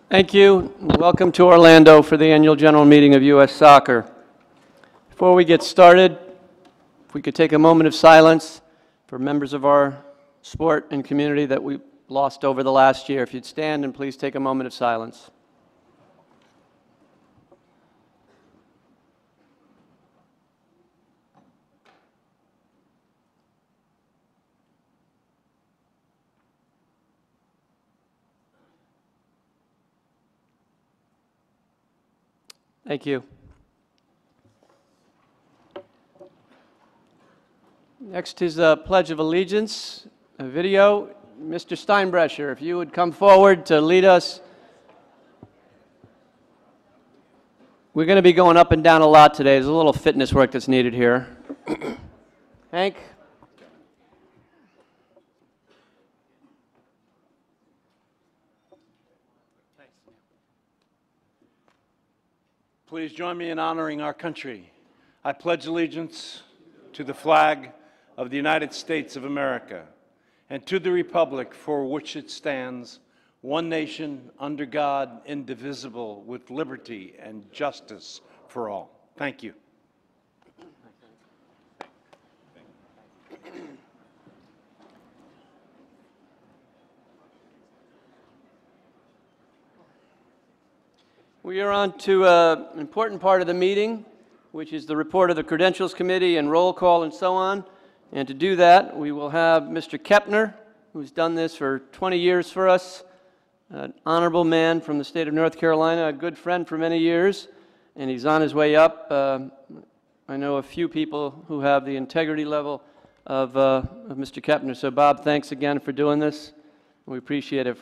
Thank you. Welcome to Orlando for the annual general meeting of U.S. Soccer. Before we get started, if we could take a moment of silence for members of our sport and community that we lost over the last year. If you'd stand and please take a moment of silence. Thank you. Next is a Pledge of Allegiance, a video. Mr. Steinbrecher, if you would come forward to lead us. We're going to be going up and down a lot today. There's a little fitness work that's needed here. Hank? Please join me in honoring our country. I pledge allegiance to the flag of the United States of America and to the republic for which it stands, one nation, under God, indivisible, with liberty and justice for all. Thank you. We are on to an important part of the meeting, which is the report of the Credentials Committee and roll call and so on. And to do that, we will have Mr. Kepner, who's done this for 20 years for us, an honorable man from the state of North Carolina, a good friend for many years, and he's on his way up. I know a few people who have the integrity level of Mr. Kepner. So Bob, thanks again for doing this. We appreciate it.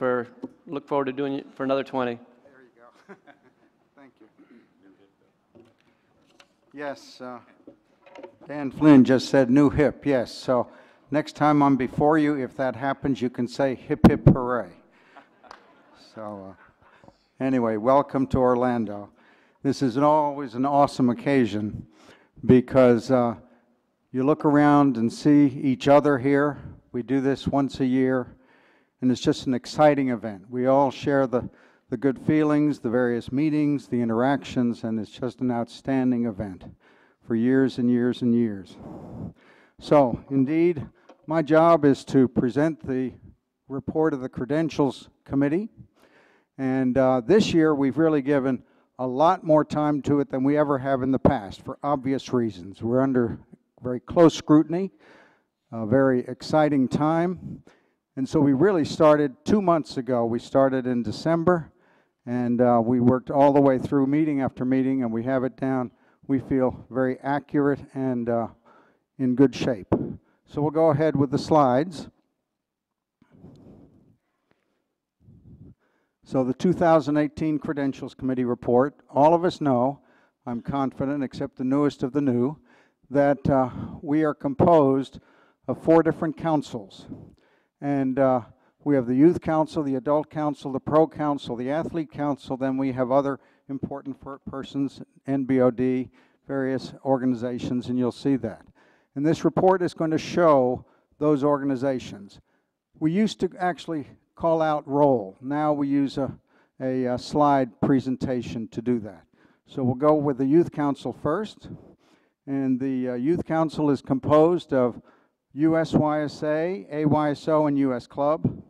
Look forward to doing it for another 20. Yes, Dan Flynn just said new hip, yes. So next time I'm before you, if that happens, you can say hip hip hooray. So anyway, welcome to Orlando. This is always an awesome occasion because you look around and see each other here. We do this once a year, and it's just an exciting event. We all share the good feelings, the various meetings, the interactions, and it's just an outstanding event for years and years and years. So, indeed, my job is to present the report of the Credentials Committee, and this year we've really given a lot more time to it than we ever have in the past for obvious reasons. We're under very close scrutiny, a very exciting time, and so we really started 2 months ago. We started in December. And we worked all the way through meeting after meeting, and we have it down, we feel, very accurate and in good shape. So we'll go ahead with the slides. So the 2018 Credentials Committee report, all of us know, I'm confident, except the newest of the new, that we are composed of 4 different councils. And we have the Youth Council, the Adult Council, the Pro Council, the Athlete Council, then we have other important persons, NBOD, various organizations, and you'll see that. And this report is going to show those organizations. We used to actually call out roll. Now we use a slide presentation to do that. So we'll go with the Youth Council first. And the Youth Council is composed of USYSA, AYSO, and US Club.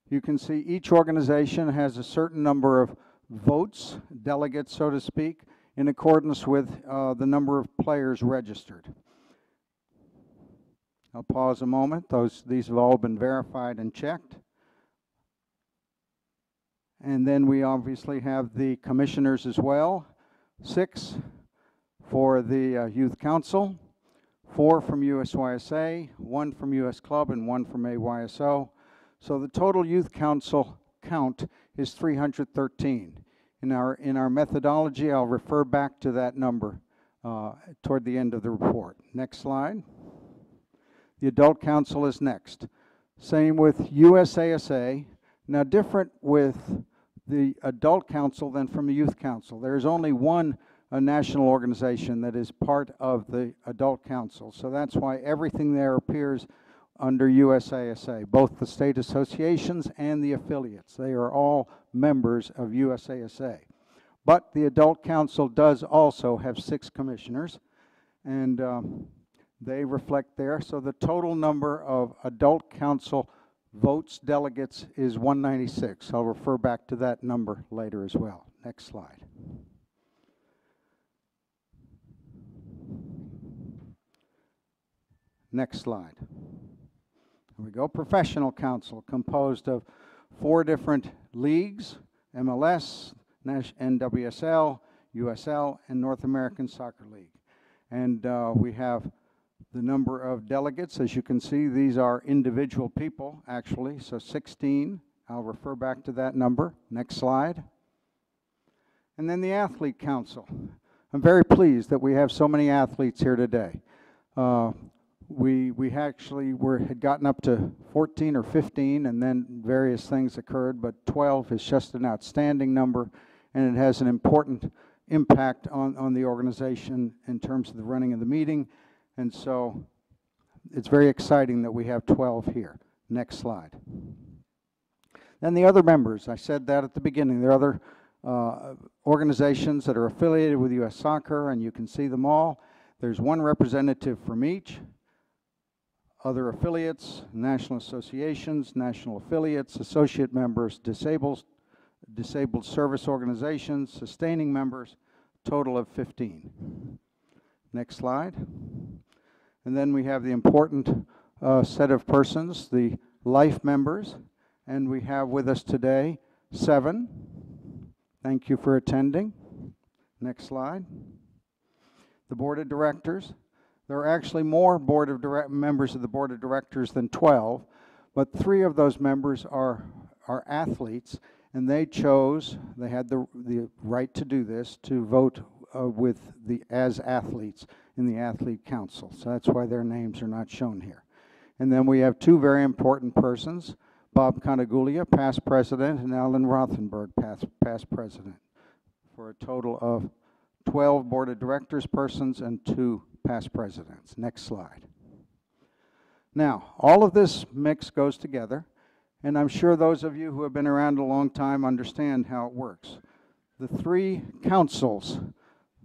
You can see each organization has a certain number of votes, delegates, so to speak, in accordance with the number of players registered. I'll pause a moment. These have all been verified and checked. And then we obviously have the commissioners as well, 6 for the Youth Council, 4 from USYSA, 1 from US Club, and 1 from AYSO. So the total Youth Council count is 313. In our methodology, I'll refer back to that number toward the end of the report. Next slide. The Adult Council is next. Same with USASA. Now different with the Adult Council than from the Youth Council. There's only one national organization that is part of the Adult Council. So that's why everything there appears under USASA, both the state associations and the affiliates. They are all members of USASA. But the Adult Council does also have 6 commissioners, and they reflect there. So the total number of Adult Council votes delegates is 196. I'll refer back to that number later as well. Next slide. Next slide. Here we go. Professional Council, composed of 4 different leagues: MLS, NWSL, USL, and North American Soccer League. And we have the number of delegates. As you can see, these are individual people, actually, so 16. I'll refer back to that number. Next slide. And then the Athlete Council. I'm very pleased that we have so many athletes here today. We actually had gotten up to 14 or 15, and then various things occurred, but 12 is just an outstanding number, and it has an important impact on the organization in terms of the running of the meeting, and so it's very exciting that we have 12 here. Next slide. Then the other members, I said that at the beginning, there are other organizations that are affiliated with U.S. Soccer, and you can see them all. There's 1 representative from each. Other affiliates, national associations, national affiliates, associate members, disabled service organizations, sustaining members, total of 15. Next slide. And then we have the important set of persons, the life members, and we have with us today 7. Thank you for attending. Next slide. The board of directors. There are actually more members of the board of directors than 12, but 3 of those members are athletes, and they had the right to do this, to vote as athletes in the Athlete Council. So that's why their names are not shown here. And then we have 2 very important persons, Bob Conaguglia, past president, and Alan Rothenberg, past president, for a total of 12 board of directors persons and 2 past presidents. Next slide. Now, all of this mix goes together, and I'm sure those of you who have been around a long time understand how it works. The 3 councils,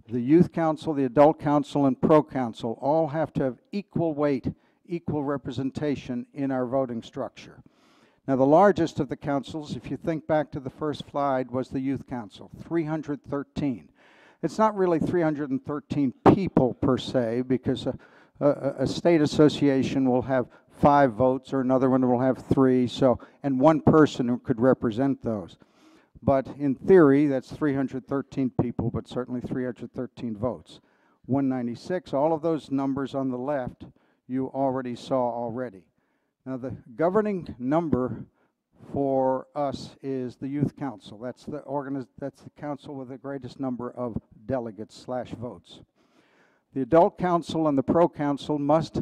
the Youth Council, the Adult Council, and Pro Council, all have to have equal weight, equal representation in our voting structure. Now, the largest of the councils, if you think back to the first slide, was the Youth Council, 313. It's not really 313 people per se, because a state association will have 5 votes, or another one will have 3, and 1 person who could represent those. But in theory, that's 313 people, but certainly 313 votes. 196, all of those numbers on the left, you already saw already. Now, the governing number for us is the Youth Council. That's the council with the greatest number of delegates / votes. The Adult Council and the Pro Council must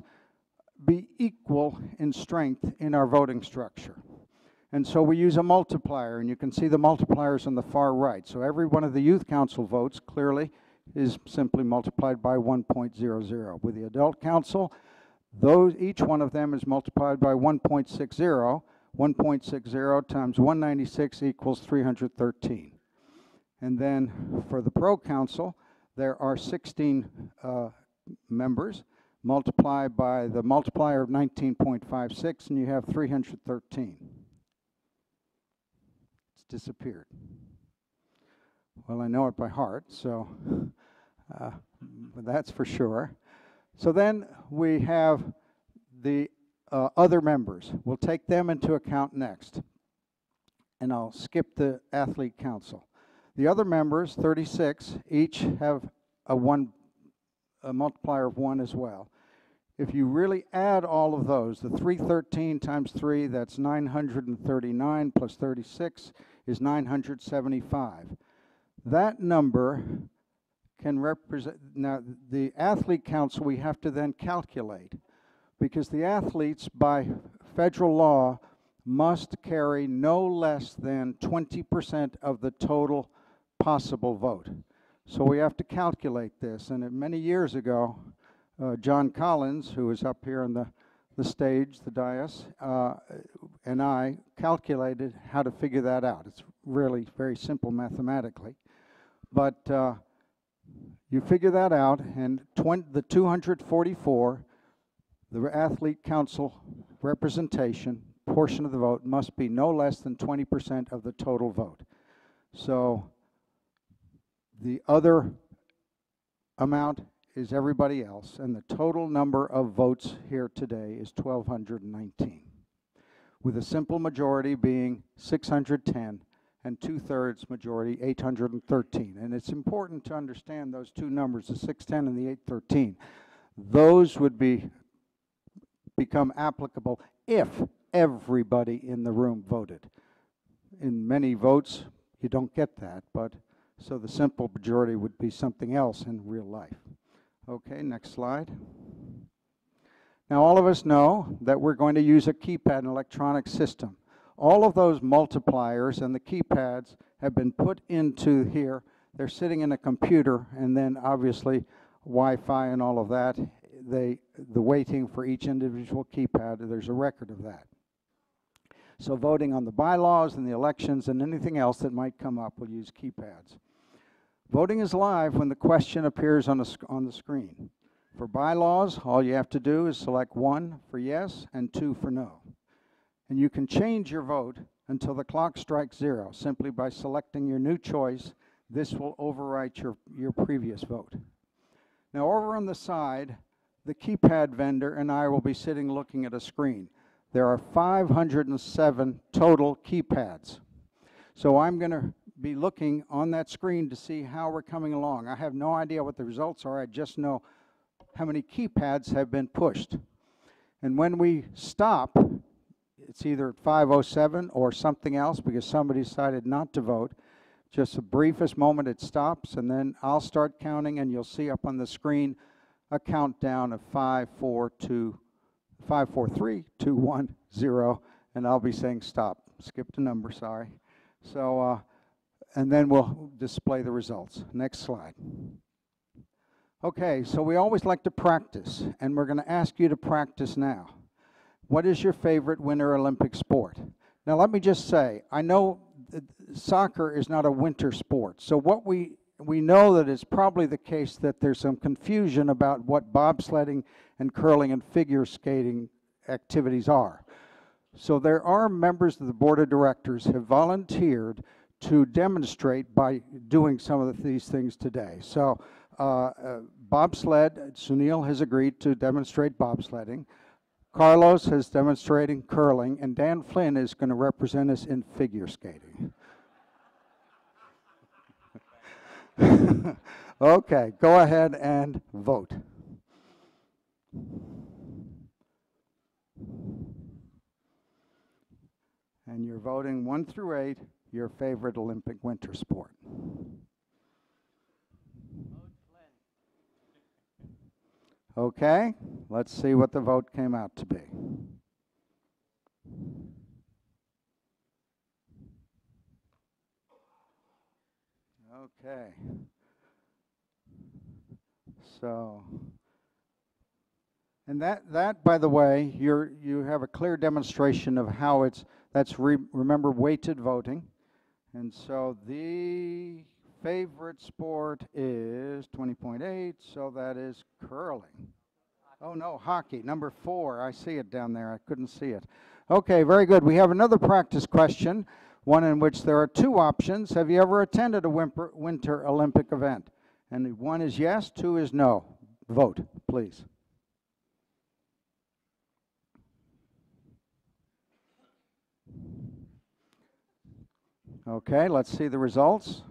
be equal in strength in our voting structure. And so we use a multiplier, and you can see the multipliers on the far right. So every one of the Youth Council votes clearly is simply multiplied by 1.00. With the Adult Council, each one of them is multiplied by 1.60. 1.60 times 196 equals 313. And then for the Pro Council, there are 16 members, multiplied by the multiplier of 19.56, and you have 313. It's disappeared. Well, I know it by heart, so that's for sure. So then we have the other members. We'll take them into account next. And I'll skip the Athlete Council. The other members, 36, each have a multiplier of 1 as well. If you really add all of those, the 313 times 3, that's 939, plus 36 is 975. That number can represent, now the Athlete Council we have to then calculate, because the athletes, by federal law, must carry no less than 20% of the total possible vote. So we have to calculate this, and many years ago, John Collins, who is up here on the stage, the dais, and I calculated how to figure that out. It's really very simple mathematically. But you figure that out, and the 244, the athlete council representation portion of the vote must be no less than 20% of the total vote. So the other amount is everybody else, and the total number of votes here today is 1,219, with a simple majority being 610 and 2/3 majority 813. And it's important to understand those two numbers, the 610 and the 813. Those would become applicable if everybody in the room voted. In many votes, you don't get that, but so the simple majority would be something else in real life. Okay, next slide. Now, all of us know that we're going to use a keypad and electronic system. All of those multipliers and the keypads have been put into here. They're sitting in a computer, and then obviously Wi-Fi and all of that. The weighting for each individual keypad, there's a record of that. So voting on the bylaws and the elections and anything else that might come up will use keypads. Voting is live when the question appears on the screen. For bylaws, all you have to do is select 1 for yes and 2 for no. And you can change your vote until the clock strikes 0, simply by selecting your new choice. This will overwrite your previous vote. Now over on the side, the keypad vendor and I will be sitting looking at a screen. There are 507 total keypads. So I'm going to be looking on that screen to see how we're coming along. I have no idea what the results are. I just know how many keypads have been pushed. And when we stop, it's either at 5:07 or something else because somebody decided not to vote. Just the briefest moment it stops, and then I'll start counting, and you'll see up on the screen a countdown of 5, 4, 3, 2, 1, 0, and I'll be saying stop. Skipped a number, sorry. So, and then we'll display the results. Next slide. Okay, so we always like to practice, and we're going to ask you to practice now. What is your favorite Winter Olympic sport? Now, let me just say, I know that soccer is not a winter sport, so what we know that it's probably the case that there's some confusion about what bobsledding and curling and figure skating activities are. So there are members of the board of directors who have volunteered to demonstrate by doing some of these things today. So bobsled, Sunil has agreed to demonstrate bobsledding. Carlos is demonstrating curling, and Dan Flynn is going to represent us in figure skating. Okay, go ahead and vote. And you're voting 1 through 8, your favorite Olympic winter sport. Okay, let's see what the vote came out to be. Okay. So, and that by the way, you have a clear demonstration of how remember weighted voting. And so the favorite sport is 20.8, so that is curling. Oh no, hockey, number 4. I see it down there. I couldn't see it. Okay, very good. We have another practice question, one in which there are 2 options. Have you ever attended a Winter Olympic event? And 1 is yes, 2 is no. Vote, please. Okay, let's see the results.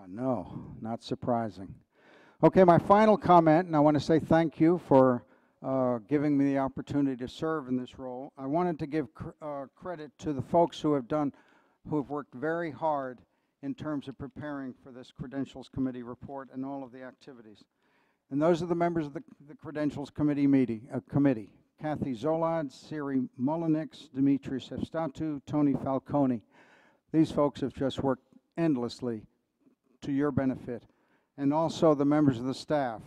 No, not surprising. Okay, my final comment, and I want to say thank you for giving me the opportunity to serve in this role. I wanted to give credit to the folks who have worked very hard in terms of preparing for this Credentials Committee report and all of the activities. And those are the members of the Credentials Committee committee. Cathy Zolad, Siri Molinix, Dimitris Efstatou, Tony Falcone. These folks have just worked endlessly to your benefit. And also the members of the staff,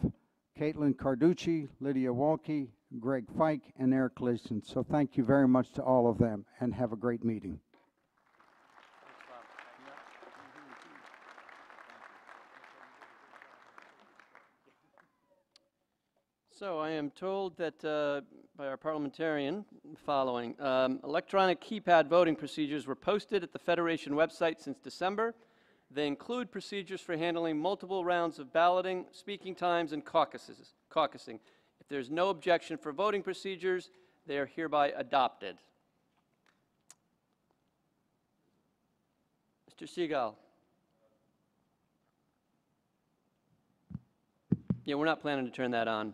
Caitlin Carducci, Lydia Walke, Greg Fike, and Eric Gleason. So thank you very much to all of them, and have a great meeting. So I am told that by our parliamentarian following, electronic keypad voting procedures were posted at the Federation website since December. They include procedures for handling multiple rounds of balloting, speaking times, and caucusing. If there's no objection for voting procedures, they are hereby adopted. Mr. Seagal. Yeah, we're not planning to turn that on.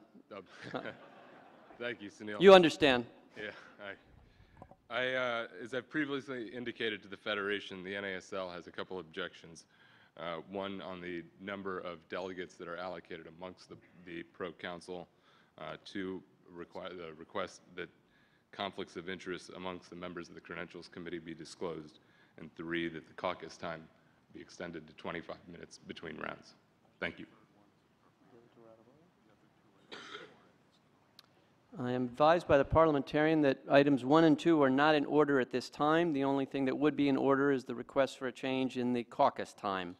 Thank you, Sunil. You understand. Yeah, as I've previously indicated to the Federation, the NASL has a couple objections. One on the number of delegates that are allocated amongst the Pro Council. Two, the request that conflicts of interest amongst the members of the Credentials Committee be disclosed. And three, that the caucus time be extended to 25 minutes between rounds. Thank you. I am advised by the parliamentarian that items 1 and 2 are not in order at this time. The only thing that would be in order is the request for a change in the caucus time.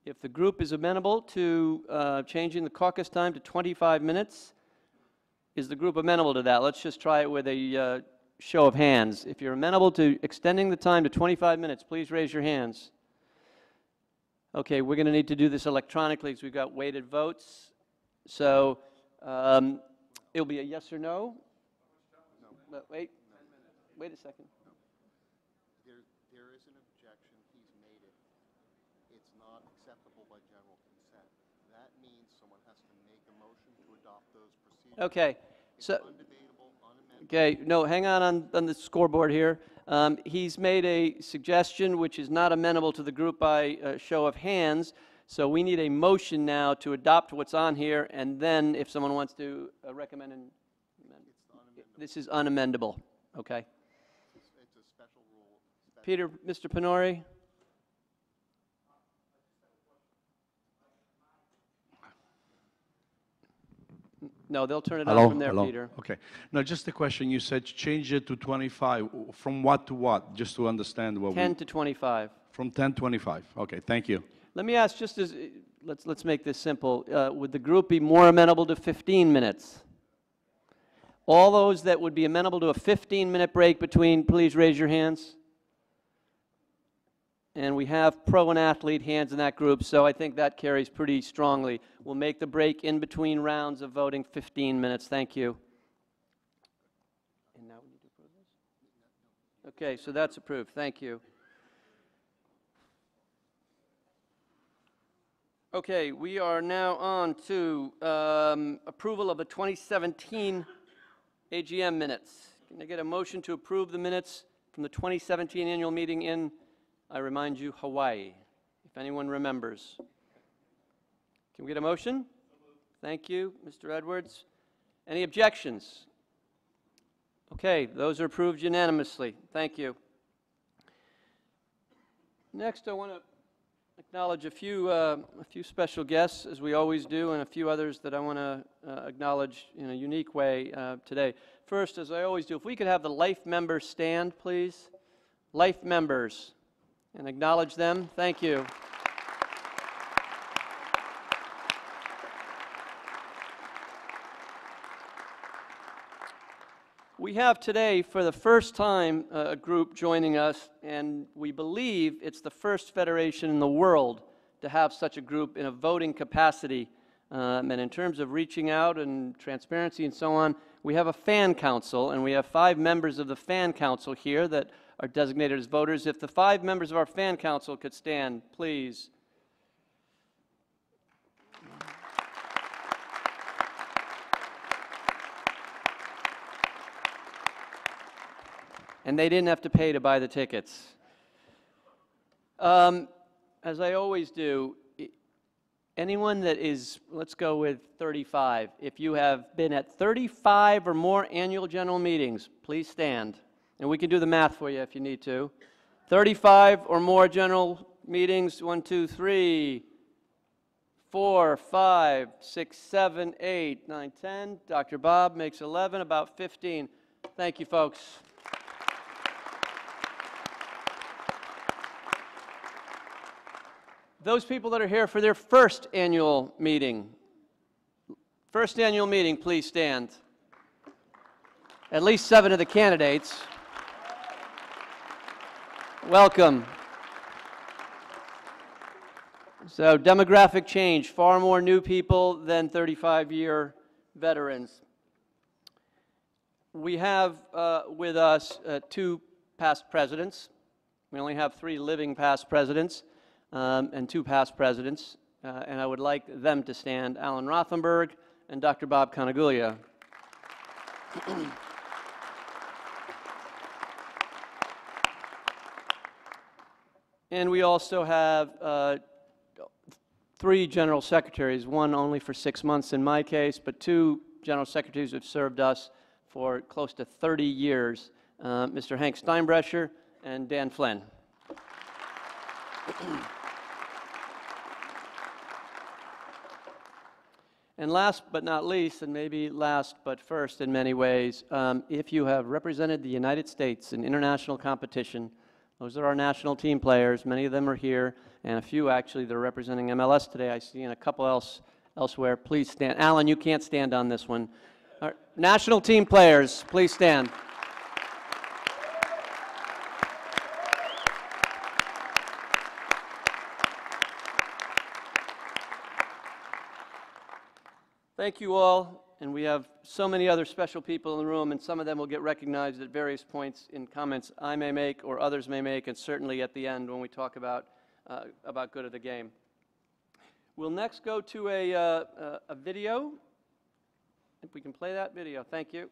If the group is amenable to changing the caucus time to 25 minutes, is the group amenable to that? Let's just try it with a show of hands. If you're amenable to extending the time to 25 minutes, please raise your hands. Okay, we're going to need to do this electronically because we've got weighted votes. So it'll be a yes or no? No. But wait a second. There is an objection. He's made it. It's not acceptable by general consent. That means someone has to make a motion to adopt those procedures. Okay. It's So, undebatable, unamendable. okay, no, hang on the scoreboard here. He's made a suggestion which is not amenable to the group by show of hands. So we need a motion now to adopt what's on here, and then if someone wants to recommend an amendment. This is unamendable, okay? It's a special rule. Peter, Mr. Panori? No, they'll turn it on from there, Peter. Okay. No, just a question. You said change it to 25. From what to what? Just to understand what 10 to 25. From 10 to 25. Okay, thank you. Let me ask, just as, let's make this simple. Would the group be more amenable to 15 minutes? All those that would be amenable to a 15-minute break between, please raise your hands. And we have pro and athlete hands in that group, so I think that carries pretty strongly. We'll make the break in between rounds of voting 15 minutes. Thank you. And now we need to approve this? Okay, so that's approved. Thank you. Okay, we are now on to approval of the 2017 AGM minutes. Can I get a motion to approve the minutes from the 2017 annual meeting in, I remind you, Hawaii, if anyone remembers? Can we get a motion? Thank you, Mr. Edwards. Any objections? Okay, those are approved unanimously. Thank you. Next, I want to acknowledge a few special guests, as we always do, and a few others that I want to acknowledge in a unique way today. First, as I always do, if we could have the life members stand, please. Life members, and acknowledge them. Thank you. We have today, for the first time, a group joining us, and we believe it's the first federation in the world to have such a group in a voting capacity. And in terms of reaching out and transparency and so on, we have a fan council, and we have 5 members of the fan council here that are designated as voters. If the 5 members of our fan council could stand, please. And they didn't have to pay to buy the tickets. As I always do, anyone that is, let's go with 35. If you have been at 35 or more annual general meetings, please stand. And we can do the math for you if you need to. 35 or more general meetings, 1, 2, 3, 4, 5, 6, 7, 8, 9, 10. Dr. Bob makes 11, about 15. Thank you, folks. Those people that are here for their first annual meeting, please stand. At least 7 of the candidates. Welcome. So, demographic change, far more new people than 35-year veterans. We have with us 2 past presidents. We only have 3 living past presidents and 2 past presidents. And I would like them to stand, Alan Rothenberg and Dr. Bob Conaguglia. And we also have 3 general secretaries, one only for 6 months in my case, but 2 general secretaries who have served us for close to 30 years, Mr. Hank Steinbrecher and Dan Flynn. And last but not least, and maybe last but first in many ways, if you have represented the United States in international competition, those are our national team players. Many of them are here, and a few actually that are representing MLS today. I see, and a couple elsewhere. Please stand. Alan, you can't stand on this one. Our national team players, please stand. Thank you all. And we have so many other special people in the room, and some of them will get recognized at various points in comments I may make or others may make, and certainly at the end when we talk about good of the game. We'll next go to a video. If we can play that video, thank you.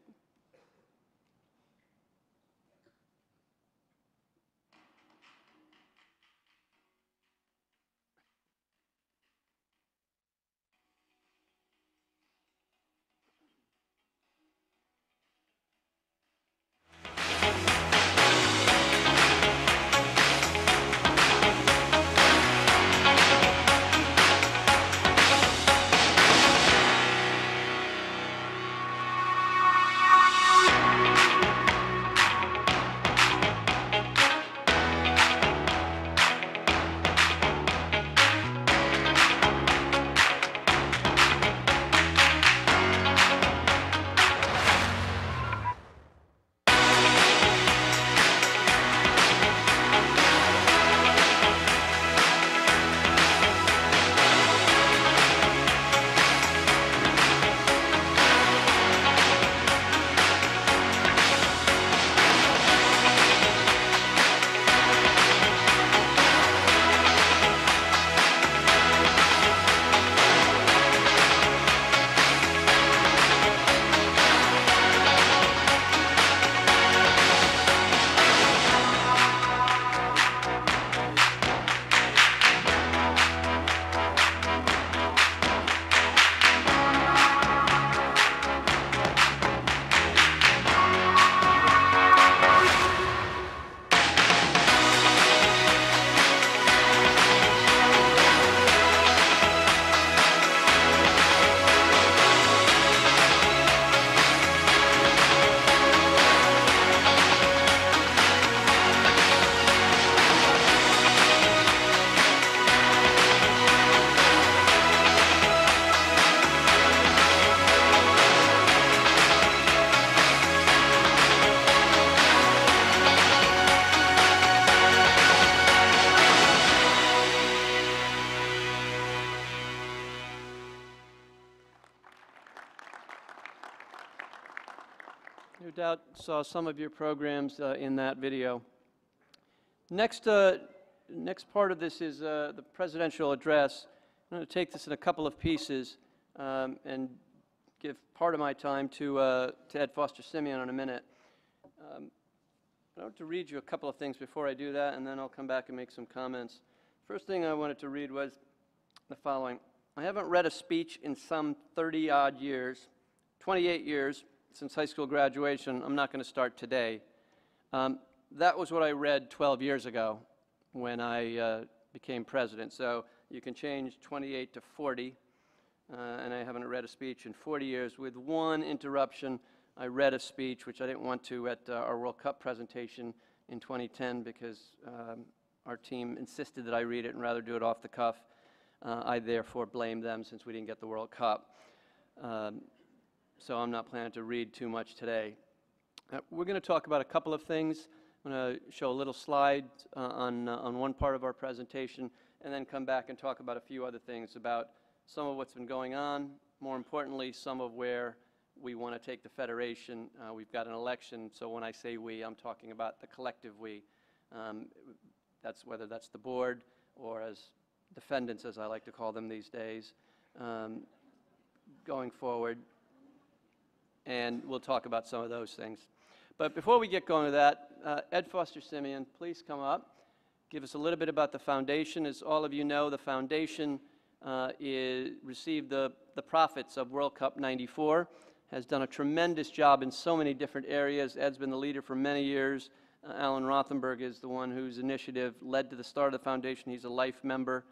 No doubt saw some of your programs in that video. Next part of this is the presidential address. I'm going to take this in a couple of pieces and give part of my time to Ed Foster-Simeon in a minute. I want to read you a couple of things before I do that, and then I'll come back and make some comments. First thing I wanted to read was the following. I haven't read a speech in some 30-odd years, 28 years since high school graduation. I'm not going to start today. That was what I read 12 years ago when I became president. So you can change 28 to 40. And I haven't read a speech in 40 years, with one interruption. I read a speech, which I didn't want to, at our World Cup presentation in 2010 because our team insisted that I read it and rather do it off the cuff. I therefore blame them since we didn't get the World Cup. So I'm not planning to read too much today. We're going to talk about a couple of things. I'm going to show a little slide on one part of our presentation and then come back and talk about a few other things about some of what's been going on, more importantly, some of where we want to take the Federation. We've got an election, so when I say we, I'm talking about the collective we. That's whether that's the board or as defendants, as I like to call them these days, going forward. And we'll talk about some of those things. But before we get going with that, Ed Foster-Simeon, please come up. Give us a little bit about the foundation. As all of you know, the foundation received the profits of World Cup '94, has done a tremendous job in so many different areas. Ed's been the leader for many years. Alan Rothenberg is the one whose initiative led to the start of the foundation. He's a life member.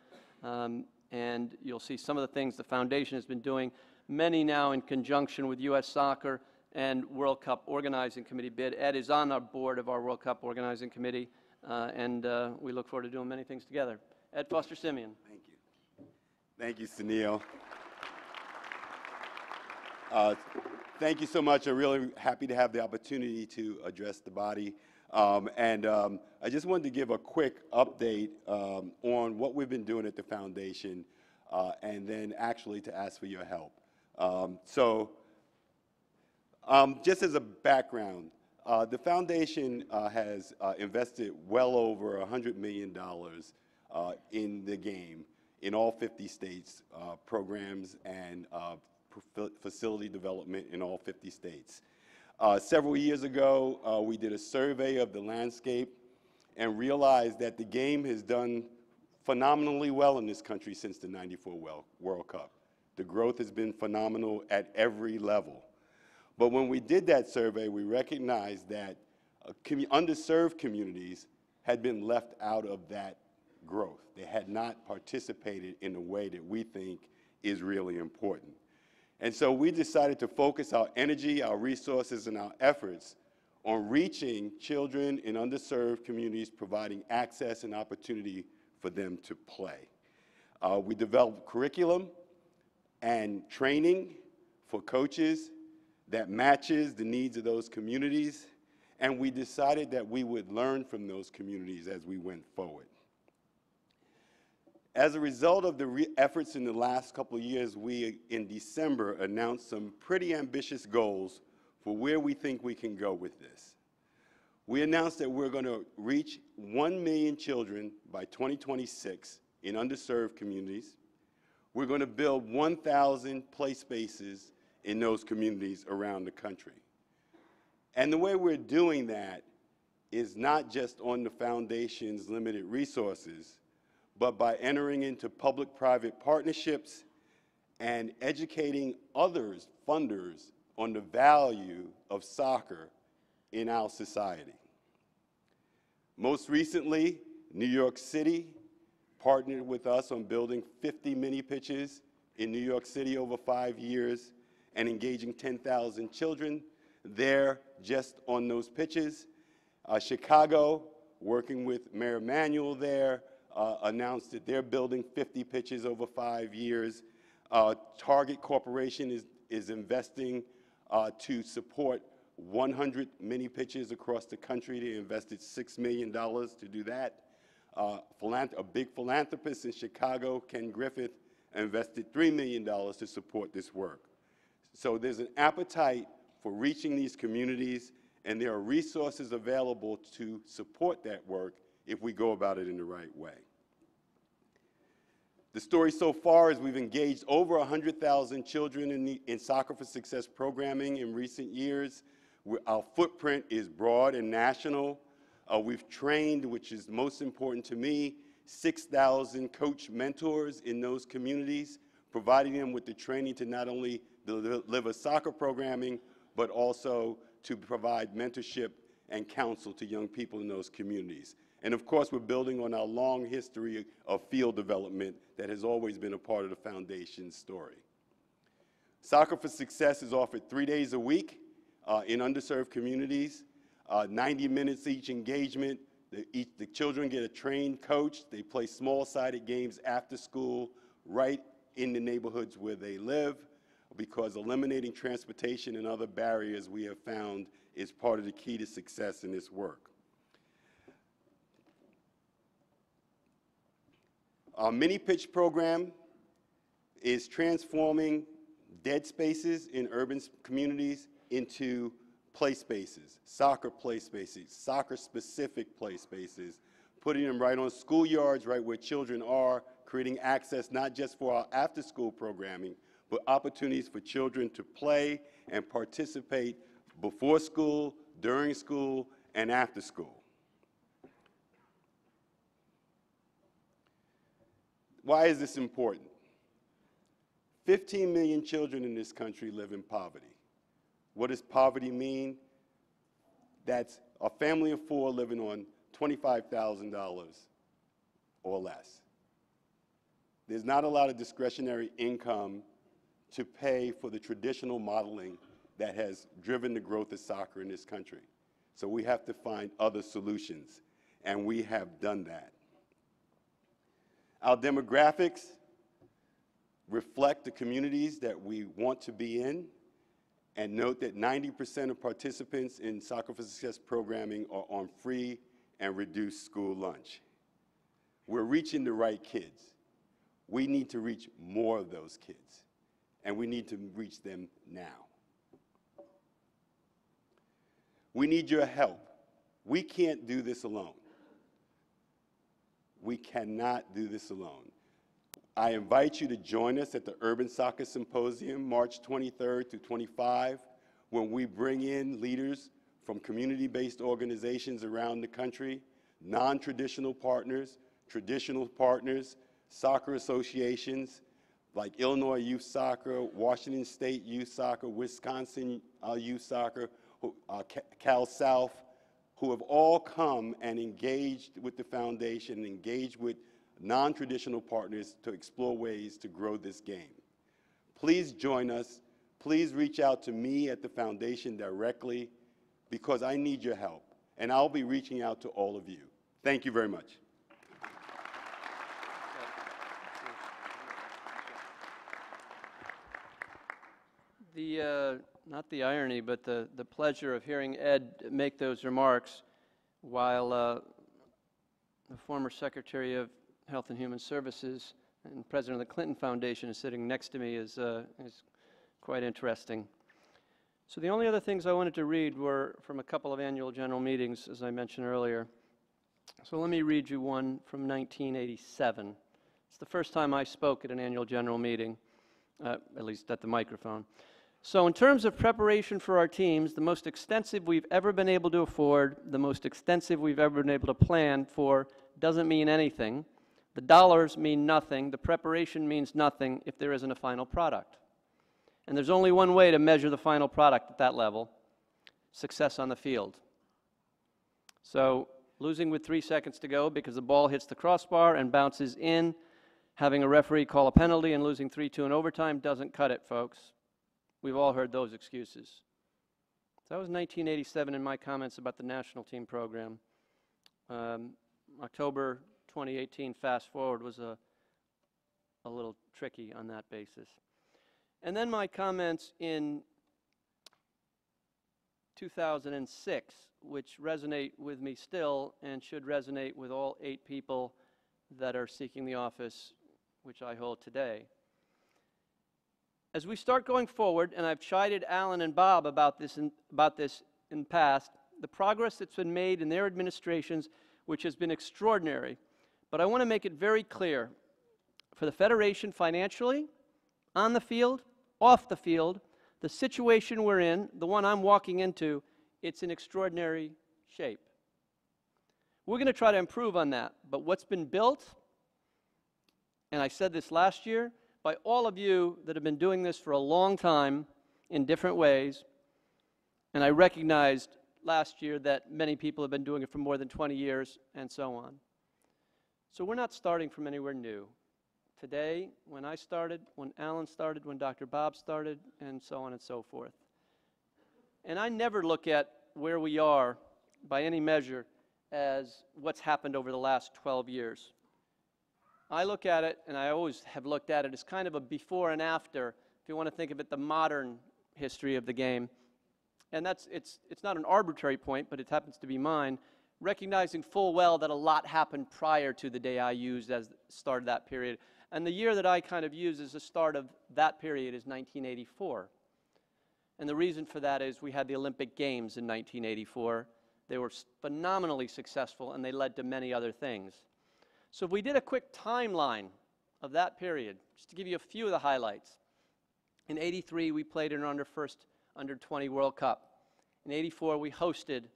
And you'll see some of the things the foundation has been doing, many now in conjunction with U.S. Soccer and World Cup Organizing Committee bid. Ed is on our board of our World Cup Organizing Committee, and we look forward to doing many things together. Ed Foster-Simeon. Thank you. Thank you, Sunil. Thank you so much. I'm really happy to have the opportunity to address the body. I just wanted to give a quick update on what we've been doing at the foundation, and then actually to ask for your help. Just as a background, the foundation has invested well over $100 million in the game in all 50 states, programs and facility development in all 50 states. Several years ago, we did a survey of the landscape and realized that the game has done phenomenally well in this country since the '94 World Cup. The growth has been phenomenal at every level. But when we did that survey, we recognized that underserved communities had been left out of that growth. They had not participated in a way that we think is really important. And so we decided to focus our energy, our resources, and our efforts on reaching children in underserved communities, providing access and opportunity for them to play. We developed curriculum and training for coaches that matches the needs of those communities, and we decided that we would learn from those communities as we went forward. As a result of the efforts in the last couple of years, we, in December, announced some pretty ambitious goals for where we think we can go with this. We announced that we're going to reach 1 million children by 2026 in underserved communities. We're going to build 1,000 play spaces in those communities around the country. And the way we're doing that is not just on the foundation's limited resources, but by entering into public-private partnerships and educating others, funders, on the value of soccer in our society. Most recently, New York City partnered with us on building 50 mini pitches in New York City over 5 years and engaging 10,000 children there just on those pitches. Chicago, working with Mayor Emanuel there, announced that they're building 50 pitches over 5 years. Target Corporation is investing to support 100 mini pitches across the country. They invested $6 million to do that. A big philanthropist in Chicago, Ken Griffith, invested $3 million to support this work. So there's an appetite for reaching these communities, and there are resources available to support that work if we go about it in the right way. The story so far is we've engaged over 100,000 children in Soccer for Success programming in recent years. Our footprint is broad and national. We've trained, which is most important to me, 6,000 coach mentors in those communities, providing them with the training to not only deliver soccer programming, but also to provide mentorship and counsel to young people in those communities. And of course, we're building on our long history of field development that has always been a part of the Foundation's story. Soccer for Success is offered 3 days a week in underserved communities, 90 minutes each engagement. The children get a trained coach. They play small-sided games after school right in the neighborhoods where they live, because eliminating transportation and other barriers we have found is part of the key to success in this work. Our mini pitch program is transforming dead spaces in urban communities into play spaces, soccer play spaces, soccer-specific play spaces, putting them right on schoolyards, right where children are, creating access not just for our after-school programming, but opportunities for children to play and participate before school, during school, and after school. Why is this important? 15 million children in this country live in poverty. What does poverty mean? That's a family of 4 living on $25,000 or less. There's not a lot of discretionary income to pay for the traditional modeling that has driven the growth of soccer in this country. So we have to find other solutions, and we have done that. Our demographics reflect the communities that we want to be in, and note that 90% of participants in Soccer for Success programming are on free and reduced school lunch. We're reaching the right kids. We need to reach more of those kids, and we need to reach them now. We need your help. We can't do this alone. We cannot do this alone. I invite you to join us at the Urban Soccer Symposium, March 23rd to 25, when we bring in leaders from community-based organizations around the country, non-traditional partners, traditional partners, soccer associations like Illinois Youth Soccer, Washington State Youth Soccer, Wisconsin Youth Soccer, Cal South, who have all come and engaged with the foundation, engaged with non-traditional partners to explore ways to grow this game. Please join us. Please reach out to me at the foundation directly, because I need your help, and I'll be reaching out to all of you. Thank you very much. Not the irony, but the pleasure of hearing Ed make those remarks while the former Secretary of Health and Human Services and President of the Clinton Foundation is sitting next to me is quite interesting. So the only other things I wanted to read were from a couple of annual general meetings, as I mentioned earlier. So let me read you one from 1987. It's the first time I spoke at an annual general meeting, at least at the microphone. So in terms of preparation for our teams, the most extensive we've ever been able to afford, the most extensive we've ever been able to plan for, doesn't mean anything. The dollars mean nothing. The preparation means nothing if there isn't a final product. And there's only one way to measure the final product at that level: success on the field. So losing with 3 seconds to go because the ball hits the crossbar and bounces in, having a referee call a penalty and losing 3-2 in overtime doesn't cut it, folks. We've all heard those excuses. So that was 1987 in my comments about the national team program. October 2018, fast forward, was a little tricky on that basis. And then my comments in 2006, which resonate with me still and should resonate with all 8 people that are seeking the office which I hold today. As we start going forward, and I've chided Alan and Bob about this in the past, the progress that's been made in their administrations, which has been extraordinary. But I want to make it very clear, for the Federation financially, on the field, off the field, the situation we're in, the one I'm walking into, it's in extraordinary shape. We're going to try to improve on that, but what's been built, and I said this last year, by all of you that have been doing this for a long time in different ways, and I recognized last year that many people have been doing it for more than 20 years, and so on. So we're not starting from anywhere new. Today, when I started, when Alan started, when Dr. Bob started, and so on and so forth. And I never look at where we are by any measure as what's happened over the last 12 years. I look at it, and I always have looked at it as kind of a before and after, if you want to think of it, the modern history of the game. And it's not an arbitrary point, but it happens to be mine, recognizing full well that a lot happened prior to the day I used as the start of that period. And the year that I kind of use as the start of that period is 1984. And the reason for that is we had the Olympic Games in 1984. They were phenomenally successful, and they led to many other things. So if we did a quick timeline of that period, just to give you a few of the highlights. In '83, we played in our first Under-20 World Cup. In '84, we hosted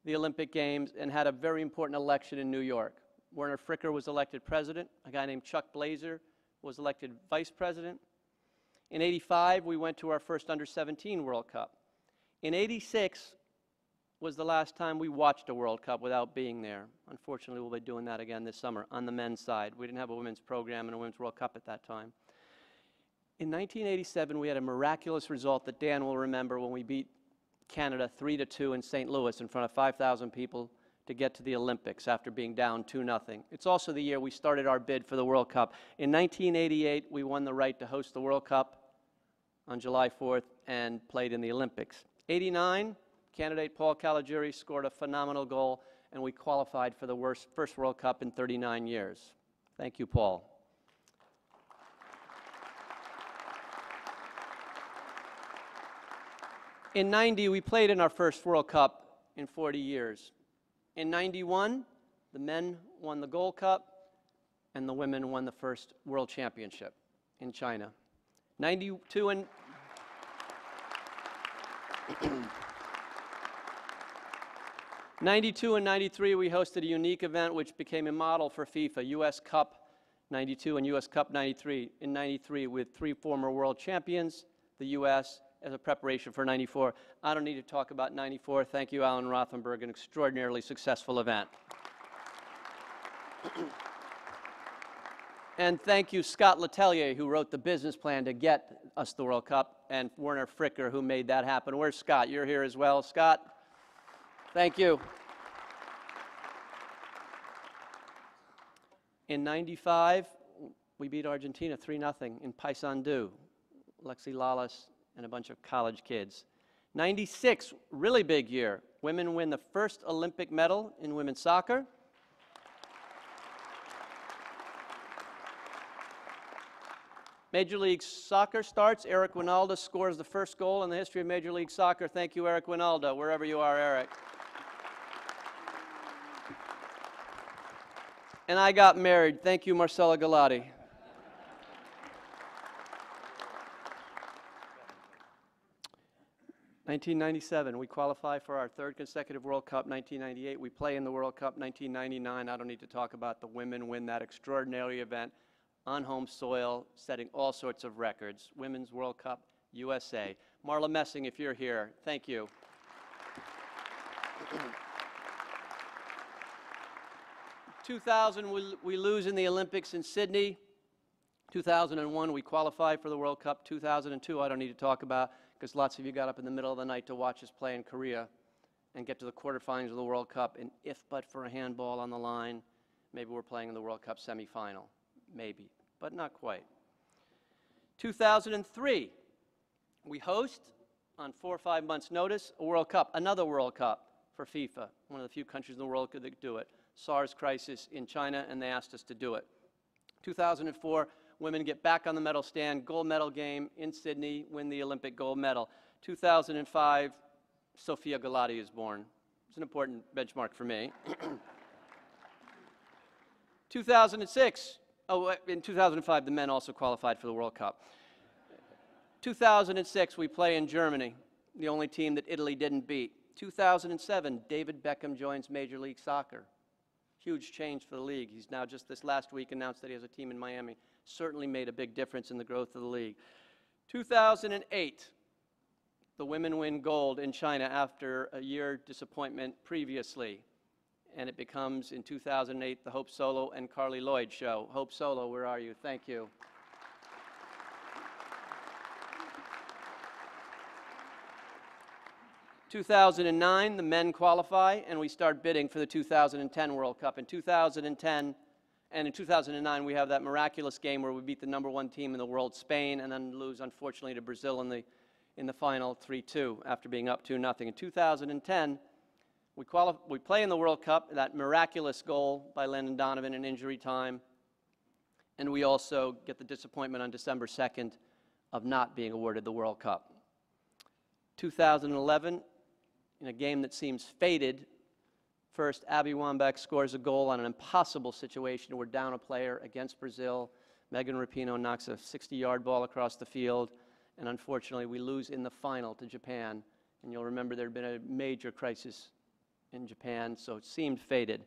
the Olympic Games and had a very important election in New York. Werner Fricker was elected president. A guy named Chuck Blazer was elected vice president. In '85, we went to our first Under-17 World Cup. In '86 was the last time we watched a World Cup without being there. Unfortunately, we'll be doing that again this summer on the men's side. We didn't have a women's program and a women's World Cup at that time. In 1987, we had a miraculous result that Dan will remember when we beat Canada 3-2 in St. Louis in front of 5,000 people to get to the Olympics after being down 2-0. It's also the year we started our bid for the World Cup. In 1988, we won the right to host the World Cup on July 4th and played in the Olympics. '89, candidate Paul Caligiuri scored a phenomenal goal, and we qualified for the first World Cup in 39 years. Thank you, Paul. In '90, we played in our first World Cup in 40 years. In '91, the men won the Gold Cup, and the women won the first World Championship in China. '92 and 93, we hosted a unique event which became a model for FIFA, US Cup '92 and US Cup '93. In '93, with 3 former world champions, the US, as a preparation for '94. I don't need to talk about '94. Thank you, Alan Rothenberg, an extraordinarily successful event. And thank you, Scott Letelier, who wrote the business plan to get us the World Cup, and Werner Fricker, who made that happen. Where's Scott? You're here as well. Scott, thank you. In '95, we beat Argentina 3-0 in Paysandú. Lexi Lawless and a bunch of college kids. '96, really big year. Women win the first Olympic medal in women's soccer. Major League Soccer starts. Eric Winalda scores the first goal in the history of Major League Soccer. Thank you, Eric Winalda, wherever you are, Eric. And I got married. Thank you, Marcella Gulati. '97, we qualify for our 3rd consecutive World Cup. '1998, we play in the World Cup. '1999, I don't need to talk about the women win that extraordinary event on home soil, setting all sorts of records. Women's World Cup, USA. Marla Messing, if you're here, thank you. 2000, we lose in the Olympics in Sydney. 2001, we qualify for the World Cup. 2002, I don't need to talk about, because lots of you got up in the middle of the night to watch us play in Korea and get to the quarterfinals of the World Cup. And if but for a handball on the line, maybe we're playing in the World Cup semifinal. Maybe, but not quite. 2003, we host, on 4 or 5 months' notice, a World Cup, another World Cup for FIFA, one of the few countries in the world that could do it. SARS crisis in China, and they asked us to do it. 2004, women get back on the medal stand, gold medal game in Sydney, win the Olympic gold medal. 2005, Sofia Gulati is born. It's an important benchmark for me. 2006, in 2005, the men also qualified for the World Cup. 2006, we play in Germany, the only team that Italy didn't beat. 2007, David Beckham joins Major League Soccer. Huge change for the league. He's now just this last week announced that he has a team in Miami. Certainly made a big difference in the growth of the league. 2008, the women win gold in China after a year disappointment previously. And it becomes, in 2008, the Hope Solo and Carly Lloyd show. Hope Solo, where are you? Thank you. In 2009, the men qualify, and we start bidding for the 2010 World Cup. In 2010 and in 2009, we have that miraculous game where we beat the #1 team in the world, Spain, and then lose, unfortunately, to Brazil in the final 3-2 after being up 2-0. In 2010, we play in the World Cup, that miraculous goal by Landon Donovan in injury time, and we also get the disappointment on December 2nd of not being awarded the World Cup. 2011, in a game that seems fated, first, Abby Wambach scores a goal on an impossible situation. We're down a player against Brazil. Megan Rapinoe knocks a 60-yard ball across the field, and unfortunately, we lose in the final to Japan. And you'll remember there had been a major crisis in Japan, so it seemed fated.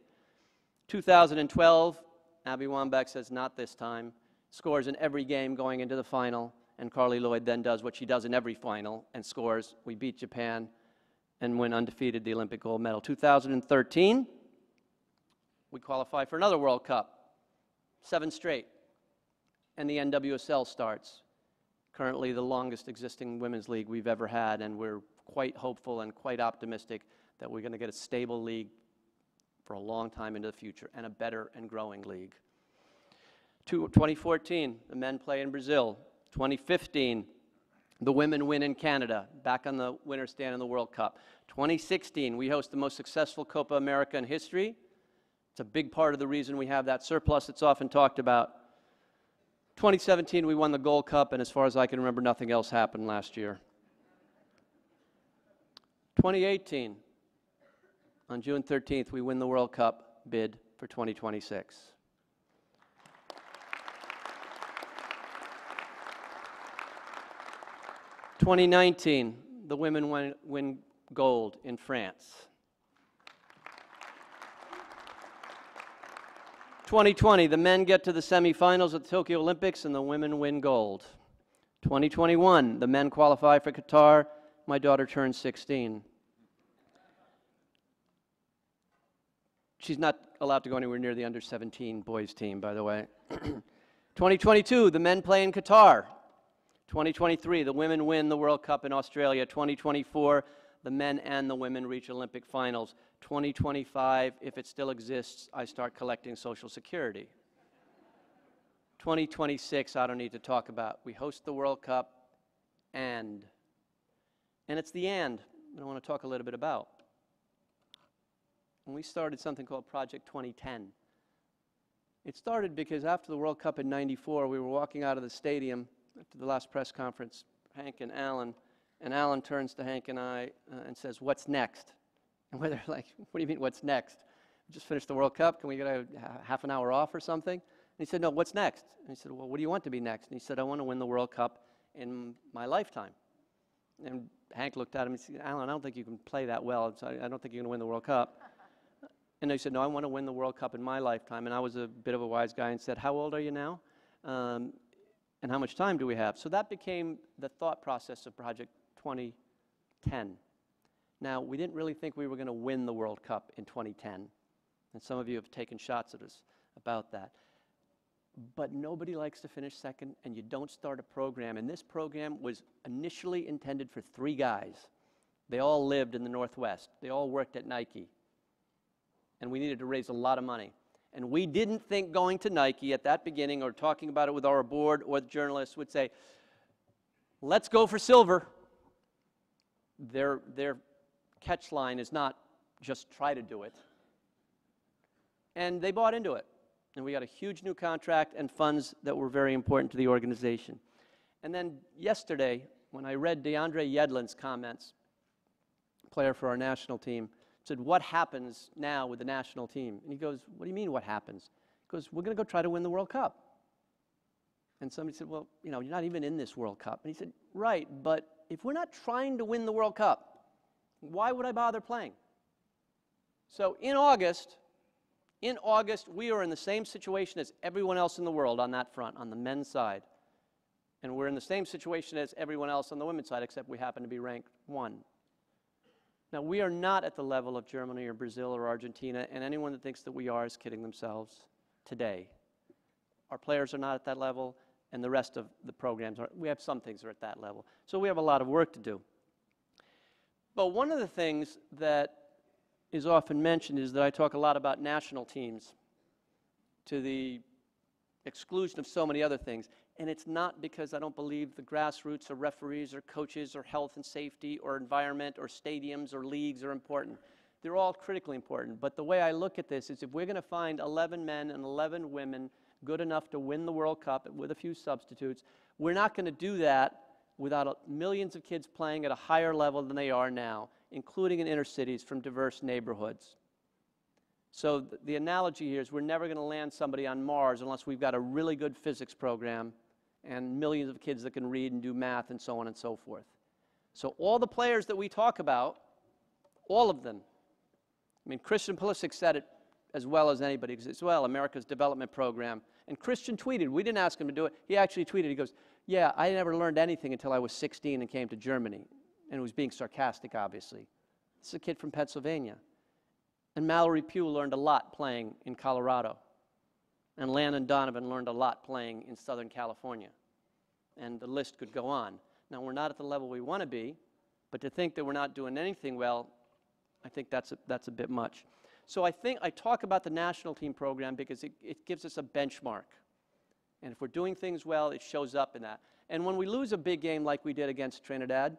2012, Abby Wambach says, not this time, scores in every game going into the final, and Carly Lloyd then does what she does in every final and scores. We beat Japan and win undefeated the Olympic gold medal. 2013, we qualify for another World Cup, 7 straight, and the NWSL starts. Currently the longest existing women's league we've ever had, and we're quite hopeful and quite optimistic that we're going to get a stable league for a long time into the future, and a better and growing league. 2014, the men play in Brazil. 2015, the women win in Canada, back on the winner's stand in the World Cup. 2016, we host the most successful Copa America in history. It's a big part of the reason we have that surplus that's often talked about. 2017, we won the Gold Cup, and as far as I can remember, nothing else happened last year. 2018, on June 13th, we win the World Cup bid for 2026. 2019, the women win gold in France. 2020, the men get to the semifinals at the Tokyo Olympics and the women win gold. 2021, the men qualify for Qatar. My daughter turned 16. She's not allowed to go anywhere near the under-17 boys team, by the way. 2022, the men play in Qatar. 2023, the women win the World Cup in Australia. 2024, the men and the women reach Olympic finals. 2025, if it still exists, I start collecting Social Security. 2026, I don't need to talk about. We host the World Cup, and it's the and that I want to talk a little bit about. And we started something called Project 2010. It started because after the World Cup in '94, we were walking out of the stadium after the last press conference, Hank and Alan turns to Hank and I and says, "What's next?" And we're there like, "What do you mean, what's next? We just finished the World Cup. Can we get a half an hour off or something?" And he said, "No, what's next?" And he said, "Well, what do you want to be next?" And he said, "I want to win the World Cup in my lifetime." And Hank looked at him and said, "Alan, I don't think you can play that well. So I don't think you're going to win the World Cup." And he said, "No, I want to win the World Cup in my lifetime." And I was a bit of a wise guy and said, "How old are you now? And how much time do we have?" So that became the thought process of Project 2010. Now, we didn't really think we were going to win the World Cup in 2010. And some of you have taken shots at us about that. But nobody likes to finish second, and you don't start a program. And this program was initially intended for 3 guys. They all lived in the Northwest. They all worked at Nike. And we needed to raise a lot of money. And we didn't think going to Nike at that beginning or talking about it with our board or the journalists would say, "Let's go for silver." Their catch line is not just try to do it. And they bought into it. And we got a huge new contract and funds that were very important to the organization. And then yesterday, when I read DeAndre Yedlin's comments, player for our national team, said, "What happens now with the national team?" And he goes, "What do you mean what happens?" He goes, "We're going to go try to win the World Cup." And somebody said, "Well, you know, you're not even in this World Cup." And he said, "Right, but if we're not trying to win the World Cup, why would I bother playing?" So in August, we are in the same situation as everyone else in the world on that front, on the men's side. And we're in the same situation as everyone else on the women's side, except we happen to be ranked 1. Now, we are not at the level of Germany or Brazil or Argentina, and anyone that thinks that we are is kidding themselves today. Our players are not at that level, and the rest of the programs are. We have some things that are at that level. So we have a lot of work to do. But one of the things that is often mentioned is that I talk a lot about national teams to the exclusion of so many other things. And it's not because I don't believe the grassroots or referees or coaches or health and safety or environment or stadiums or leagues are important. They're all critically important. But the way I look at this is if we're going to find 11 men and 11 women good enough to win the World Cup with a few substitutes, we're not going to do that without millions of kids playing at a higher level than they are now, including in inner cities from diverse neighborhoods. So the analogy here is we're never going to land somebody on Mars unless we've got a really good physics program and millions of kids that can read and do math and so on and so forth. So all the players that we talk about, all of them, I mean, Christian Pulisic said it as well as anybody, as well, America's development program. And Christian tweeted, we didn't ask him to do it, he actually tweeted, he goes, yeah, I never learned anything until I was 16 and came to Germany. And he was being sarcastic, obviously. This is a kid from Pennsylvania. And Mallory Pugh learned a lot playing in Colorado. And Landon Donovan learned a lot playing in Southern California. And the list could go on. Now, we're not at the level we want to be, but to think that we're not doing anything well, I think that's a bit much. So I think I talk about the national team program because it gives us a benchmark. And if we're doing things well, it shows up in that. And when we lose a big game like we did against Trinidad,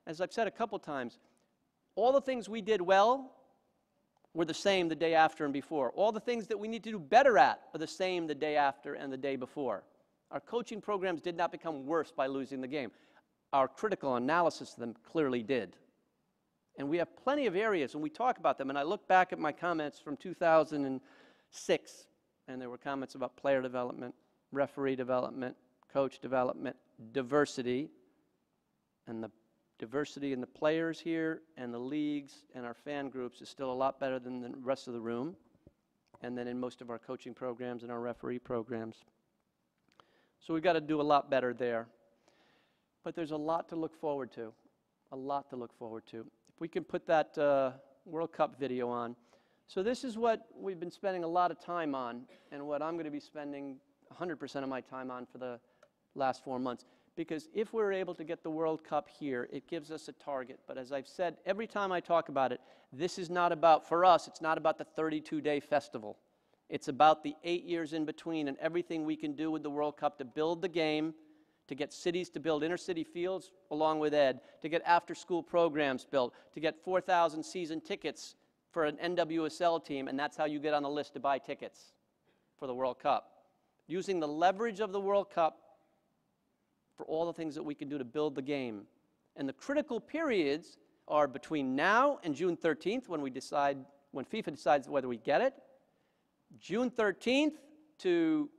as I've said a couple times, all the things we did well were the same the day after and before. All the things that we need to do better at are the same the day after and the day before. Our coaching programs did not become worse by losing the game. Our critical analysis of them clearly did. And we have plenty of areas, and we talk about them. And I look back at my comments from 2006, and there were comments about player development, referee development, coach development, diversity, and the diversity in the players here and the leagues and our fan groups is still a lot better than the rest of the room, and then in most of our coaching programs and our referee programs. So we've got to do a lot better there. But there's a lot to look forward to, a lot to look forward to. If we can put that World Cup video on. So this is what we've been spending a lot of time on, and what I'm going to be spending 100% of my time on for the last 4 months. Because if we're able to get the World Cup here, it gives us a target. But as I've said, every time I talk about it, this is not about, for us, it's not about the 32-day festival. It's about the 8 years in between and everything we can do with the World Cup to build the game, to get cities to build inner-city fields along with Ed, to get after-school programs built, to get 4,000 season tickets for an NWSL team, and that's how you get on the list to buy tickets for the World Cup. Using the leverage of the World Cup for all the things that we can do to build the game. And the critical periods are between now and June 13th when FIFA decides whether we get it, June 13th to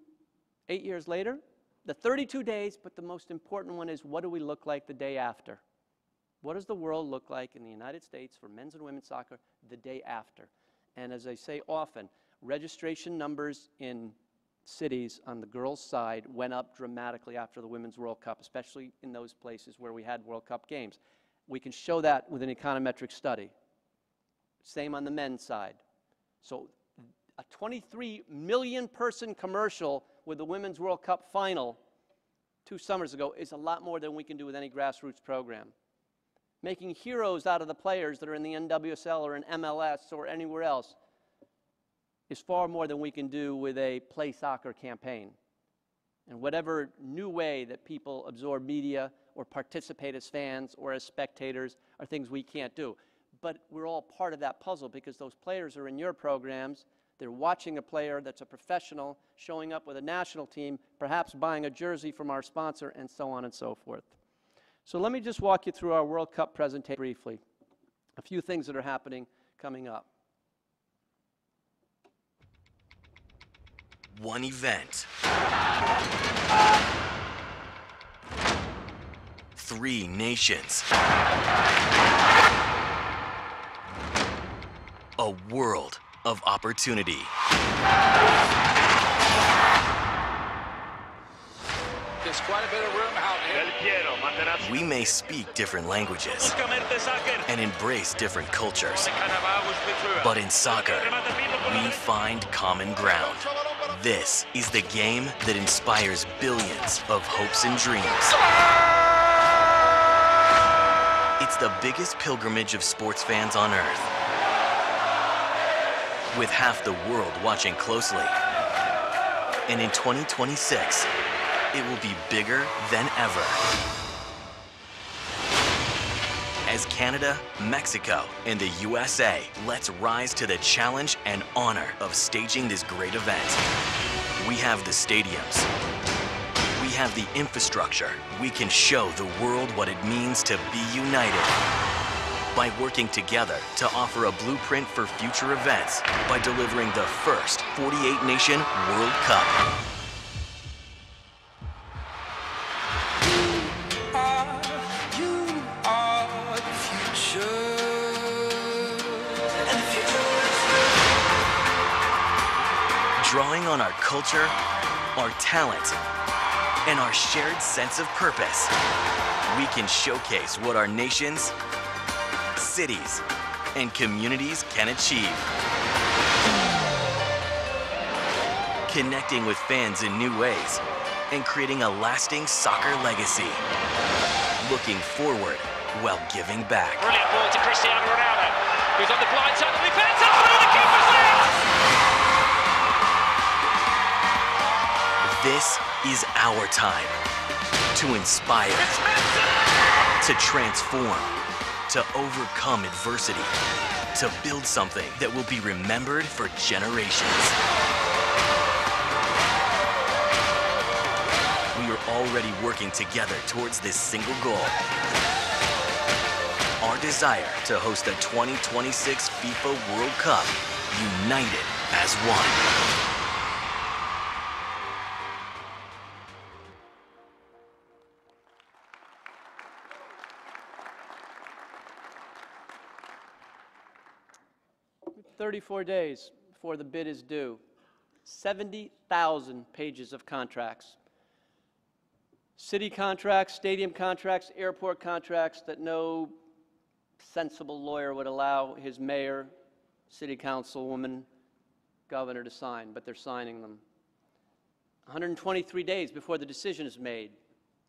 8 years later, the 32 days, but the most important one is what do we look like the day after? What does the world look like in the United States for men's and women's soccer the day after? And as I say often, registration numbers in cities on the girls' side went up dramatically after the Women's World Cup, especially in those places where we had World Cup games. We can show that with an econometric study. Same on the men's side. So a 23 million person commercial with the Women's World Cup final 2 summers ago is a lot more than we can do with any grassroots program. Making heroes out of the players that are in the NWSL or in MLS or anywhere else is far more than we can do with a play soccer campaign. And whatever new way that people absorb media or participate as fans or as spectators are things we can't do. But we're all part of that puzzle because those players are in your programs. They're watching a player that's a professional, showing up with a national team, perhaps buying a jersey from our sponsor, and so on and so forth. So let me just walk you through our World Cup presentation briefly. A few things that are happening coming up. One event. 3 nations. A world of opportunity. There's quite a bit of room out here. We may speak different languages and embrace different cultures, but in soccer, we find common ground. This is the game that inspires billions of hopes and dreams. It's the biggest pilgrimage of sports fans on Earth, with half the world watching closely. And in 2026, it will be bigger than ever. As Canada, Mexico, and the USA, let's rise to the challenge and honor of staging this great event. We have the stadiums. We have the infrastructure. We can show the world what it means to be united. By working together to offer a blueprint for future events, by delivering the first 48-nation World Cup. Drawing on our culture, our talent, and our shared sense of purpose, we can showcase what our nations, cities, and communities can achieve. Connecting with fans in new ways and creating a lasting soccer legacy. Looking forward while giving back. Brilliant ball to Cristiano Ronaldo, who's on the blind side of the defense, and through the keeper's legs! This is our time to inspire, to transform, to overcome adversity, to build something that will be remembered for generations. We are already working together towards this single goal. Our desire to host the 2026 FIFA World Cup, united as one. – 34 days before the bid is due, 70,000 pages of contracts. City contracts, stadium contracts, airport contracts that no sensible lawyer would allow his mayor, city councilwoman, governor to sign, but they're signing them. 123 days before the decision is made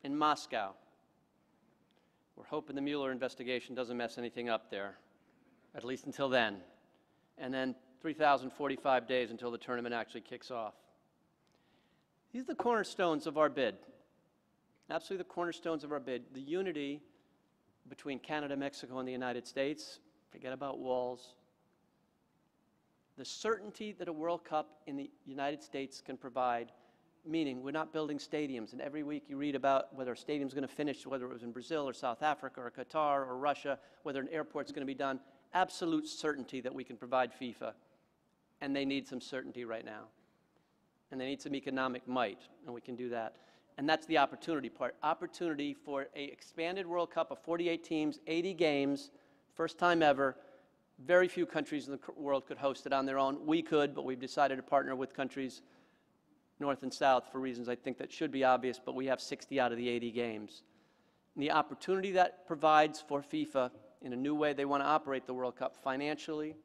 in Moscow. We're hoping the Mueller investigation doesn't mess anything up there, at least until then. And then 3,045 days until the tournament actually kicks off. These are the cornerstones of our bid. Absolutely the cornerstones of our bid. The unity between Canada, Mexico, and the United States. Forget about walls. The certainty that a World Cup in the United States can provide, meaning we're not building stadiums. And every week you read about whether a stadium's going to finish, whether it was in Brazil or South Africa or Qatar or Russia, whether an airport's going to be done. Absolute certainty that we can provide FIFA, and they need some certainty right now. And they need some economic might, and we can do that. And that's the opportunity part. Opportunity for an expanded World Cup of 48 teams, 80 games, first time ever. Very few countries in the world could host it on their own. We could, but we've decided to partner with countries north and south for reasons I think that should be obvious, but we have 60 out of the 80 games. And the opportunity that provides for FIFA in a new way they want to operate the World Cup financially,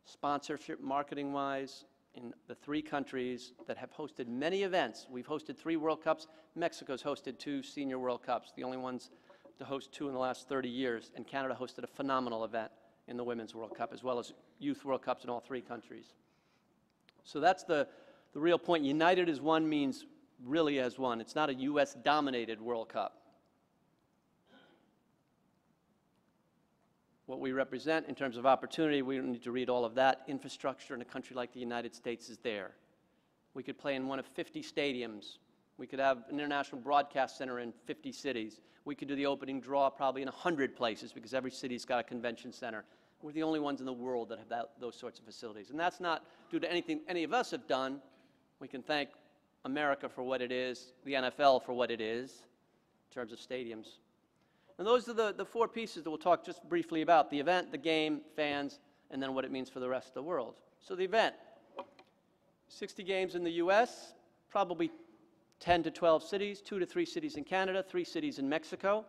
sponsorship, marketing-wise, in the 3 countries that have hosted many events. We've hosted 3 World Cups. Mexico's hosted 2 senior World Cups, the only ones to host 2 in the last 30 years. And Canada hosted a phenomenal event in the Women's World Cup, as well as Youth World Cups in all 3 countries. So that's the real point. United as one means really as one. It's not a U.S.-dominated World Cup. What we represent in terms of opportunity, we don't need to read all of that. Infrastructure in a country like the United States is there. We could play in one of 50 stadiums. We could have an international broadcast center in 50 cities. We could do the opening draw probably in 100 places because every city's got a convention center. We're the only ones in the world that have those sorts of facilities. And that's not due to anything any of us have done. We can thank America for what it is, the NFL for what it is in terms of stadiums. And those are the 4 pieces that we'll talk just briefly about: the event, the game, fans, and then what it means for the rest of the world. So the event, 60 games in the U.S., probably 10 to 12 cities, 2 to 3 cities in Canada, 3 cities in Mexico,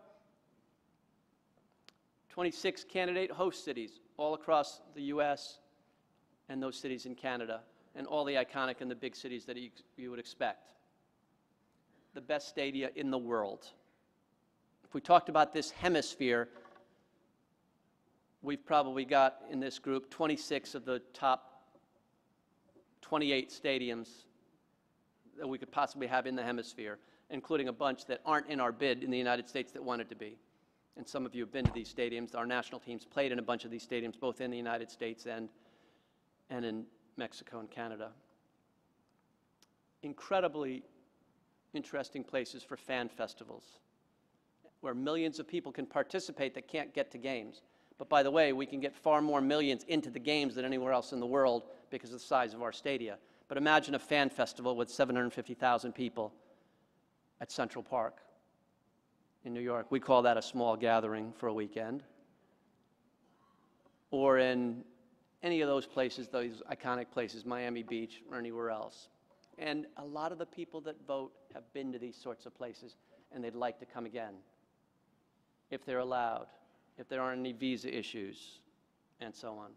26 candidate host cities all across the U.S. and those cities in Canada, and all the iconic and the big cities that you would expect. The best stadia in the world. If we talked about this hemisphere, we've probably got in this group 26 of the top 28 stadiums that we could possibly have in the hemisphere, including a bunch that aren't in our bid in the United States that wanted to be. And some of you have been to these stadiums. Our national teams played in a bunch of these stadiums, both in the United States and in Mexico and Canada. Incredibly interesting places for fan festivals, where millions of people can participate that can't get to games. But by the way, we can get far more millions into the games than anywhere else in the world because of the size of our stadia. But imagine a fan festival with 750,000 people at Central Park in New York. We call that a small gathering for a weekend. Or in any of those places, those iconic places, Miami Beach or anywhere else. And a lot of the people that vote have been to these sorts of places, and they'd like to come again, if they're allowed, if there aren't any visa issues, and so on.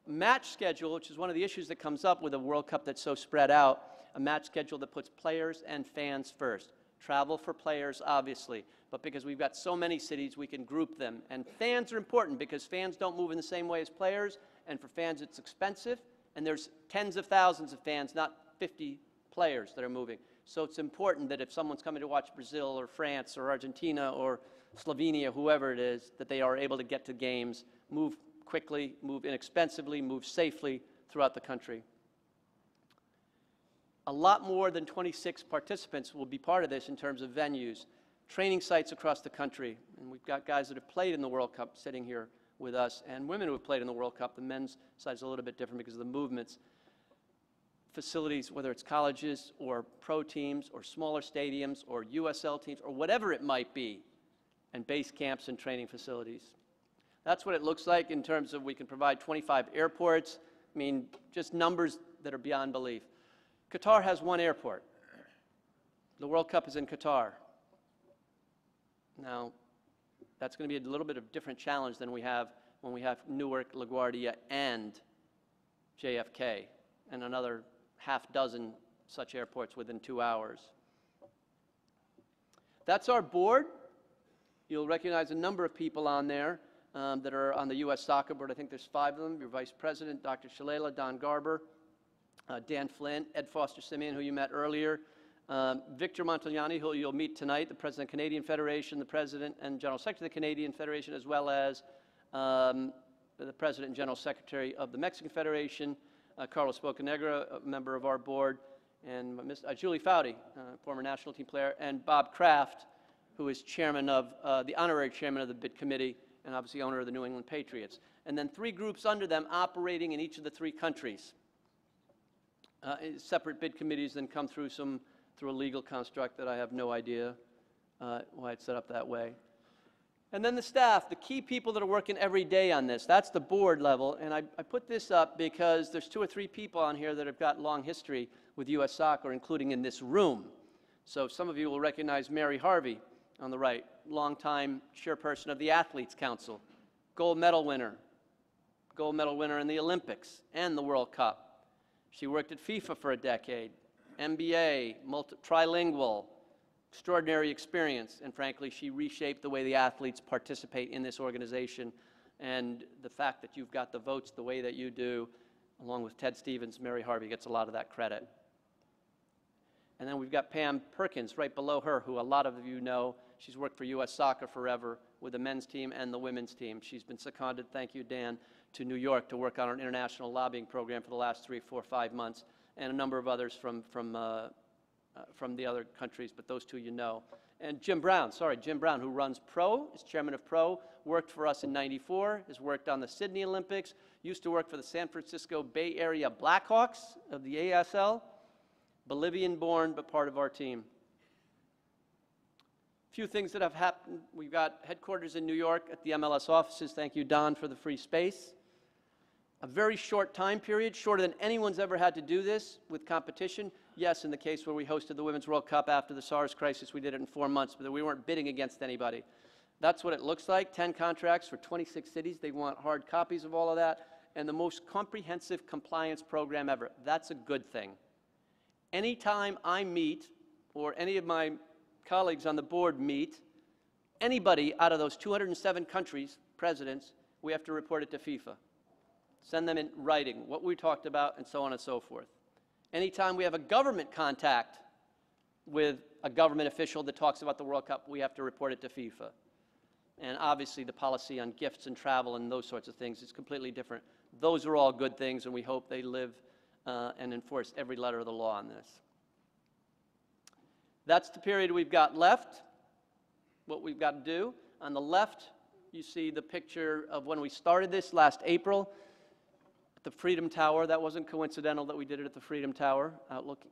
Match schedule, which is one of the issues that comes up with a World Cup that's so spread out, a match schedule that puts players and fans first. Travel for players, obviously, but because we've got so many cities, we can group them. And fans are important because fans don't move in the same way as players, and for fans it's expensive, and there's tens of thousands of fans, not 50 players that are moving. So it's important that if someone's coming to watch Brazil or France or Argentina or Slovenia, whoever it is, that they are able to get to games, move quickly, move inexpensively, move safely throughout the country. A lot more than 26 participants will be part of this in terms of venues, training sites across the country. And we've got guys that have played in the World Cup sitting here with us, and women who have played in the World Cup. The men's side is a little bit different because of the movements. Facilities, whether it's colleges or pro teams or smaller stadiums or USL teams or whatever it might be, and base camps and training facilities. That's what it looks like in terms of we can provide 25 airports. I mean, just numbers that are beyond belief. Qatar has 1 airport. The World Cup is in Qatar. Now, that's going to be a little bit of a different challenge than we have when we have Newark, LaGuardia, and JFK, and another half dozen such airports within 2 hours. That's our board. You'll recognize a number of people on there that are on the U.S. Soccer Board. I think there's 5 of them. Your Vice President, Dr. Shalala, Don Garber, Dan Flynn, Ed Foster-Simeon, who you met earlier, Victor Montagnani, who you'll meet tonight, the President of the Canadian Federation, the President and General Secretary of the Canadian Federation, as well as the President and General Secretary of the Mexican Federation, Carlos Bocanegra, a member of our board, and Julie Foudy, former national team player, and Bob Kraft, who is chairman of, the honorary chairman of the bid committee, and obviously owner of the New England Patriots. And then 3 groups under them operating in each of the 3 countries. Separate bid committees then come through a legal construct that I have no idea why it's set up that way. And then the staff, the key people that are working every day on this. That's the board level, and I put this up because there's 2 or 3 people on here that have got long history with U.S. Soccer, including in this room. So some of you will recognize Mary Harvey on the right, longtime chairperson of the Athletes Council, gold medal winner in the Olympics and the World Cup. She worked at FIFA for a decade, MBA, trilingual, extraordinary experience, and frankly, she reshaped the way the athletes participate in this organization. And the fact that you've got the votes the way that you do, along with Ted Stevens, Mary Harvey gets a lot of that credit. And then we've got Pam Perkins right below her, who a lot of you know. She's worked for U.S. Soccer forever with the men's team and the women's team. She's been seconded, thank you, Dan, to New York to work on our international lobbying program for the last 3, 4, 5 months, and a number of others from the other countries, but those 2 you know. And Jim Brown, who runs Pro, is chairman of Pro, worked for us in '94, has worked on the Sydney Olympics, used to work for the San Francisco Bay Area Blackhawks of the ASL, Bolivian-born, but part of our team. A few things that have happened. We've got headquarters in New York at the MLS offices. Thank you, Don, for the free space. a very short time period, shorter than anyone's ever had to do this with competition. Yes, in the case where we hosted the Women's World Cup after the SARS crisis, we did it in 4 months, but we weren't bidding against anybody. That's what it looks like, 10 contracts for 26 cities. They want hard copies of all of that, and the most comprehensive compliance program ever. That's a good thing. Anytime I meet, or any of my colleagues on the board meet, anybody out of those 207 countries, presidents, we have to report it to FIFA. Send them in writing what we talked about, and so on and so forth. Anytime we have a government contact with a government official that talks about the World Cup, we have to report it to FIFA. And obviously the policy on gifts and travel and those sorts of things is completely different. Those are all good things, and we hope they live and enforce every letter of the law on this. That's the period we've got left, what we've got to do. On the left, you see the picture of when we started this last April at the Freedom Tower. That wasn't coincidental that we did it at the Freedom Tower,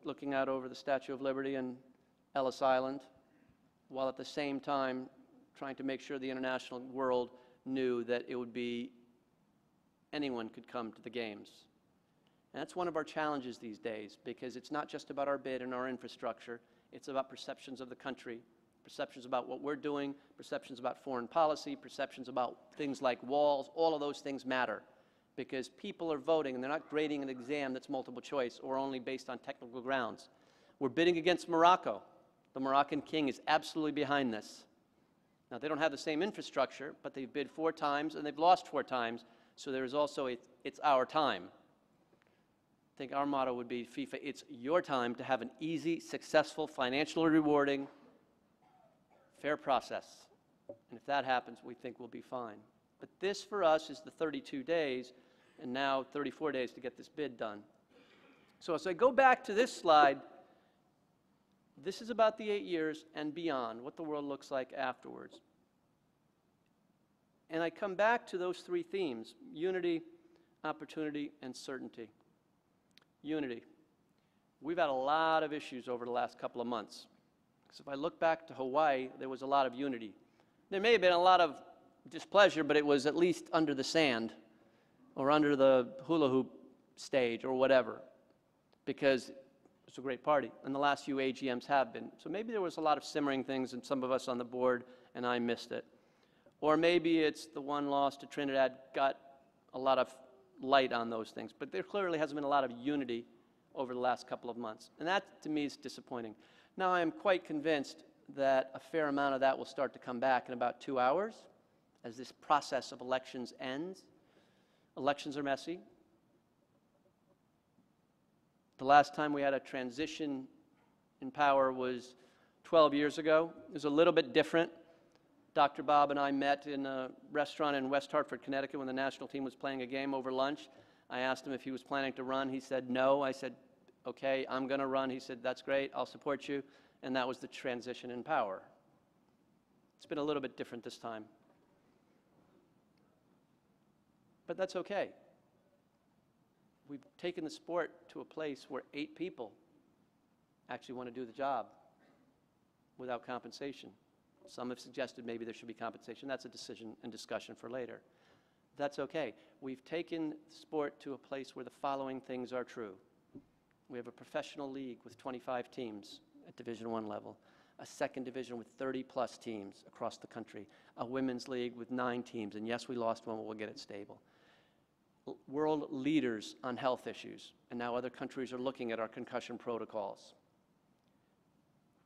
looking out over the Statue of Liberty and Ellis Island, while at the same time trying to make sure the international world knew that it would be anyone could come to the games. And that's one of our challenges these days, because it's not just about our bid and our infrastructure. It's about perceptions of the country, perceptions about what we're doing, perceptions about foreign policy, perceptions about things like walls. All of those things matter, because people are voting, and they're not grading an exam that's multiple choice or only based on technical grounds. We're bidding against Morocco. The Moroccan king is absolutely behind this. Now, they don't have the same infrastructure, but they've bid 4 times, and they've lost 4 times, so there is also it's our time. I think our motto would be, FIFA, it's your time to have an easy, successful, financially rewarding, fair process. And if that happens, we think we'll be fine. But this, for us, is the 32 days, and now 34 days to get this bid done. So as I go back to this slide, this is about the 8 years and beyond, what the world looks like afterwards. And I come back to those 3 themes: unity, opportunity, and certainty. Unity. We've had a lot of issues over the last couple of months. Because if I look back to Hawaii, there was a lot of unity. There may have been a lot of displeasure, but it was at least under the sand or under the hula hoop stage or whatever, because it's a great party, and the last few AGMs have been. So maybe there was a lot of simmering things, and some of us on the board, and I missed it. Or maybe it's the one loss to Trinidad got a lot of light on those things. But there clearly hasn't been a lot of unity over the last couple of months, and that, to me, is disappointing. Now, I am quite convinced that a fair amount of that will start to come back in about 2 hours as this process of elections ends. Elections are messy. The last time we had a transition in power was 12 years ago. It was a little bit different. Dr. Bob and I met in a restaurant in West Hartford, Connecticut, when the national team was playing a game over lunch. I asked him if he was planning to run. He said no. I said, okay, I'm going to run. He said, that's great, I'll support you. And that was the transition in power. It's been a little bit different this time. But that's okay. We've taken the sport to a place where 8 people actually want to do the job without compensation. Some have suggested maybe there should be compensation. That's a decision and discussion for later. That's okay. We've taken sport to a place where the following things are true. We have a professional league with 25 teams at Division I level, a second division with 30-plus teams across the country, a women's league with 9 teams, and yes, we lost one, but we'll get it stable. World leaders on health issues, and now other countries are looking at our concussion protocols.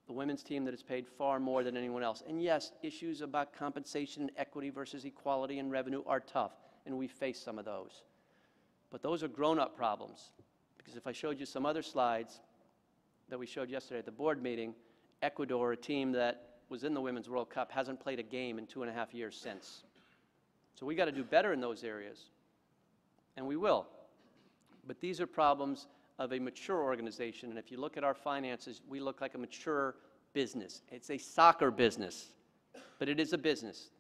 The women's team that is paid far more than anyone else. And yes, issues about compensation and equity versus equality and revenue are tough, and we face some of those. But those are grown-up problems, because if I showed you some other slides that we showed yesterday at the board meeting, Ecuador, a team that was in the Women's World Cup, hasn't played a game in 2.5 years since. So we got to do better in those areas, and we will. But these are problems of a mature organization, and if you look at our finances, we look like a mature business. It's a soccer business, but it is a business.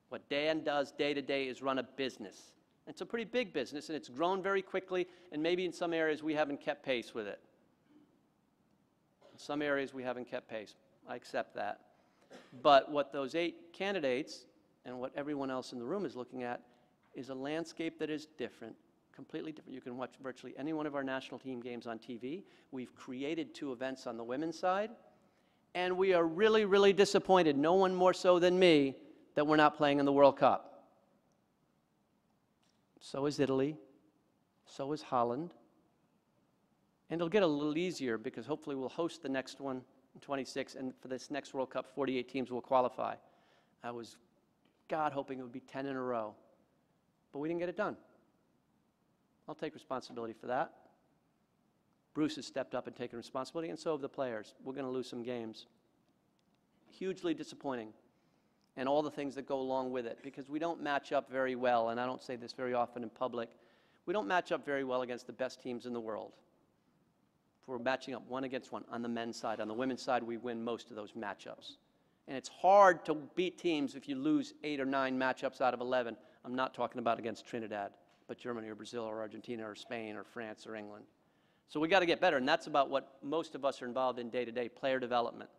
What Dan does day to day is run a business. It's a pretty big business, and it's grown very quickly, and maybe in some areas we haven't kept pace with it. In some areas we haven't kept pace. I accept that. But what those 8 candidates and what everyone else in the room is looking at is a landscape that is different, completely different. You can watch virtually any one of our national team games on TV. We've created 2 events on the women's side, and we are really, really disappointed, no one more so than me, that we're not playing in the World Cup. So is Italy, so is Holland, and it'll get a little easier because hopefully we'll host the next one in 26, and for this next World Cup, 48 teams will qualify. I was, God, hoping it would be 10 in a row, but we didn't get it done. I'll take responsibility for that. Bruce has stepped up and taken responsibility, and so have the players. We're going to lose some games. Hugely disappointing, and all the things that go along with it, because we don't match up very well, and I don't say this very often in public. We don't match up very well against the best teams in the world. We're matching up 1 against 1 on the men's side. On the women's side, we win most of those matchups. And it's hard to beat teams if you lose 8 or 9 matchups out of 11. I'm not talking about against Trinidad, but Germany or Brazil or Argentina or Spain or France or England. So we got to get better, and that's about what most of us are involved in day-to-day, player development,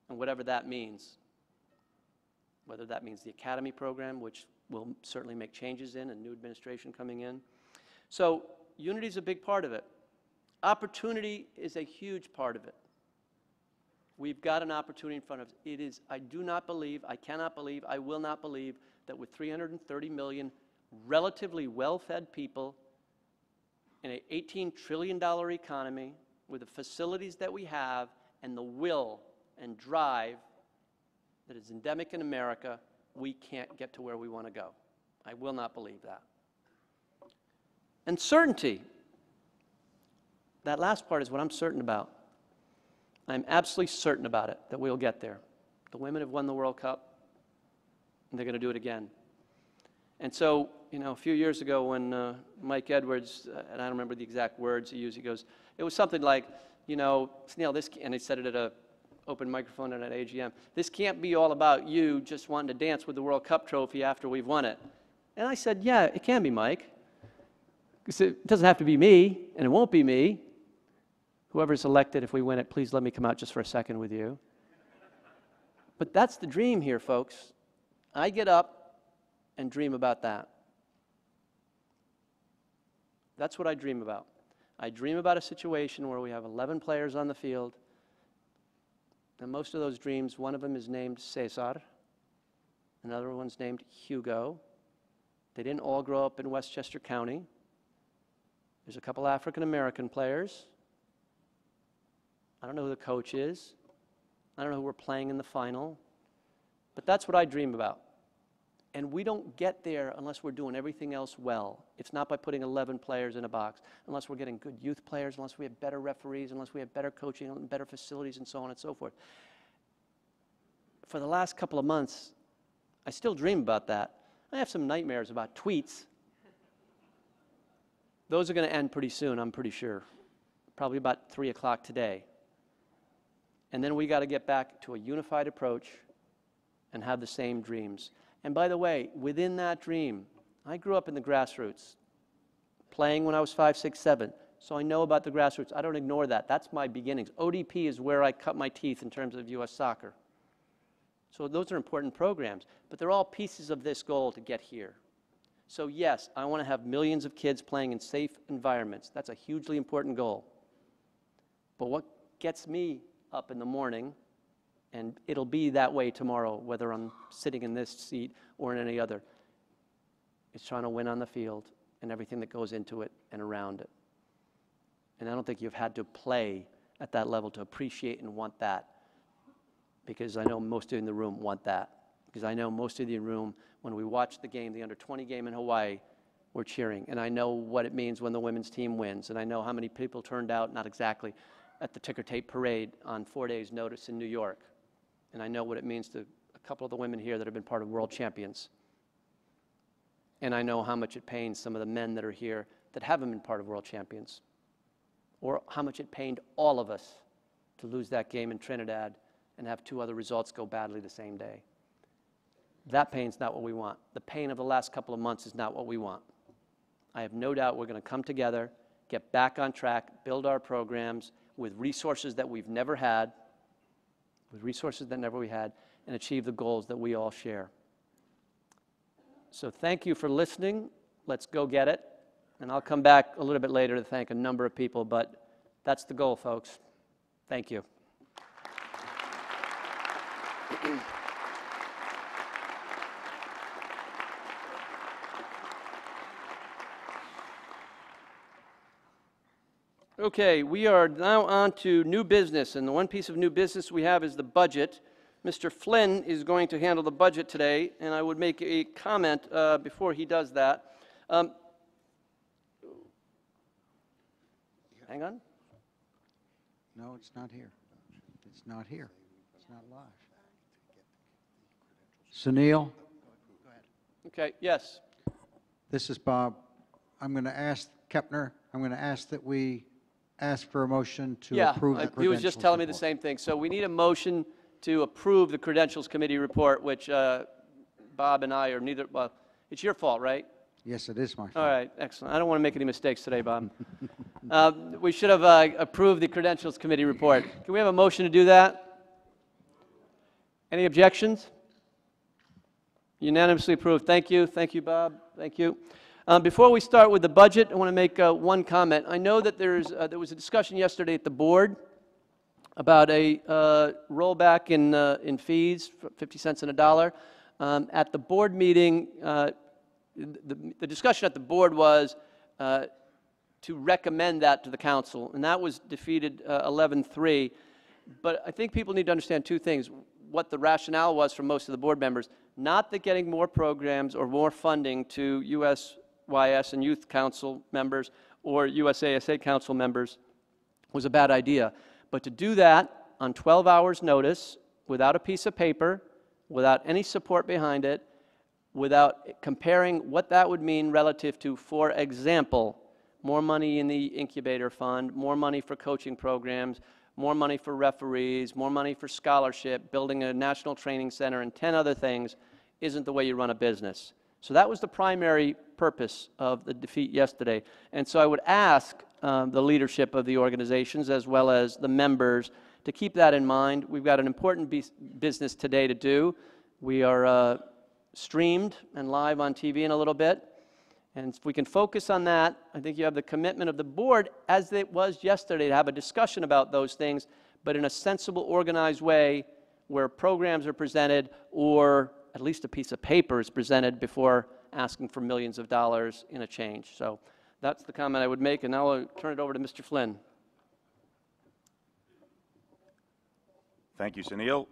and whatever that means. Whether that means the academy program, which we'll certainly make changes in, and new administration coming in. So unity is a big part of it. Opportunity is a huge part of it. We've got an opportunity in front of us. It is, I do not believe, I cannot believe, I will not believe that with 330 million relatively well-fed people in an $18 trillion economy, with the facilities that we have and the will and drive that is endemic in America, we can't get to where we want to go. I will not believe that. And certainty. That last part is what I'm certain about. I'm absolutely certain about it, that we'll get there. The women have won the World Cup, and they're going to do it again. And so, you know, a few years ago when Mike Edwards, and I don't remember the exact words he used, he goes, it was something like, you know, Sunil, this, and he said it at an open microphone at an AGM, this can't be all about you just wanting to dance with the World Cup trophy after we've won it. And I said, yeah, it can be, Mike. Because it doesn't have to be me, and it won't be me. Whoever's elected, if we win it, please let me come out just for a second with you. But that's the dream here, folks. I get up and dream about that. That's what I dream about. I dream about a situation where we have 11 players on the field, and most of those dreams, one of them is named Cesar, another one's named Hugo. They didn't all grow up in Westchester County. There's a couple African-American players. I don't know who the coach is. I don't know who we're playing in the final. But that's what I dream about. And we don't get there unless we're doing everything else well. It's not by putting 11 players in a box, unless we're getting good youth players, unless we have better referees, unless we have better coaching and better facilities and so on and so forth. For the last couple of months, I still dream about that. I have some nightmares about tweets. Those are going to end pretty soon, I'm pretty sure. Probably about 3 o'clock today. And then we got to get back to a unified approach and have the same dreams. And by the way, within that dream, I grew up in the grassroots, playing when I was 5, 6, 7. So I know about the grassroots. I don't ignore that. That's my beginnings. ODP is where I cut my teeth in terms of U.S. soccer. So those are important programs, but they're all pieces of this goal to get here. So yes, I want to have millions of kids playing in safe environments. That's a hugely important goal. But what gets me up in the morning, and it'll be that way tomorrow, whether I'm sitting in this seat or in any other, is trying to win on the field and everything that goes into it and around it. And I don't think you've had to play at that level to appreciate and want that, because I know most of you in the room want that. Because I know most of you in the room, when we watched the game, the under-20 game in Hawaii, we're cheering. And I know what it means when the women's team wins. And I know how many people turned out, not exactly, at the ticker tape parade on 4 days' notice in New York. And I know what it means to a couple of the women here that have been part of world champions. And I know how much it pains some of the men that are here that haven't been part of world champions. Or how much it pained all of us to lose that game in Trinidad and have 2 other results go badly the same day. That pain's not what we want. The pain of the last couple of months is not what we want. I have no doubt we're going to come together, get back on track, build our programs with resources that we've never had, and achieve the goals that we all share. So thank you for listening. Let's go get it. and I'll come back a little bit later to thank a number of people, but that's the goal, folks. Thank you. Okay, we are now on to new business, and the one piece of new business we have is the budget. Mr. Flynn is going to handle the budget today, and I would make a comment before he does that. Hang on. No, it's not here. It's not here. It's not live. Sunil, Okay, yes. this is Bob. I'm going to ask Kepner, I'm going to ask that we ask for a motion to approve the credentials he was just telling me the report. same thing. So we need a motion to approve the Credentials Committee report, which Bob and I are neither, well, it's your fault, right? Yes, it is my fault. All right, excellent. I don't want to make any mistakes today, Bob. We should have approved the Credentials Committee report. Can we have a motion to do that? Any objections? Unanimously approved. Thank you. Thank you, Bob. Thank you. Before we start with the budget, I want to make one comment. I know that there was a discussion yesterday at the board about a rollback in fees, 50 cents and a dollar. At the board meeting, the discussion at the board was to recommend that to the council, and that was defeated 11-3. But I think people need to understand two things. What the rationale was for most of the board members, not that getting more programs or more funding to USYS and Youth Council members or USASA Council members was a bad idea, but to do that on 12 hours notice, without a piece of paper, without any support behind it, without comparing what that would mean relative to, for example, more money in the incubator fund, more money for coaching programs, more money for referees, more money for scholarship, building a national training center, and 10 other things, isn't the way you run a business. So that was the primary purpose of the defeat yesterday. And so I would ask the leadership of the organizations as well as the members to keep that in mind. We've got an important business today to do. We are streamed and live on TV in a little bit. And if we can focus on that, I think you have the commitment of the board, as it was yesterday, to have a discussion about those things, but in a sensible, organized way where programs are presented or at least a piece of paper is presented before asking for millions of dollars in a change. So that's the comment I would make, and now I'll turn it over to Mr. Flynn. Thank you, Sunil.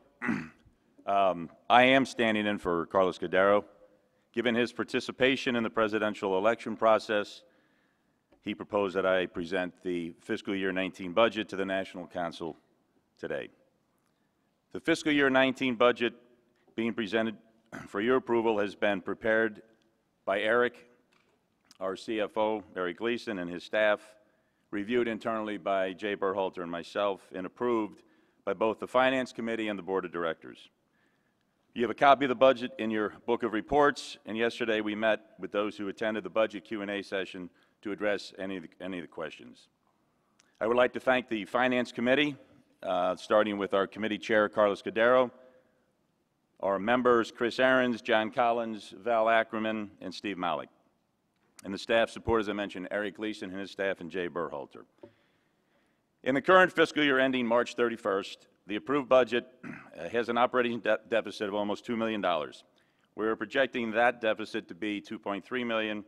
I am standing in for Carlos Cordero. Given his participation in the presidential election process, he proposed that I present the fiscal year 19 budget to the National Council today. The fiscal year 19 budget being presented for your approval has been prepared by Eric, our CFO, Eric Gleason, and his staff, reviewed internally by Jay Berhalter and myself, and approved by both the Finance Committee and the Board of Directors. You have a copy of the budget in your book of reports, and yesterday we met with those who attended the budget Q&A session to address any of the questions. I would like to thank the Finance Committee, starting with our committee chair, Carlos Cordero, our members, Chris Ahrens, John Collins, Val Ackerman, and Steve Malik, and the staff support, as I mentioned, Eric Gleason and his staff, and Jay Berhalter. In the current fiscal year ending March 31st, the approved budget has an operating deficit of almost $2 million. We're projecting that deficit to be $2.3 million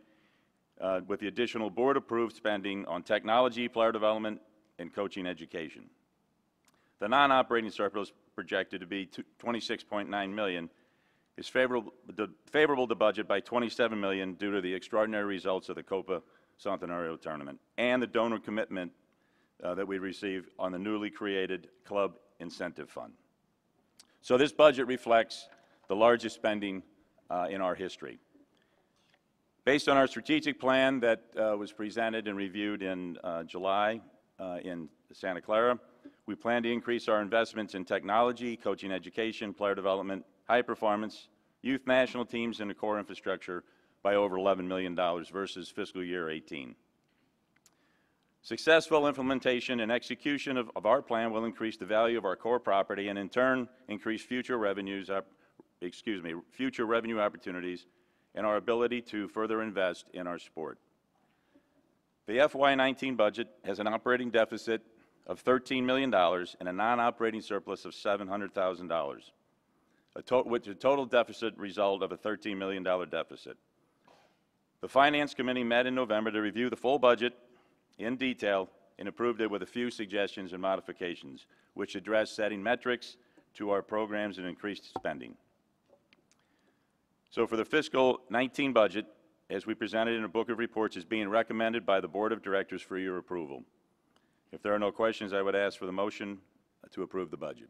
with the additional board-approved spending on technology, player development, and coaching education. The non-operating surplus projected to be $26.9 million is favorable to budget by $27 million due to the extraordinary results of the Copa Centenario tournament and the donor commitment that we received on the newly created Club Incentive Fund. So this budget reflects the largest spending in our history. Based on our strategic plan that was presented and reviewed in July in Santa Clara, we plan to increase our investments in technology, coaching education, player development, high performance, youth national teams, and the core infrastructure by over $11 million versus fiscal year 18. Successful implementation and execution of our plan will increase the value of our core property and in turn increase future revenue opportunities and our ability to further invest in our sport. The FY19 budget has an operating deficit of $13 million and a non-operating surplus of $700,000, which is a total deficit result of a $13 million deficit. The Finance Committee met in November to review the full budget in detail and approved it with a few suggestions and modifications, which address setting metrics to our programs and increased spending. So for the fiscal 19 budget, as we presented in a book of reports, is being recommended by the Board of Directors for your approval. If there are no questions, I would ask for the motion to approve the budget.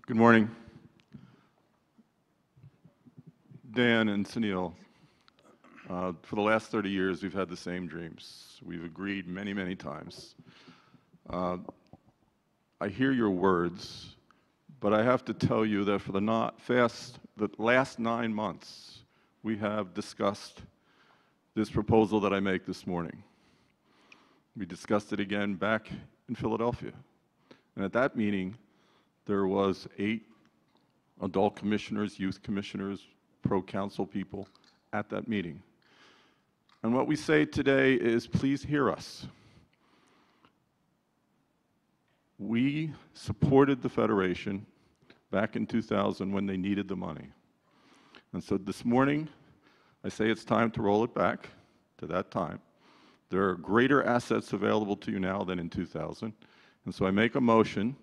Good morning. Dan and Sunil, for the last 30 years, we've had the same dreams. We've agreed many, many times. I hear your words, but I have to tell you that for the last 9 months, we have discussed this proposal that I make this morning. We discussed it again back in Philadelphia. And at that meeting, there was 8 adult commissioners, youth commissioners, pro-council people at that meeting. And what we say today is, please hear us. We supported the Federation back in 2000 when they needed the money. And so this morning, I say it's time to roll it back to that time. There are greater assets available to you now than in 2000. And so I make a motion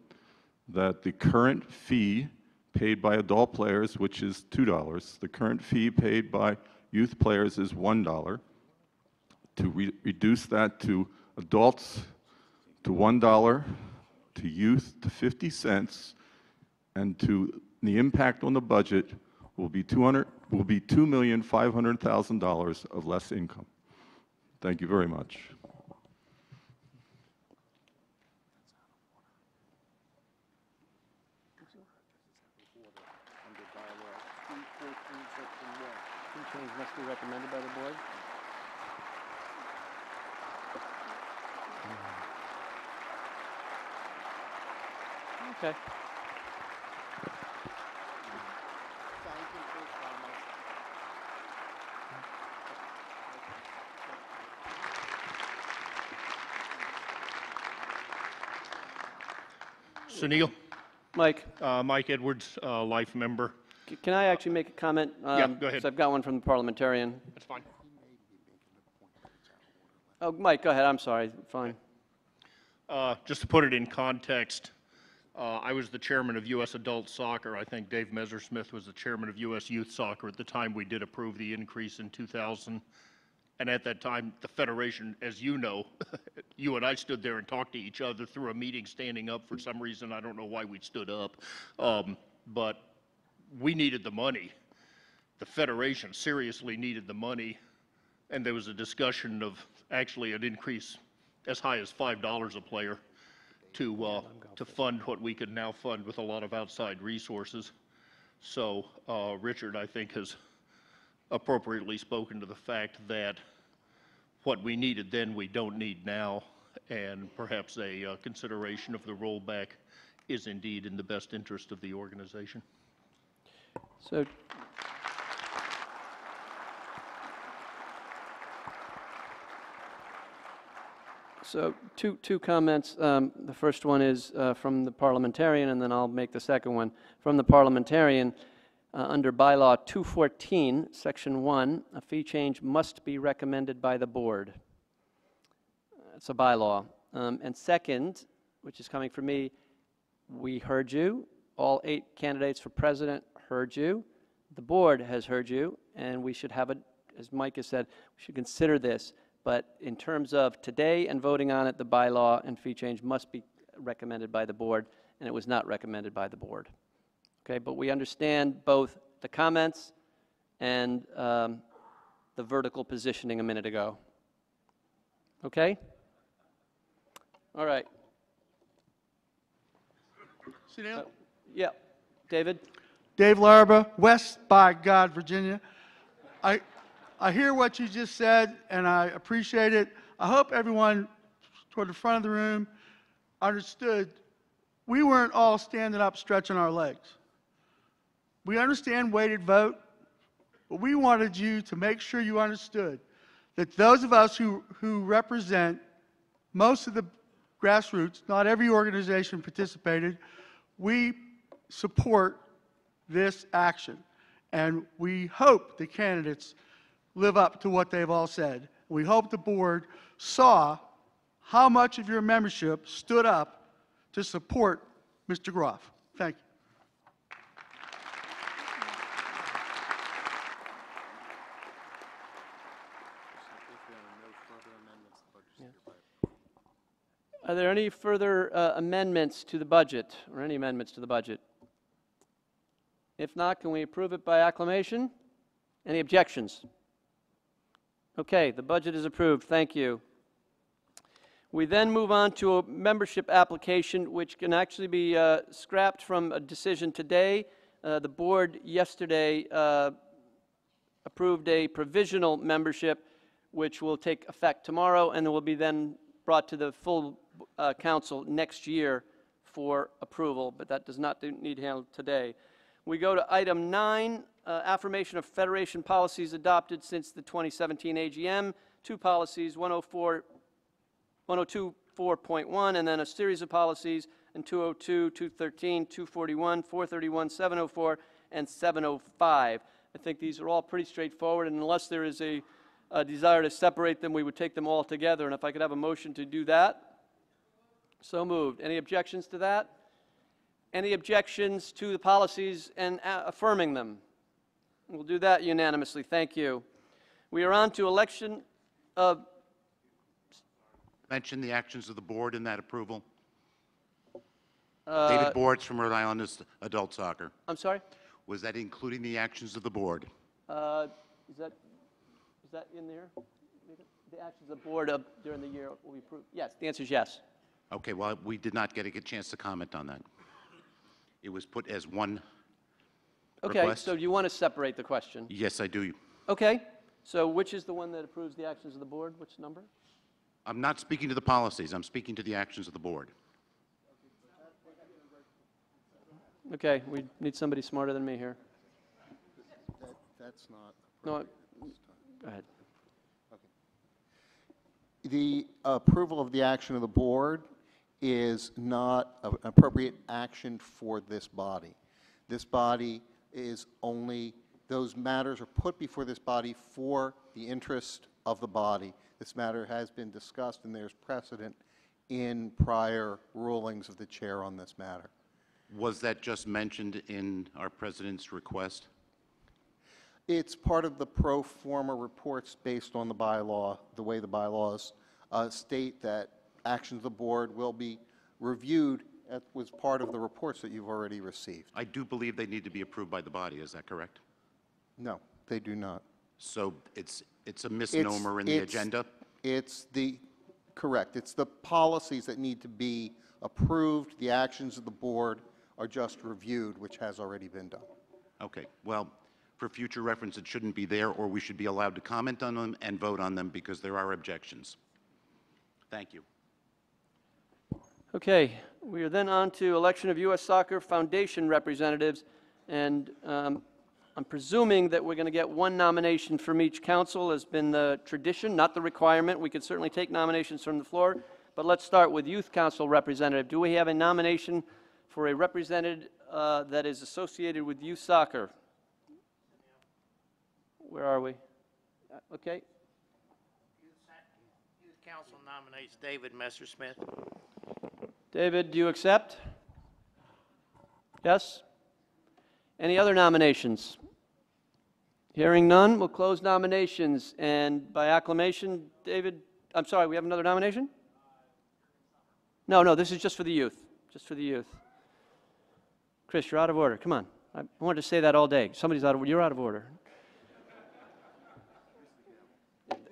that the current fee paid by adult players, which is $2, the current fee paid by youth players is $1, to reduce that to adults to $1, to youth to 50 cents, and to the impact on the budget will be $2,500,000 of less income. Thank you very much. Change must be recommended by the board. Okay. Sunil? Mike. Mike Edwards, life member. Can I actually make a comment? Yeah, go ahead. 'Cause I've got one from the parliamentarian. That's fine. Oh, Mike, go ahead. I'm sorry. Fine. Just to put it in context, I was the chairman of U.S. Adult Soccer. I think Dave Messersmith was the chairman of U.S. Youth Soccer at the time we did approve the increase in 2000. And at that time, the Federation, as you know, you and I stood there and talked to each other through a meeting standing up for some reason. I don't know why we stood up. But we needed the money. The Federation seriously needed the money. And there was a discussion of actually an increase as high as $5 a player to fund what we could now fund with a lot of outside resources. So Richard, I think, has appropriately spoken to the fact that what we needed then we don't need now, and perhaps a consideration of the rollback is indeed in the best interest of the organization. So two comments. The first one is from the parliamentarian, and then I'll make the second one. From the parliamentarian, under Bylaw 214, Section 1, a fee change must be recommended by the board. It's a bylaw. And second, which is coming from me, we heard you. All 8 candidates for president heard you. The board has heard you, and we should have as Mike has said, we should consider this. But in terms of today and voting on it, the bylaw and fee change must be recommended by the board, and it was not recommended by the board. Okay, but we understand both the comments and the vertical positioning a minute ago. Okay? All right. Sunil? Yeah. David? Dave Larba, West by God, Virginia. I hear what you just said, and I appreciate it. I hope everyone toward the front of the room understood we weren't all standing up stretching our legs. We understand weighted vote, but we wanted you to make sure you understood that those of us who represent most of the grassroots, not every organization participated, we support this action. And we hope the candidates live up to what they've all said. We hope the board saw how much of your membership stood up to support Mr. Groff. Thank you. Are there any further amendments to the budget, or any amendments to the budget? If not, can we approve it by acclamation? Any objections? Okay, the budget is approved. Thank you. We then move on to a membership application, which can actually be scrapped from a decision today. The board yesterday approved a provisional membership, which will take effect tomorrow, and will be then brought to the full council next year for approval, but that does not need handled today. We go to item 9, affirmation of Federation policies adopted since the 2017 AGM, 2 policies, 102.4.1, and then a series of policies in 202, 213, 241, 431, 704, and 705. I think these are all pretty straightforward, and unless there is a desire to separate them, we would take them all together. And if I could have a motion to do that. So moved. Any objections to that? Any objections to the policies and affirming them? We'll do that unanimously. Thank you. We are on to election of... Mention the actions of the board in that approval. David Boards from Rhode Island is adult soccer. I'm sorry? Was that including the actions of the board? Is that in there? The actions of the board during the year will be approved? Yes, the answer is yes. Okay, well, we did not get a good chance to comment on that. It was put as one request. So you want to separate the question? Yes, I do. Okay. So which is the one that approves the actions of the board? Which number? I'm not speaking to the policies. I'm speaking to the actions of the board. Okay, we need somebody smarter than me here. That's not... No, go ahead. The approval of the action of the board is not an appropriate action for this body. This body is only, those matters are put before this body for the interest of the body. This matter has been discussed, and there's precedent in prior rulings of the chair on this matter. Was that just mentioned in our president's request? It's part of the pro forma reports based on the bylaw, the way the bylaws state that actions of the board will be reviewed was part of the reports that you've already received. I do believe they need to be approved by the body. Is that correct? No, they do not. So it's a misnomer in the agenda? Correct. It's the policies that need to be approved. The actions of the board are just reviewed, which has already been done. Okay. Well, for future reference, it shouldn't be there, or we should be allowed to comment on them and vote on them because there are objections. Thank you. Okay, we are then on to election of U.S. Soccer Foundation representatives, and I'm presuming that we're going to get one nomination from each council, has been the tradition, not the requirement. We could certainly take nominations from the floor, but let's start with Youth Council representative. Do we have a nomination for a representative that is associated with youth soccer? Where are we? Okay. Youth Council nominates David Messersmith. David, do you accept? Yes? Any other nominations? Hearing none, we'll close nominations. And by acclamation, David, I'm sorry, we have another nomination? No, this is just for the youth. Just for the youth. Chris, you're out of order. Come on. I wanted to say that all day. Somebody's out of order. You're out of order.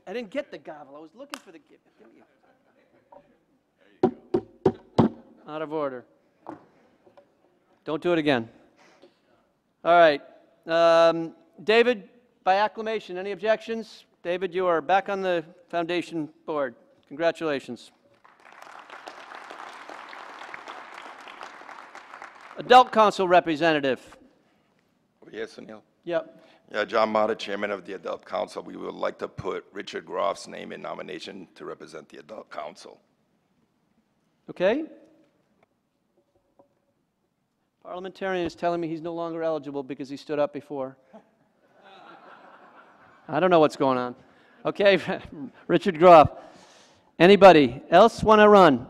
I didn't get the gavel. I was looking for the gift. Out of order. Don't do it again. All right. David, by acclamation, any objections? David, you are back on the foundation board. Congratulations. Adult Council representative. Yes, Sunil. Yep. Yeah, John Mata, Chairman of the Adult Council. We would like to put Richard Groff's name in nomination to represent the Adult Council. Okay. Parliamentarian is telling me he's no longer eligible because he stood up before. I don't know what's going on. Okay, Richard Groff. Anybody else want to run?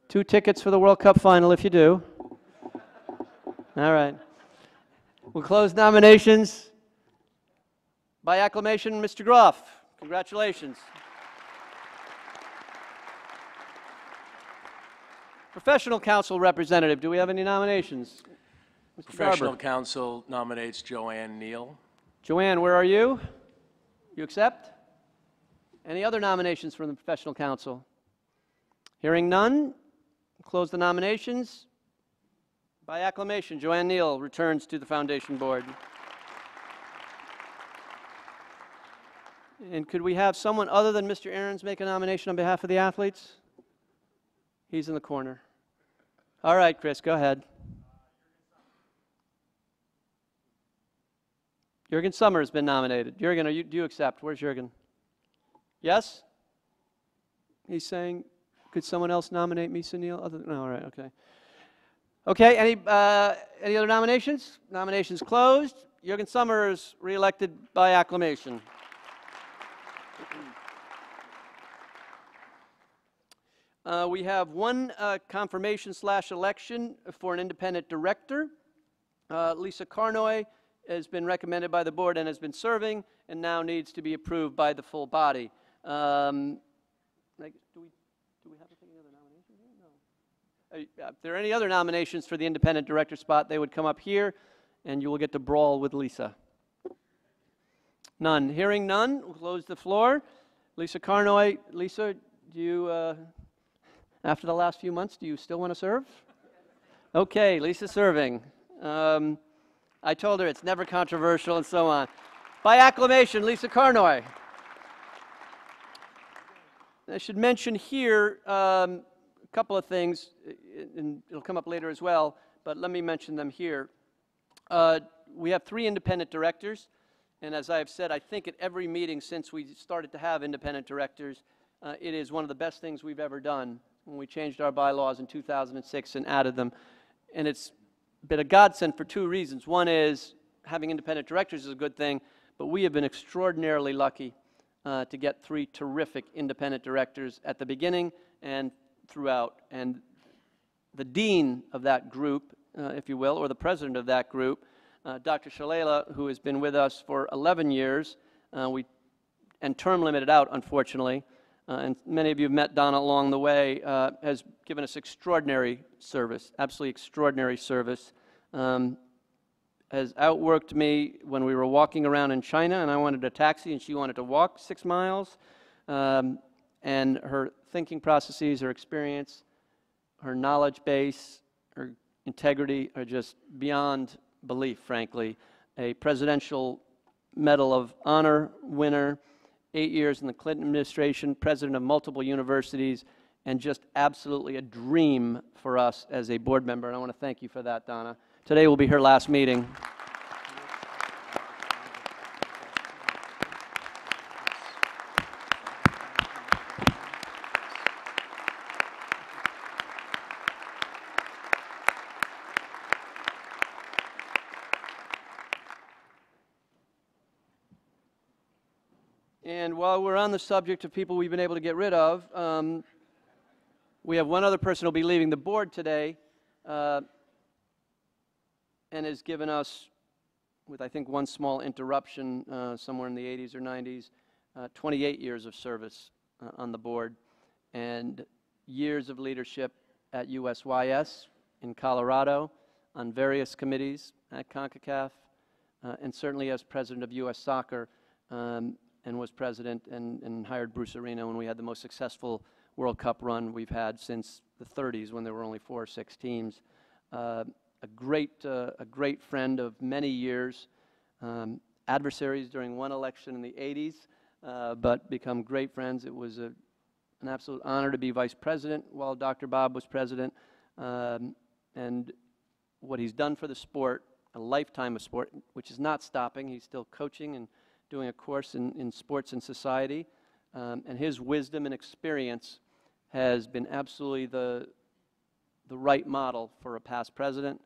2 tickets for the World Cup final if you do. All right. We'll close nominations. By acclamation, Mr. Groff. Congratulations. Professional Council representative, do we have any nominations? Mr. Professional Garber. Council nominates Joanne Neal. Joanne, where are you? You accept? Any other nominations from the Professional Council? Hearing none, close the nominations. By acclamation, Joanne Neal returns to the Foundation Board. And could we have someone other than Mr. Ahrens make a nomination on behalf of the athletes? He's in the corner. All right, Chris, go ahead. Jürgen Sommer has been nominated. Jürgen, do you accept? Where's Jürgen? Yes? He's saying, could someone else nominate me, Sunil? No, all right, okay. Okay, any other nominations? Nominations closed. Jürgen Sommer is reelected by acclamation. We have one confirmation/election for an independent director. Lisa Carnoy has been recommended by the board and has been serving and now needs to be approved by the full body. Do we have any other nominations here? No. If there are any other nominations for the independent director spot, they would come up here and you will get to brawl with Lisa. None. Hearing none, we'll close the floor. Lisa Carnoy. Lisa, do you, after the last few months, do you still want to serve? Okay, Lisa's serving. I told her it's never controversial and so on. By acclamation, Lisa Carnoy. I should mention here a couple of things, and it'll come up later as well, but let me mention them here. We have 3 independent directors, and as I have said, I think at every meeting since we started to have independent directors, it is one of the best things we've ever done when we changed our bylaws in 2006 and added them. And it's been a godsend for 2 reasons. One is having independent directors is a good thing, but we have been extraordinarily lucky to get 3 terrific independent directors at the beginning and throughout. And the dean of that group, if you will, or the president of that group, Dr. Shalala, who has been with us for 11 years, and term limited out, unfortunately, and many of you have met Donna along the way, has given us extraordinary service, absolutely extraordinary service. Has outworked me when we were walking around in China and I wanted a taxi and she wanted to walk 6 miles. And her thinking processes, her experience, her knowledge base, her integrity are just beyond belief, frankly. A Presidential Medal of Honor winner, 8 years in the Clinton administration, president of multiple universities, and just absolutely a dream for us as a board member. And I want to thank you for that, Donna. Today will be her last meeting. And while we're on the subject of people we've been able to get rid of, we have one other person who will be leaving the board today and has given us, with I think one small interruption somewhere in the 80s or 90s, 28 years of service on the board and years of leadership at USYS in Colorado, on various committees at CONCACAF, and certainly as president of US Soccer, and was president and hired Bruce Arena when we had the most successful World Cup run we've had since the 30s when there were only 4 or 6 teams. A great friend of many years, adversaries during one election in the 80s, but become great friends. It was an absolute honor to be vice president while Dr. Bob was president, and what he's done for the sport, a lifetime of sport, which is not stopping. He's still coaching and doing a course in sports and society. And his wisdom and experience has been absolutely the right model for a past president,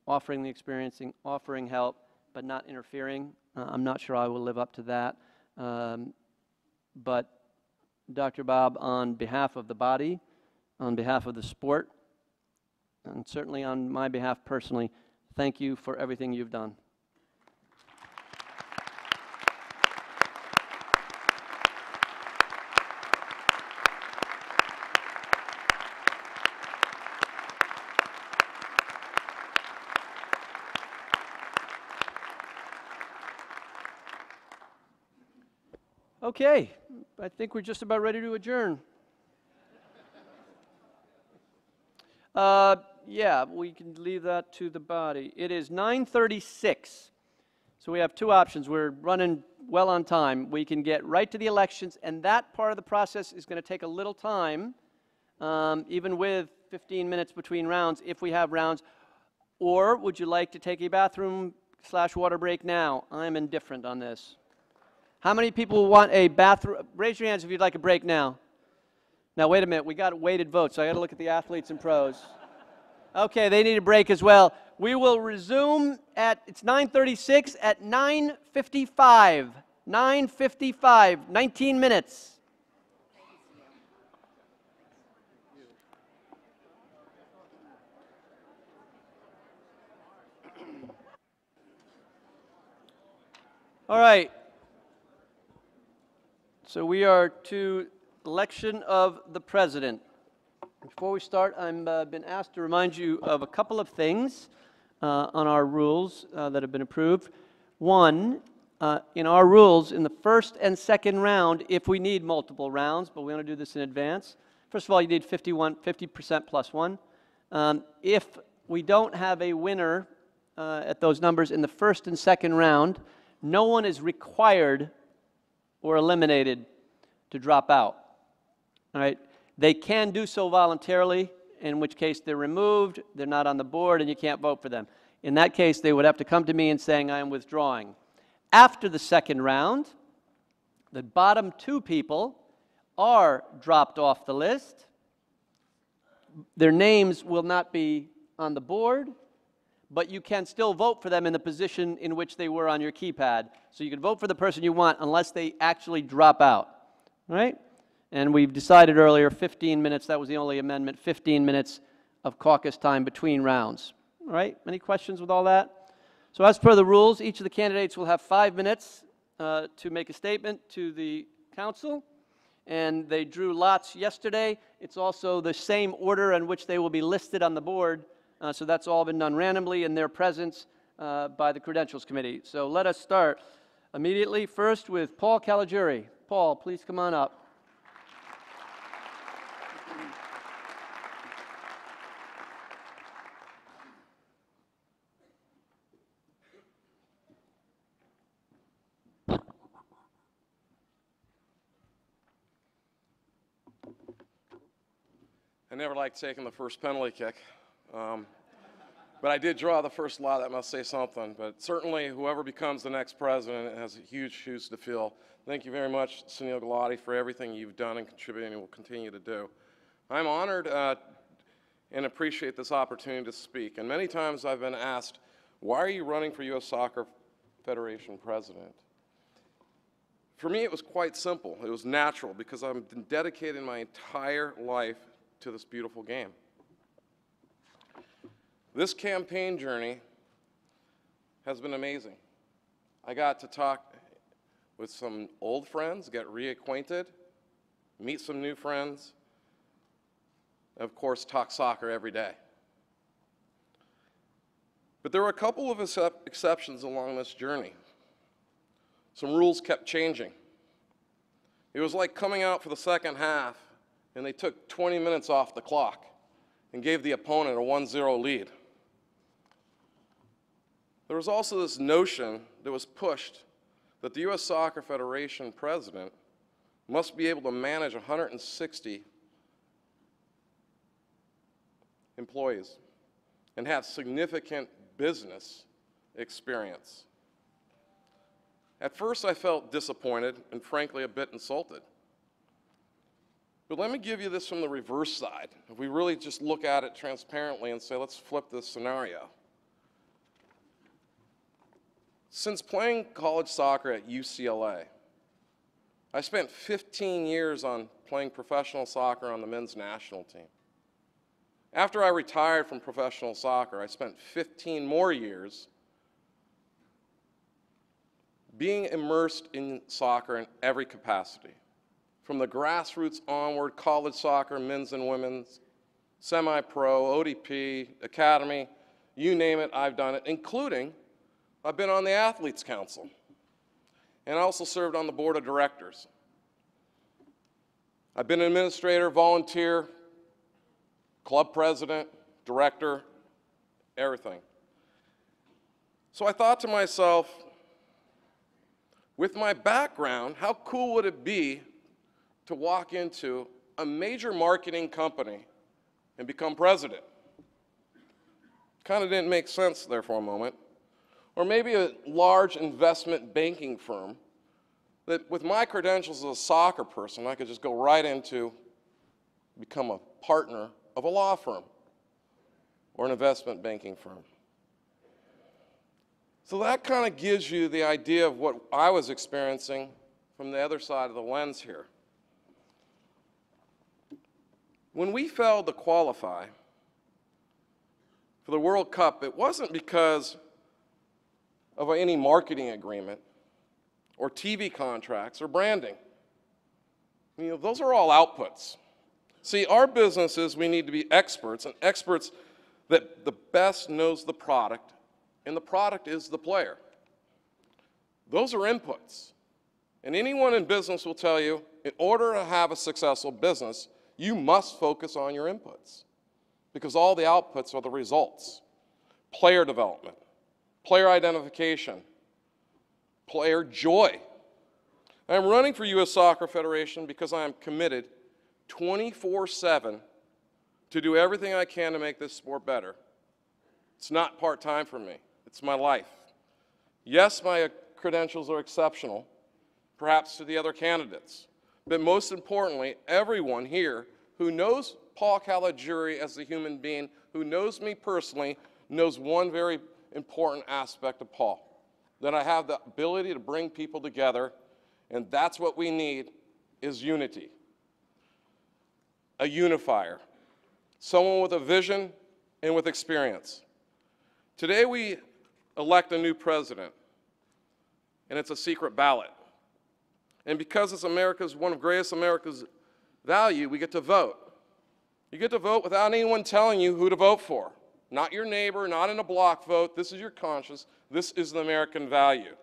offering the experiencing, offering help, but not interfering. I'm not sure I will live up to that. But Dr. Bob, on behalf of the body, on behalf of the sport, and certainly on my behalf personally, thank you for everything you've done. Okay, I think we're just about ready to adjourn. Yeah, we can leave that to the body. It is 9:36, so we have two options. We're running well on time. We can get right to the elections, and that part of the process is going to take a little time, even with 15 minutes between rounds, if we have rounds. Or would you like to take a bathroom/water break now? I'm indifferent on this. How many people want a bathroom? Raise your hands if you'd like a break now. Now, wait a minute. We got weighted votes, so I got to look at the athletes and pros. Okay, they need a break as well. We will resume it's 9:36 at 9:55. 9:55, 19 minutes. All right. So we are to election of the president. Before we start, I've been asked to remind you of a couple of things on our rules that have been approved. One, in our rules, in the first and second round, if we need multiple rounds, but we want to do this in advance, first of all, you need 50% plus one. If we don't have a winner at those numbers in the first and second round, no one is required or eliminated to drop out. All right? They can do so voluntarily, in which case they're removed, they're not on the board, and you can't vote for them. In that case, they would have to come to me and saying, I am withdrawing. After the second round, the bottom two people are dropped off the list. Their names will not be on the board, but you can still vote for them in the position in which they were on your keypad. So you can vote for the person you want unless they actually drop out. All right? And we've decided earlier 15 minutes, that was the only amendment, 15 minutes of caucus time between rounds. All right? Any questions with all that? So as per the rules, each of the candidates will have 5 minutes to make a statement to the council. And they drew lots yesterday. It's also the same order in which they will be listed on the board. So that's all been done randomly in their presence by the Credentials Committee. So let us start immediately first with Paul Caligiuri. Paul, please come on up. I never liked taking the first penalty kick, but I did draw the first lot. That must say something. But certainly, whoever becomes the next president has huge shoes to fill. Thank you very much, Sunil Gulati, for everything you've done and contributed and will continue to do. I'm honored and appreciate this opportunity to speak. And many times I've been asked, why are you running for U.S. Soccer Federation president? For me, it was quite simple. It was natural because I've been dedicating my entire life to this beautiful game. This campaign journey has been amazing. I got to talk with some old friends, get reacquainted, meet some new friends, and of course talk soccer every day. But there were a couple of exceptions along this journey. Some rules kept changing. It was like coming out for the second half and they took 20 minutes off the clock and gave the opponent a 1-0 lead. There was also this notion that was pushed that the U.S. Soccer Federation president must be able to manage 160 employees. and have significant business experience. At first, I felt disappointed and frankly a bit insulted. But let me give you this from the reverse side. If we really just look at it transparently and say, let's flip this scenario. Since playing college soccer at UCLA, I spent 15 years on playing professional soccer on the men's national team. After I retired from professional soccer, I spent 15 more years being immersed in soccer in every capacity. From the grassroots onward, college soccer, men's and women's, semi-pro, ODP, academy, you name it, I've done it, including I've been on the Athletes Council. And I also served on the board of directors. I've been an administrator, volunteer, club president, director, everything. So I thought to myself, with my background, how cool would it be to walk into a major marketing company and become president? Kind of didn't make sense there for a moment. Or maybe a large investment banking firm that with my credentials as a soccer person, I could just go right into become a partner of a law firm or an investment banking firm. So that kind of gives you the idea of what I was experiencing from the other side of the lens here. When we failed to qualify for the World Cup, it wasn't because of any marketing agreement or TV contracts or branding. You know, those are all outputs. See, our business is we need to be experts, and experts that the best knows the product, and the product is the player. Those are inputs. And anyone in business will tell you, in order to have a successful business, you must focus on your inputs, because all the outputs are the results. Player development, player identification, player joy. I'm running for U.S. Soccer Federation because I am committed 24/7 to do everything I can to make this sport better. It's not part-time for me. It's my life. Yes, my credentials are exceptional, perhaps to the other candidates. But most importantly, everyone here who knows Paul Caligiuri as a human being, who knows me personally, knows one very important aspect of Paul, that I have the ability to bring people together, and that's what we need, is unity. A unifier, someone with a vision and with experience. Today we elect a new president, and it's a secret ballot. And because it's one of greatest America's value, we get to vote. You get to vote without anyone telling you who to vote for. Not your neighbor, not in a block vote. This is your conscience. This is the American value.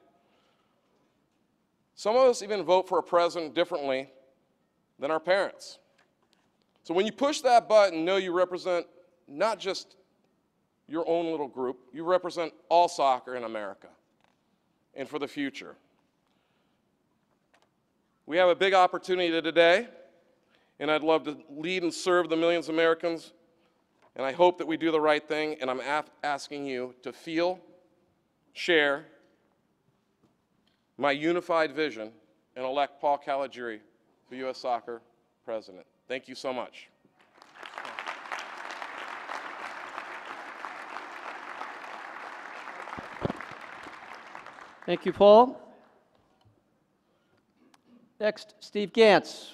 Some of us even vote for a president differently than our parents. So when you push that button, know you represent not just your own little group, you represent all soccer in America and for the future. We have a big opportunity today, and I'd love to lead and serve the millions of Americans, and I hope that we do the right thing, and I'm asking you to feel, share my unified vision, and elect Paul Caligiuri for U.S. Soccer President. Thank you so much. Thank you, Paul. Next, Steve Gantz.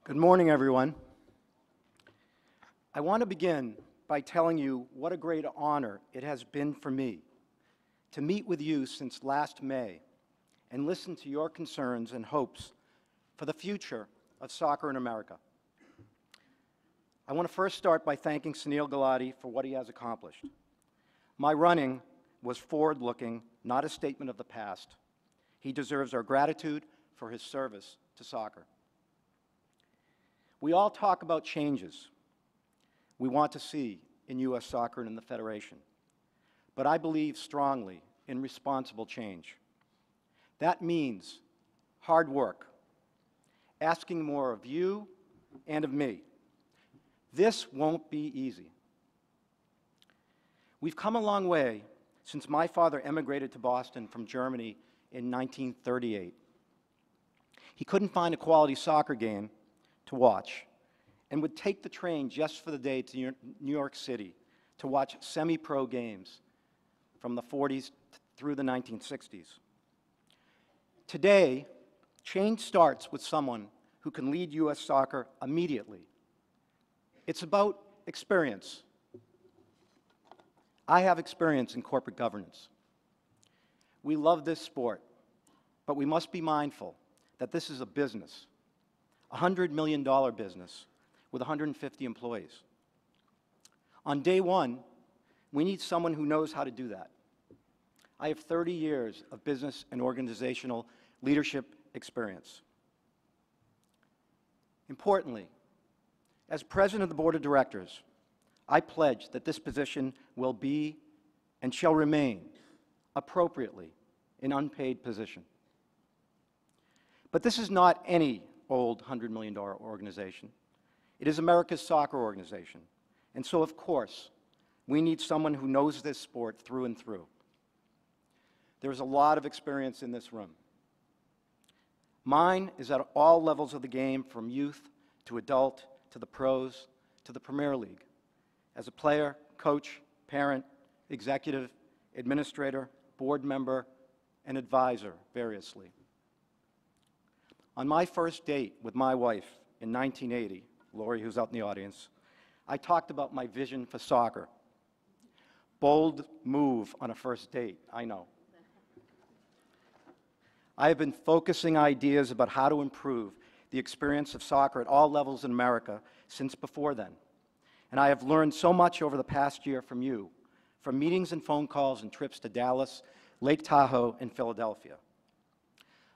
Good morning, everyone. I want to begin by telling you what a great honor it has been for me to meet with you since last May and listen to your concerns and hopes for the future of soccer in America. I want to first start by thanking Sunil Gulati for what he has accomplished. My running was forward-looking, not a statement of the past. He deserves our gratitude for his service to soccer. We all talk about changes we want to see in U.S. soccer and in the Federation, but I believe strongly in responsible change. That means hard work, asking more of you and of me. This won't be easy. We've come a long way since my father emigrated to Boston from Germany in 1938. He couldn't find a quality soccer game to watch and would take the train just for the day to New York City to watch semi-pro games from the 40s through the 1960s. Today, change starts with someone who can lead U.S. soccer immediately. It's about experience. I have experience in corporate governance. We love this sport, but we must be mindful that this is a business, a $100 million business with 150 employees. On day one, we need someone who knows how to do that. I have 30 years of business and organizational leadership experience. Importantly, as president of the board of directors, I pledge that this position will be and shall remain appropriately an unpaid position. But this is not any old $100 million organization. It is America's soccer organization. And so, of course, we need someone who knows this sport through and through. There's a lot of experience in this room. Mine is at all levels of the game, from youth to adult to the pros to the Premier League. As a player, coach, parent, executive, administrator, board member, and advisor variously. On my first date with my wife in 1980, Lori, who's out in the audience, I talked about my vision for soccer. Bold move on a first date, I know. I have been focusing ideas about how to improve the experience of soccer at all levels in America since before then. And I have learned so much over the past year from you, from meetings and phone calls and trips to Dallas, Lake Tahoe, and Philadelphia.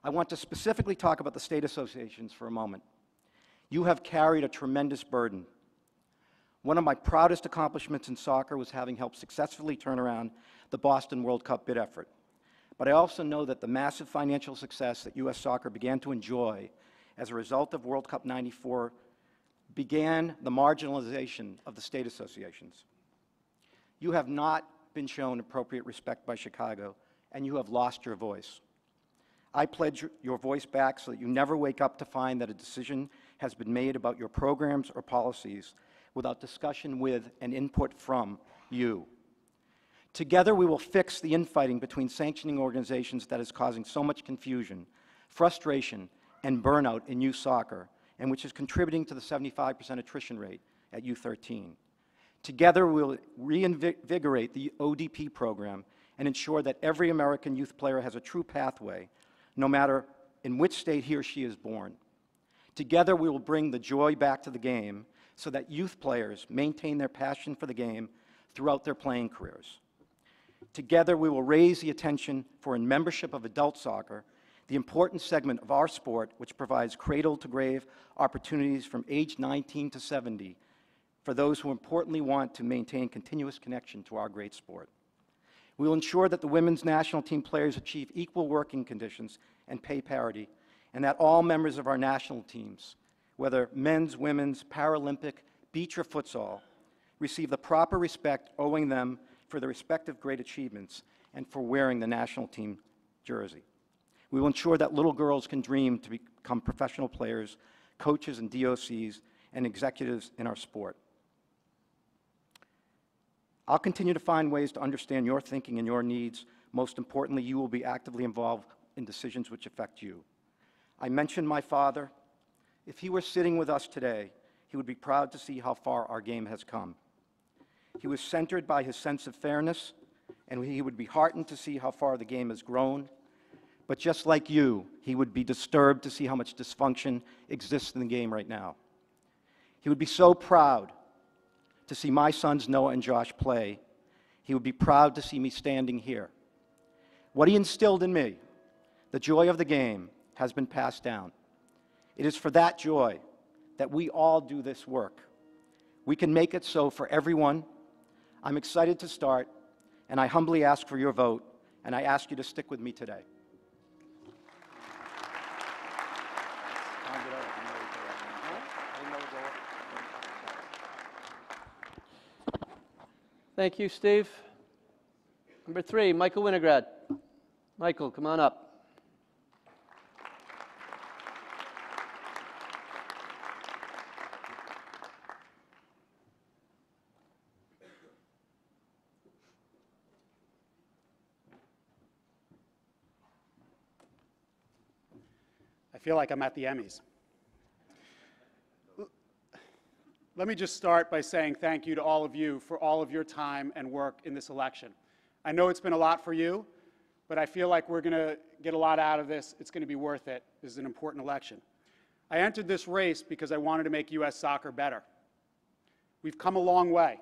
I want to specifically talk about the state associations for a moment. You have carried a tremendous burden. One of my proudest accomplishments in soccer was having helped successfully turn around the Boston World Cup bid effort. But I also know that the massive financial success that U.S. soccer began to enjoy as a result of World Cup '94 began the marginalization of the state associations. You have not been shown appropriate respect by Chicago, and you have lost your voice. I pledge your voice back so that you never wake up to find that a decision has been made about your programs or policies without discussion with and input from you. Together, we will fix the infighting between sanctioning organizations that is causing so much confusion, frustration, and burnout in youth soccer, and which is contributing to the 75% attrition rate at U13. Together, we'll reinvigorate the ODP program and ensure that every American youth player has a true pathway, no matter in which state he or she is born. Together, we will bring the joy back to the game so that youth players maintain their passion for the game throughout their playing careers. Together, we will raise the attention for in membership of adult soccer, the important segment of our sport which provides cradle-to-grave opportunities from age 19 to 70 for those who importantly want to maintain continuous connection to our great sport. We will ensure that the women's national team players achieve equal working conditions and pay parity, and that all members of our national teams, whether men's, women's, Paralympic, beach, or futsal, receive the proper respect owing them for their respective great achievements and for wearing the national team jersey. We will ensure that little girls can dream to become professional players, coaches and DOCs, and executives in our sport. I'll continue to find ways to understand your thinking and your needs. Most importantly, you will be actively involved in decisions which affect you. I mentioned my father. If he were sitting with us today, he would be proud to see how far our game has come. He was centered by his sense of fairness, and he would be heartened to see how far the game has grown. But just like you, he would be disturbed to see how much dysfunction exists in the game right now. He would be so proud to see my sons Noah and Josh play. he would be proud to see me standing here. What he instilled in me, the joy of the game, has been passed down. It is for that joy that we all do this work. We can make it so for everyone. I'm excited to start, and I humbly ask for your vote, and I ask you to stick with me today. Thank you, Steve. Number 3, Michael Winograd. Michael, come on up. I feel like I'm at the Emmys. Let me just start by saying thank you to all of you for all of your time and work in this election. I know it's been a lot for you, but I feel like we're going to get a lot out of this. It's going to be worth it. This is an important election. I entered this race because I wanted to make U.S. soccer better. We've come a long way.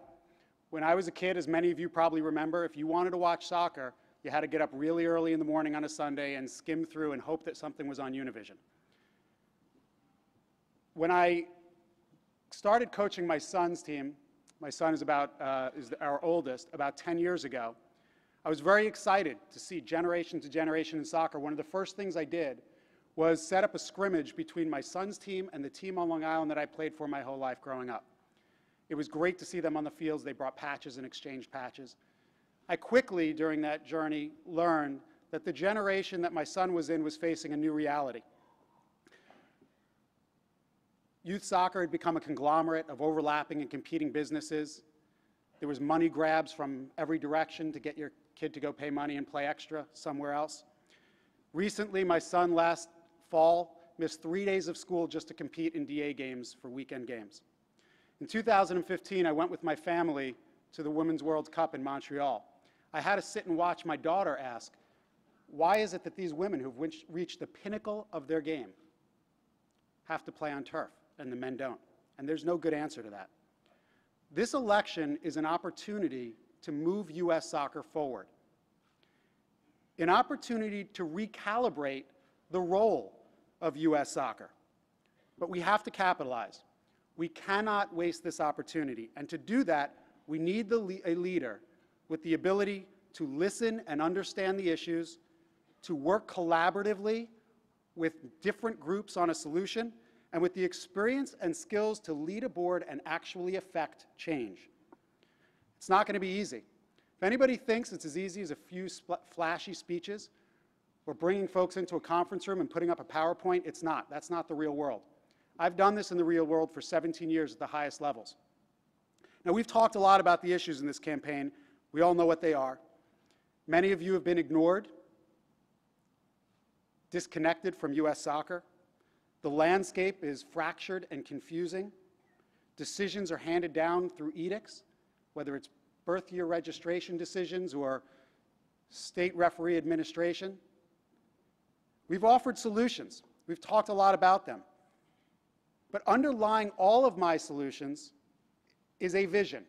When I was a kid, as many of you probably remember, if you wanted to watch soccer, you had to get up really early in the morning on a Sunday and skim through and hope that something was on Univision. When I started coaching my son's team, my son is our oldest, about 10 years ago, I was very excited to see generation to generation in soccer. One of the first things I did was set up a scrimmage between my son's team and the team on Long Island that I played for my whole life growing up. It was great to see them on the fields. They brought patches and exchanged patches. I quickly, during that journey, learned that the generation that my son was in was facing a new reality. Youth soccer had become a conglomerate of overlapping and competing businesses. There was money grabs from every direction to get your kid to go pay money and play extra somewhere else. Recently, my son last fall missed 3 days of school just to compete in DA games for weekend games. In 2015, I went with my family to the Women's World Cup in Montreal. I had to sit and watch my daughter ask, why is it that these women who've reached the pinnacle of their game have to play on turf and the men don't? And there's no good answer to that. This election is an opportunity to move U.S. soccer forward, an opportunity to recalibrate the role of U.S. soccer. But we have to capitalize. We cannot waste this opportunity. And to do that, we need a leader with the ability to listen and understand the issues, to work collaboratively with different groups on a solution, and with the experience and skills to lead a board and actually affect change. It's not going to be easy. If anybody thinks it's as easy as a few flashy speeches or bringing folks into a conference room and putting up a PowerPoint, it's not. That's not the real world. I've done this in the real world for 17 years at the highest levels. Now, we've talked a lot about the issues in this campaign. We all know what they are. Many of you have been ignored, disconnected from U.S. soccer. The landscape is fractured and confusing. Decisions are handed down through edicts, whether it's birth year registration decisions or state referee administration. We've offered solutions. We've talked a lot about them. But underlying all of my solutions is a vision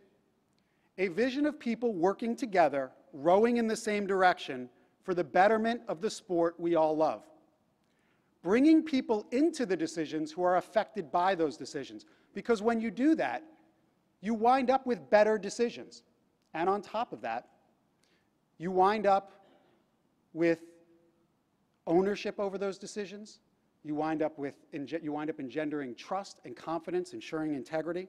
of people working together, rowing in the same direction for the betterment of the sport we all love. Bringing people into the decisions who are affected by those decisions. Because when you do that, you wind up with better decisions. And on top of that, you wind up with ownership over those decisions. You wind up engendering trust and confidence, ensuring integrity.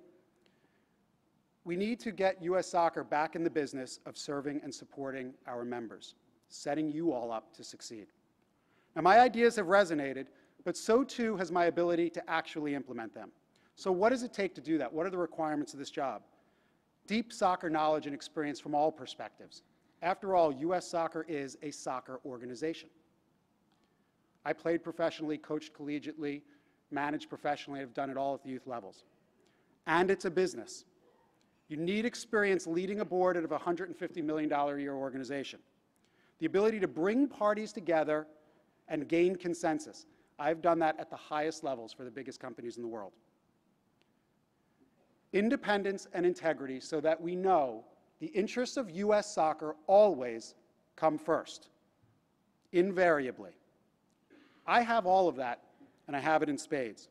We need to get U.S. soccer back in the business of serving and supporting our members, setting you all up to succeed. Now, my ideas have resonated, but so too has my ability to actually implement them. So what does it take to do that? What are the requirements of this job? Deep soccer knowledge and experience from all perspectives. After all, U.S. soccer is a soccer organization. I played professionally, coached collegiately, managed professionally, I've done it all at the youth levels. And it's a business. You need experience leading a board of a $150 million a year organization. The ability to bring parties together and gain consensus. I've done that at the highest levels for the biggest companies in the world. Independence and integrity so that we know the interests of U.S. soccer always come first, invariably. I have all of that, and I have it in spades.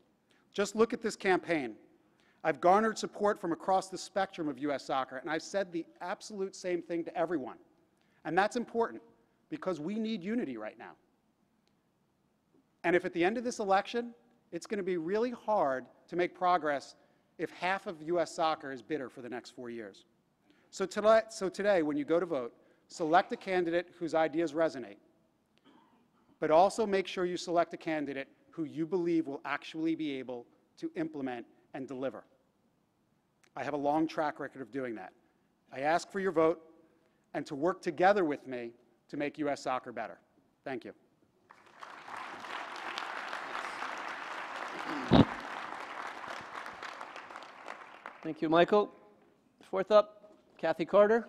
Just look at this campaign. I've garnered support from across the spectrum of U.S. soccer, and I've said the absolute same thing to everyone. And that's important, because we need unity right now. And if at the end of this election, it's going to be really hard to make progress if half of U.S. soccer is bitter for the next 4 years. So today, when you go to vote, select a candidate whose ideas resonate, but also make sure you select a candidate who you believe will actually be able to implement and deliver. I have a long track record of doing that. I ask for your vote and to work together with me to make U.S. soccer better. Thank you. Thank you, Michael. Fourth up, Cathy Carter.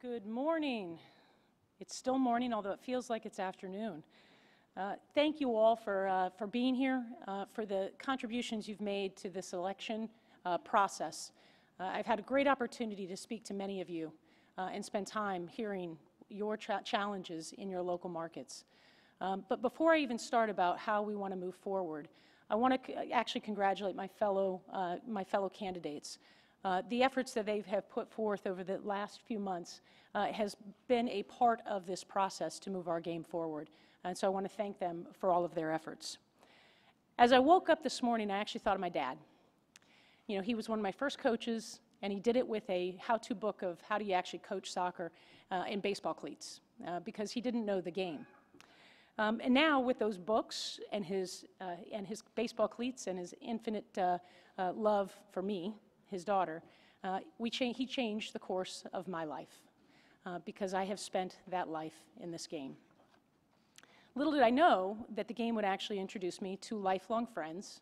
Good morning. It's still morning, although it feels like it's afternoon. Thank you all for being here, for the contributions you've made to this election process. I've had a great opportunity to speak to many of you and spend time hearing your challenges in your local markets. But before I even start about how we want to move forward, I want to actually congratulate my fellow candidates. The efforts that they have put forth over the last few months has been a part of this process to move our game forward. And so I want to thank them for all of their efforts. As I woke up this morning, I actually thought of my dad. You know, he was one of my first coaches, and he did it with a how-to book of how do you actually coach soccer in baseball cleats, because he didn't know the game. And now with those books and his baseball cleats and his infinite love for me, his daughter, he changed the course of my life because I have spent that life in this game. Little did I know that the game would actually introduce me to lifelong friends.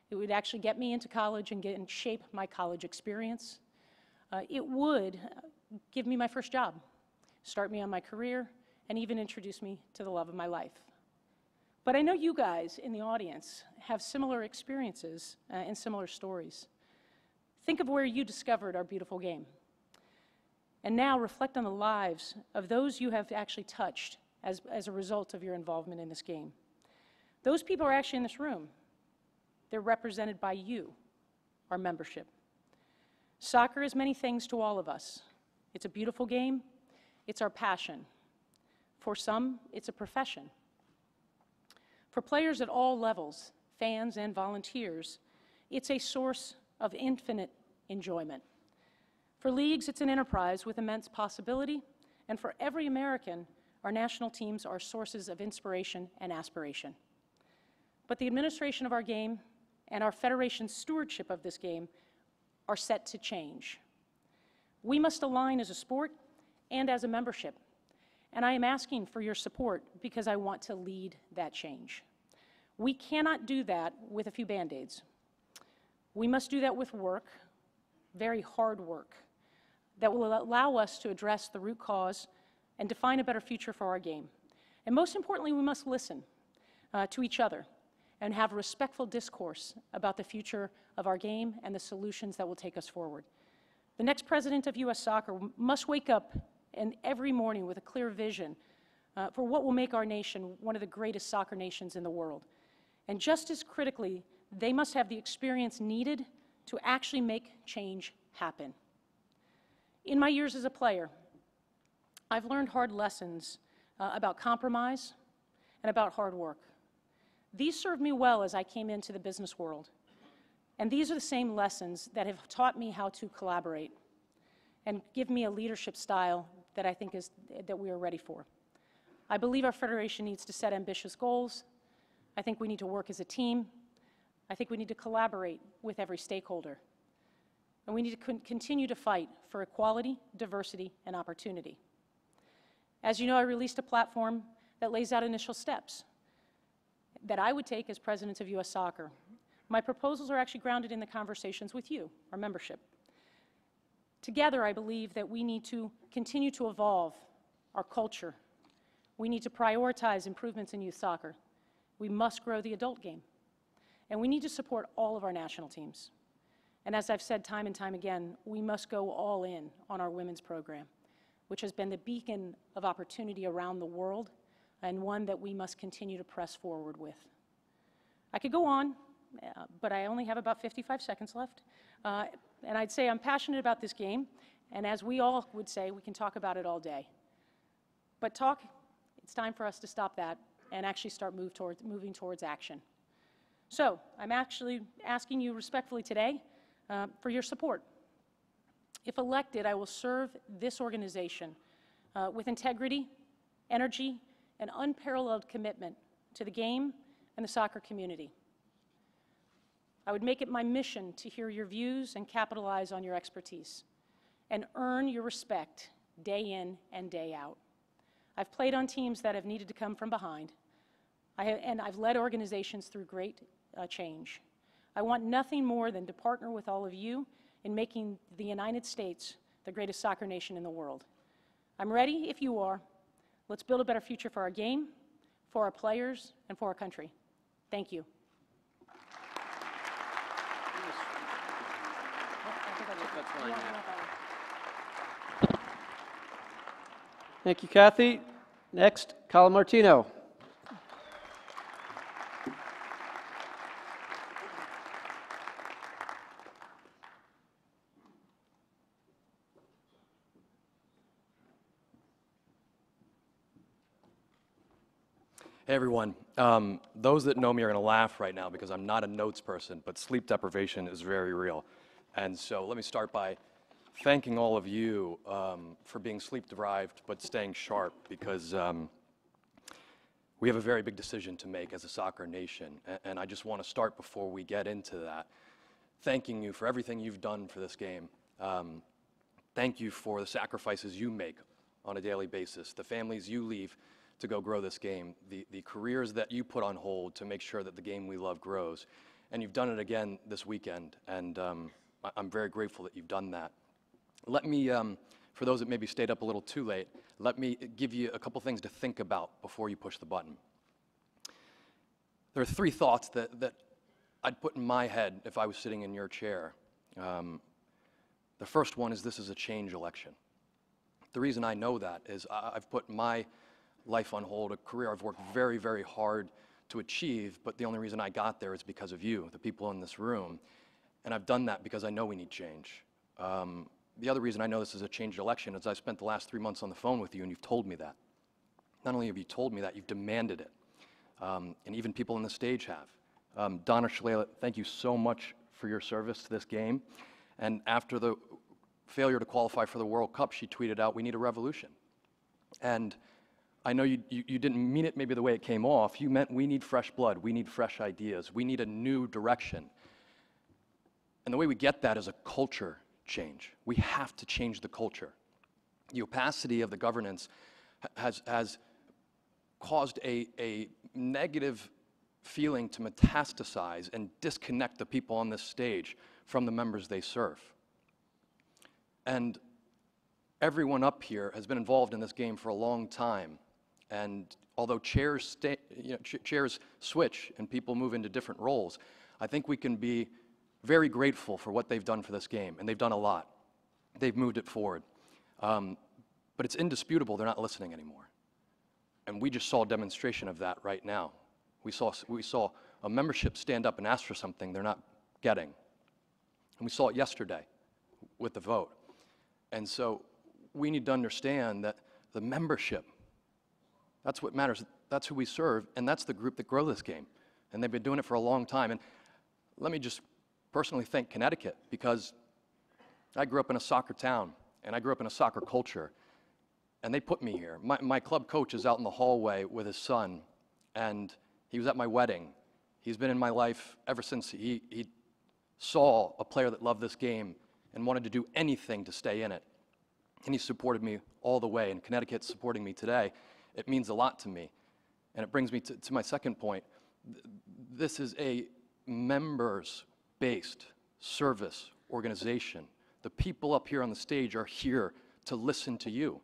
It would actually get me into college and shape my college experience. It would give me my first job, start me on my career, and even introduce me to the love of my life. But I know you guys in the audience have similar experiences and similar stories. Think of where you discovered our beautiful game. And now reflect on the lives of those you have actually touched as a result of your involvement in this game. Those people are actually in this room. They're represented by you, our membership. Soccer is many things to all of us. It's a beautiful game. It's our passion. For some, it's a profession. For players at all levels, fans and volunteers, it's a source of infinite enjoyment. For leagues, it's an enterprise with immense possibility, and for every American, our national teams are sources of inspiration and aspiration. But the administration of our game and our federation's stewardship of this game are set to change. We must align as a sport and as a membership, and I am asking for your support because I want to lead that change. We cannot do that with a few Band-Aids. We must do that with work, very hard work, that will allow us to address the root cause and define a better future for our game. And most importantly, we must listen to each other and have a respectful discourse about the future of our game and the solutions that will take us forward. The next president of U.S. Soccer must wake up every morning with a clear vision for what will make our nation one of the greatest soccer nations in the world. And just as critically, they must have the experience needed to actually make change happen. In my years as a player, I've learned hard lessons about compromise and about hard work. These served me well as I came into the business world. And these are the same lessons that have taught me how to collaborate and give me a leadership style that I think that we are ready for. I believe our federation needs to set ambitious goals. I think we need to work as a team. I think we need to collaborate with every stakeholder. And we need to continue to fight for equality, diversity, and opportunity. As you know, I released a platform that lays out initial steps that I would take as president of U.S. Soccer. My proposals are actually grounded in the conversations with you, our membership. Together, I believe that we need to continue to evolve our culture. We need to prioritize improvements in youth soccer. We must grow the adult game. And we need to support all of our national teams. And as I've said time and time again, we must go all in on our women's program, which has been the beacon of opportunity around the world and one that we must continue to press forward with. I could go on, but I only have about 55 seconds left. And I'd say I'm passionate about this game, and as we all would say, we can talk about it all day. But it's time for us to stop that and actually start moving towards action. So I'm actually asking you respectfully today for your support. If elected, I will serve this organization with integrity, energy, and unparalleled commitment to the game and the soccer community. I would make it my mission to hear your views and capitalize on your expertise and earn your respect day in and day out. I've played on teams that have needed to come from behind, and I've led organizations through great change. I want nothing more than to partner with all of you in making the United States the greatest soccer nation in the world. I'm ready if you are. Let's build a better future for our game, for our players, and for our country. Thank you. Thank you, Cathy. Next, Colin Martino. Hey everyone, those that know me are going to laugh right now because I'm not a notes person, but sleep deprivation is very real. And so let me start by thanking all of you for being sleep deprived but staying sharp, because we have a very big decision to make as a soccer nation. And I just want to start before we get into that, thanking you for everything you've done for this game. Thank you for the sacrifices you make on a daily basis, the families you leave to go grow this game, the careers that you put on hold to make sure that the game we love grows. And you've done it again this weekend, and I'm very grateful that you've done that. Let me, for those that maybe stayed up a little too late, let me give you a couple things to think about before you push the button. There are three thoughts that I'd put in my head if I was sitting in your chair. The first one is this is a change election. The reason I know that is I've put my life on hold, a career I've worked very, very hard to achieve, but the only reason I got there is because of you, the people in this room. And I've done that because I know we need change. The other reason I know this is a changed election is I spent the last 3 months on the phone with you and you've told me that. Not only have you told me that, you've demanded it. And even people on the stage have. Donna Shalala, thank you so much for your service to this game. And after the failure to qualify for the World Cup, she tweeted out, "We need a revolution." And I know you didn't mean it maybe the way it came off. You meant we need fresh blood, we need fresh ideas, we need a new direction. And the way we get that is a culture change. We have to change the culture. The opacity of the governance has caused a negative feeling to metastasize and disconnect the people on this stage from the members they serve. And everyone up here has been involved in this game for a long time. And although chairs switch and people move into different roles, I think we can be very grateful for what they've done for this game, and they've done a lot. They've moved it forward. But it's indisputable they're not listening anymore. And we just saw a demonstration of that right now. We saw a membership stand up and ask for something they're not getting. And we saw it yesterday with the vote. And so we need to understand that the membership, that's what matters. That's who we serve, and that's the group that grow this game. And they've been doing it for a long time. And let me just personally thank Connecticut, because I grew up in a soccer town, and I grew up in a soccer culture, and they put me here. My club coach is out in the hallway with his son, and he was at my wedding. He's been in my life ever since he saw a player that loved this game and wanted to do anything to stay in it. And he supported me all the way, and Connecticut's supporting me today. It means a lot to me. And it brings me to my second point. This is a members-based service organization. The people up here on the stage are here to listen to you.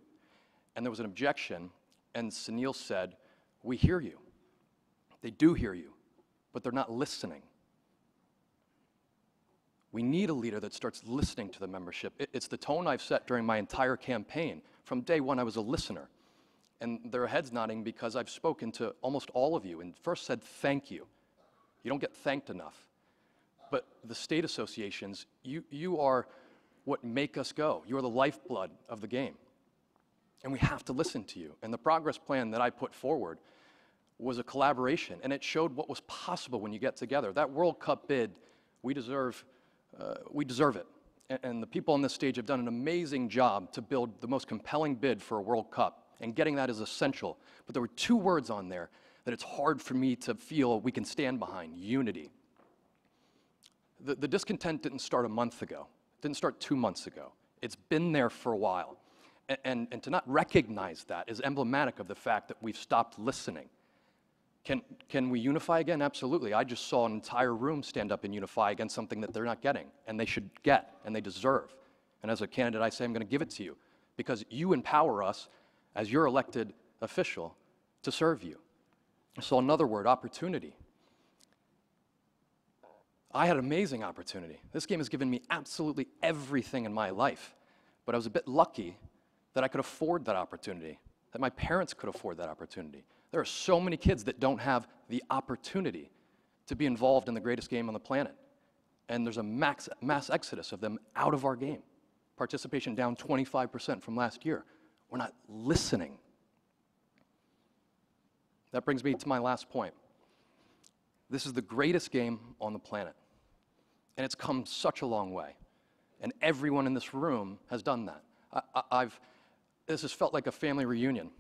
And there was an objection, and Sunil said, we hear you. They do hear you, but they're not listening. We need a leader that starts listening to the membership. It's the tone I've set during my entire campaign. From day one, I was a listener. And their heads nodding because I've spoken to almost all of you and first said thank you. You don't get thanked enough. But the state associations, you are what make us go. You are the lifeblood of the game. And we have to listen to you. And the progress plan that I put forward was a collaboration, and it showed what was possible when you get together. That World Cup bid, we deserve it. And the people on this stage have done an amazing job to build the most compelling bid for a World Cup, and getting that is essential. But there were two words on there that it's hard for me to feel we can stand behind: unity. The discontent didn't start a month ago. It didn't start 2 months ago. It's been there for a while. And to not recognize that is emblematic of the fact that we've stopped listening. Can we unify again? Absolutely. I just saw an entire room stand up and unify against something that they're not getting, and they should get, and they deserve. And as a candidate, I say I'm going to give it to you, because you empower us as your elected official to serve you. So another word, opportunity. I had an amazing opportunity. This game has given me absolutely everything in my life, but I was a bit lucky that I could afford that opportunity, that my parents could afford that opportunity. There are so many kids that don't have the opportunity to be involved in the greatest game on the planet. And there's a mass exodus of them out of our game. Participation down 25% from last year. We're not listening. That brings me to my last point. This is the greatest game on the planet. And it's come such a long way. And everyone in this room has done that. This has felt like a family reunion.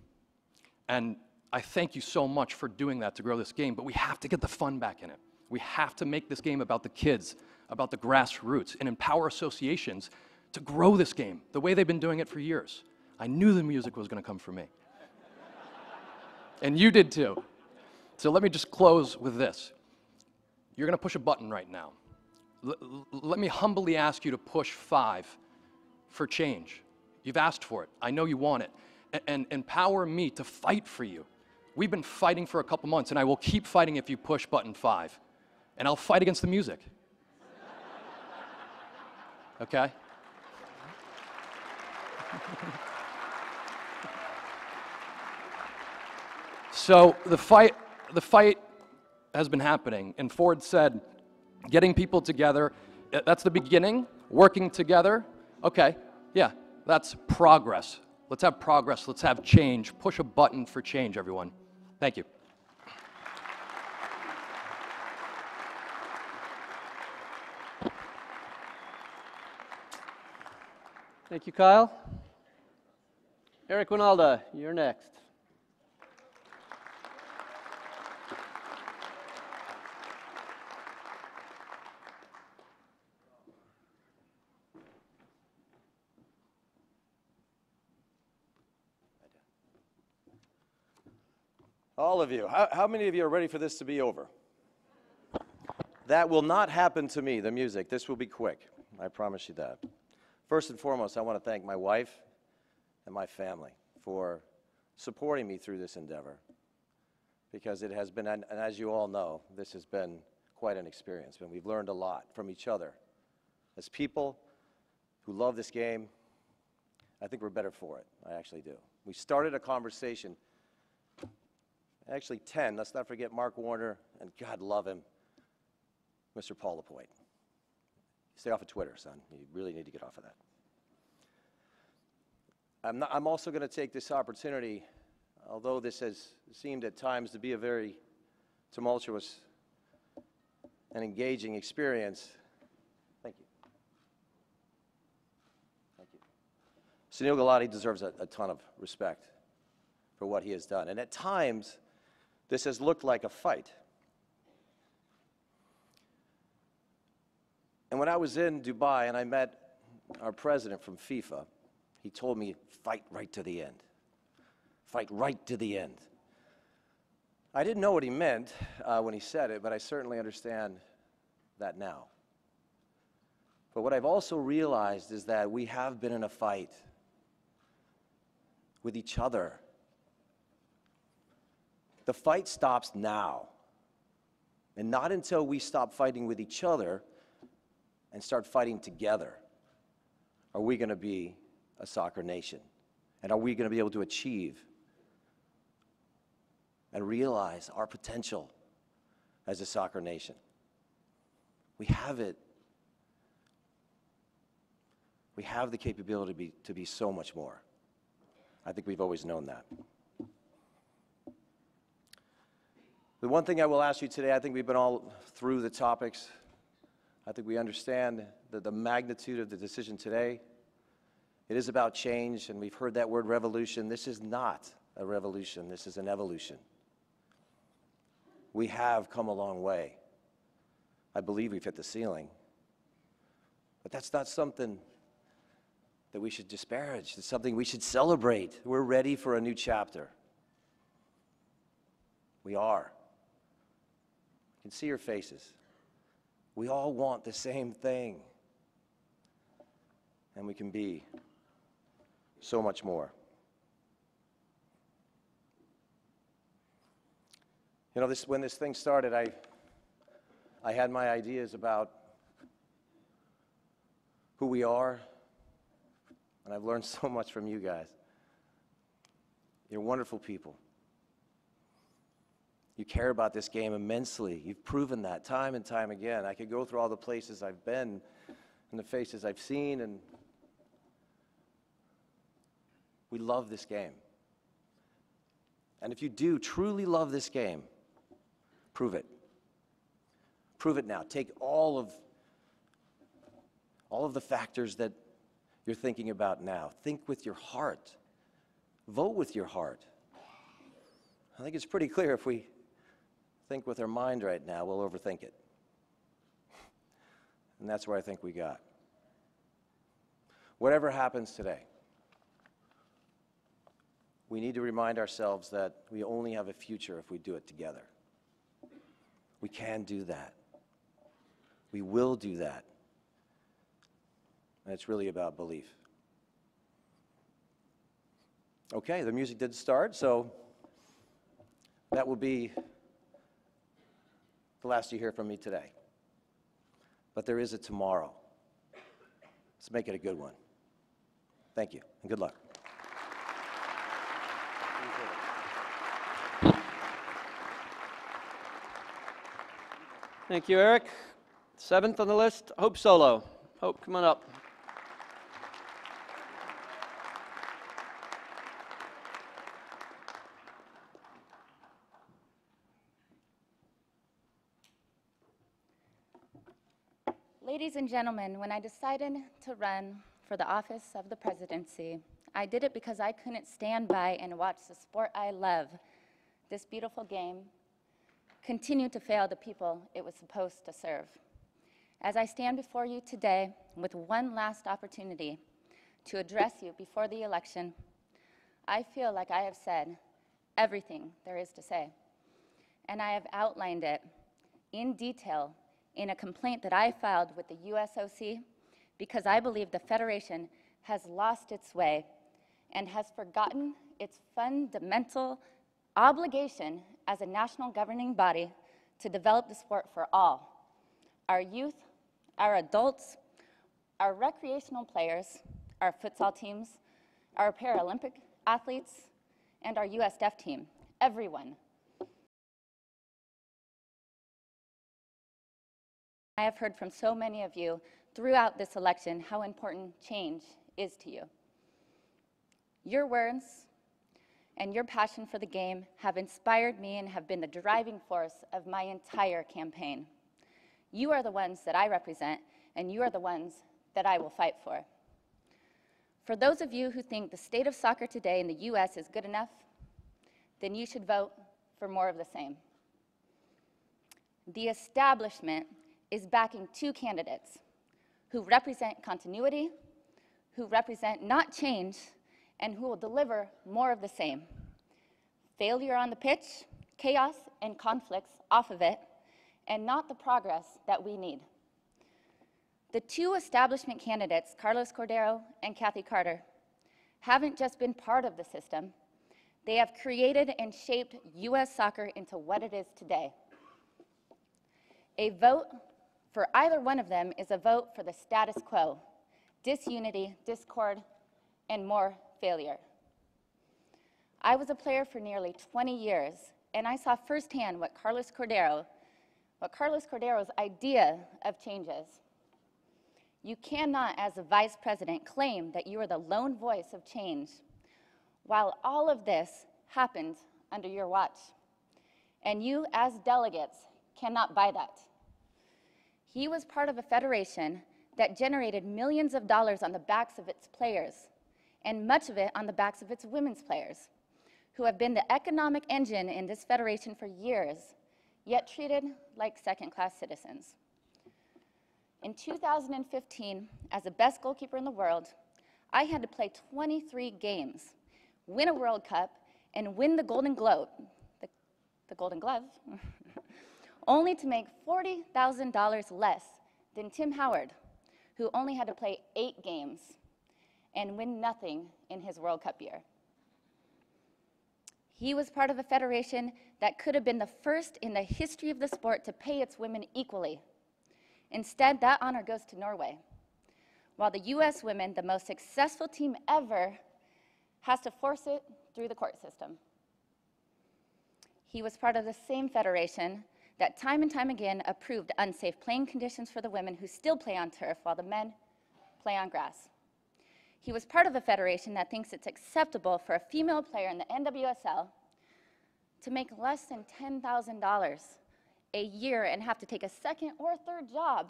And I thank you so much for doing that to grow this game, but we have to get the fun back in it. We have to make this game about the kids, about the grassroots, and empower associations to grow this game the way they've been doing it for years. I knew the music was going to come from me. And you did too. So let me just close with this. You're going to push a button right now. Let me humbly ask you to push 5 for change. You've asked for it. I know you want it. And empower me to fight for you. We've been fighting for a couple months, and I will keep fighting if you push button 5. And I'll fight against the music. Okay? So the fight has been happening, and Ford said, getting people together, that's the beginning, working together. Okay, yeah, that's progress. Let's have progress, let's have change. Push a button for change, everyone. Thank you. Thank you, Kyle. Eric Winalda, you're next. All of you. How many of you are ready for this to be over? That will not happen to me, the music. This will be quick. I promise you that. First and foremost, I want to thank my wife and my family for supporting me through this endeavor, because it has been, and as you all know, this has been quite an experience, and we've learned a lot from each other. As people who love this game, I think we're better for it. I actually do. We started a conversation. Actually 10, let's not forget Mark Warner, and God love him, Mr. Paul Lapointe. Stay off of Twitter, son. You really need to get off of that. I'm also going to take this opportunity, although this has seemed at times to be a very tumultuous and engaging experience. Thank you. Thank you. Sunil Gulati deserves a ton of respect for what he has done. And at times, this has looked like a fight. And when I was in Dubai and I met our president from FIFA, he told me, fight right to the end. Fight right to the end. I didn't know what he meant when he said it, but I certainly understand that now. But what I've also realized is that we have been in a fight with each other. The fight stops now. And not until we stop fighting with each other and start fighting together are we going to be a soccer nation. And are we going to be able to achieve and realize our potential as a soccer nation? We have it. We have the capability to be so much more. I think we've always known that. The one thing I will ask you today, I think we've been all through the topics. I think we understand the magnitude of the decision today. It is about change, and we've heard that word revolution. This is not a revolution. This is an evolution. We have come a long way. I believe we've hit the ceiling. But that's not something that we should disparage. It's something we should celebrate. We're ready for a new chapter. We are. I can see your faces. We all want the same thing. And we can be so much more. You know, when this thing started, I had my ideas about who we are, and I've learned so much from you guys. You're wonderful people. You care about this game immensely. You've proven that time and time again. I could go through all the places I've been and the faces I've seen, and we love this game. And if you do truly love this game, prove it. Prove it now. Take all of the factors that you're thinking about now. Think with your heart. Vote with your heart. I think it's pretty clear if we think with our mind right now, we'll overthink it. And that's where I think we got. Whatever happens today, we need to remind ourselves that we only have a future if we do it together. We can do that. We will do that. And it's really about belief. Okay, the music did start, so that will be the last you hear from me today. But there is a tomorrow. Let's make it a good one. Thank you, and good luck. Thank you, Eric. Seventh on the list, Hope Solo. Hope, come on up. Ladies and gentlemen, when I decided to run for the office of the presidency, I did it because I couldn't stand by and watch the sport I love, this beautiful game, continue to fail the people it was supposed to serve. As I stand before you today with one last opportunity to address you before the election, I feel like I have said everything there is to say. And I have outlined it in detail in a complaint that I filed with the USOC because I believe the Federation has lost its way and has forgotten its fundamental obligation as a national governing body to develop the sport for all, our youth, our adults, our recreational players, our futsal teams, our Paralympic athletes, and our US Deaf team, everyone. I have heard from so many of you throughout this election how important change is to you. Your words and your passion for the game have inspired me and have been the driving force of my entire campaign. You are the ones that I represent, and you are the ones that I will fight for. For those of you who think the state of soccer today in the US is good enough, then you should vote for more of the same. The establishment is backing two candidates who represent continuity, who represent not change, and who will deliver more of the same. Failure on the pitch, chaos and conflicts off of it, and not the progress that we need. The two establishment candidates, Carlos Cordero and Cathy Carter, haven't just been part of the system, they have created and shaped U.S. soccer into what it is today. A vote for either one of them is a vote for the status quo, disunity, discord, and more failure. I was a player for nearly 20 years, and I saw firsthand what Carlos Cordero's idea of change is. You cannot, as a vice president, claim that you are the lone voice of change while all of this happened under your watch. And you, as delegates, cannot buy that. He was part of a federation that generated millions of dollars on the backs of its players, and much of it on the backs of its women's players, who have been the economic engine in this federation for years, yet treated like second-class citizens. In 2015, as the best goalkeeper in the world, I had to play 23 games, win a World Cup, and win the Golden Globe, the Golden Glove, only to make $40,000 less than Tim Howard, who only had to play 8 games and win nothing in his World Cup year. He was part of a federation that could have been the first in the history of the sport to pay its women equally. Instead, that honor goes to Norway, while the US women, the most successful team ever, has to force it through the court system. He was part of the same federation that time and time again approved unsafe playing conditions for the women who still play on turf while the men play on grass. He was part of a federation that thinks it's acceptable for a female player in the NWSL to make less than $10,000 a year and have to take a second or third job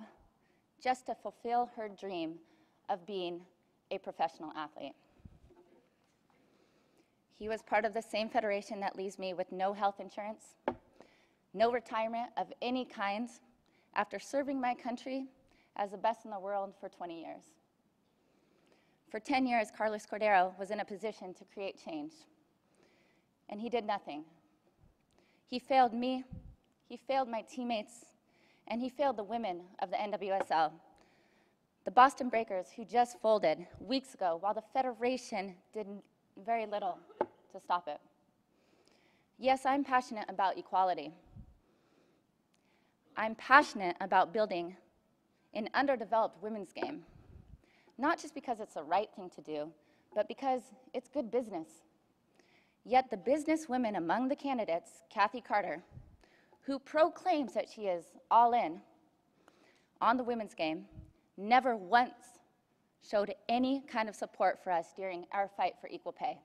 just to fulfill her dream of being a professional athlete. He was part of the same federation that leaves me with no health insurance, no retirement of any kind after serving my country as the best in the world for 20 years. For 10 years, Carlos Cordero was in a position to create change, and he did nothing. He failed me, he failed my teammates, and he failed the women of the NWSL. The Boston Breakers, who just folded weeks ago while the Federation did very little to stop it. Yes, I'm passionate about equality. I'm passionate about building an underdeveloped women's game, not just because it's the right thing to do, but because it's good business. Yet the business women among the candidates, Cathy Carter, who proclaims that she is all in on the women's game, never once showed any kind of support for us during our fight for equal pay.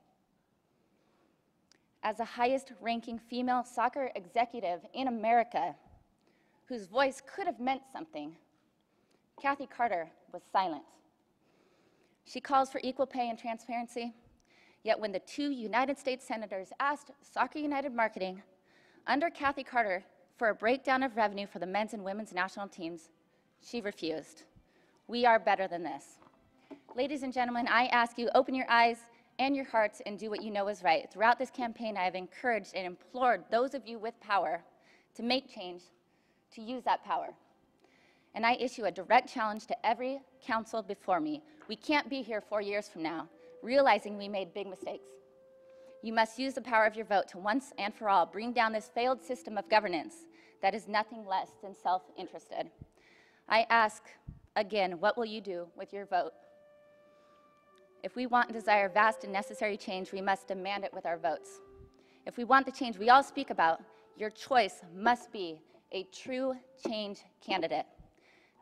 As the highest ranking female soccer executive in America, whose voice could have meant something, Cathy Carter was silent. She calls for equal pay and transparency, yet when the 2 United States senators asked Soccer United Marketing under Cathy Carter for a breakdown of revenue for the men's and women's national teams, she refused. We are better than this. Ladies and gentlemen, I ask you, open your eyes and your hearts and do what you know is right. Throughout this campaign, I have encouraged and implored those of you with power to make change, to use that power. And I issue a direct challenge to every council before me. We can't be here 4 years from now, realizing we made big mistakes. You must use the power of your vote to once and for all bring down this failed system of governance that is nothing less than self-interested. I ask, again, what will you do with your vote? If we want and desire vast and necessary change, we must demand it with our votes. If we want the change we all speak about, your choice must be a true change candidate.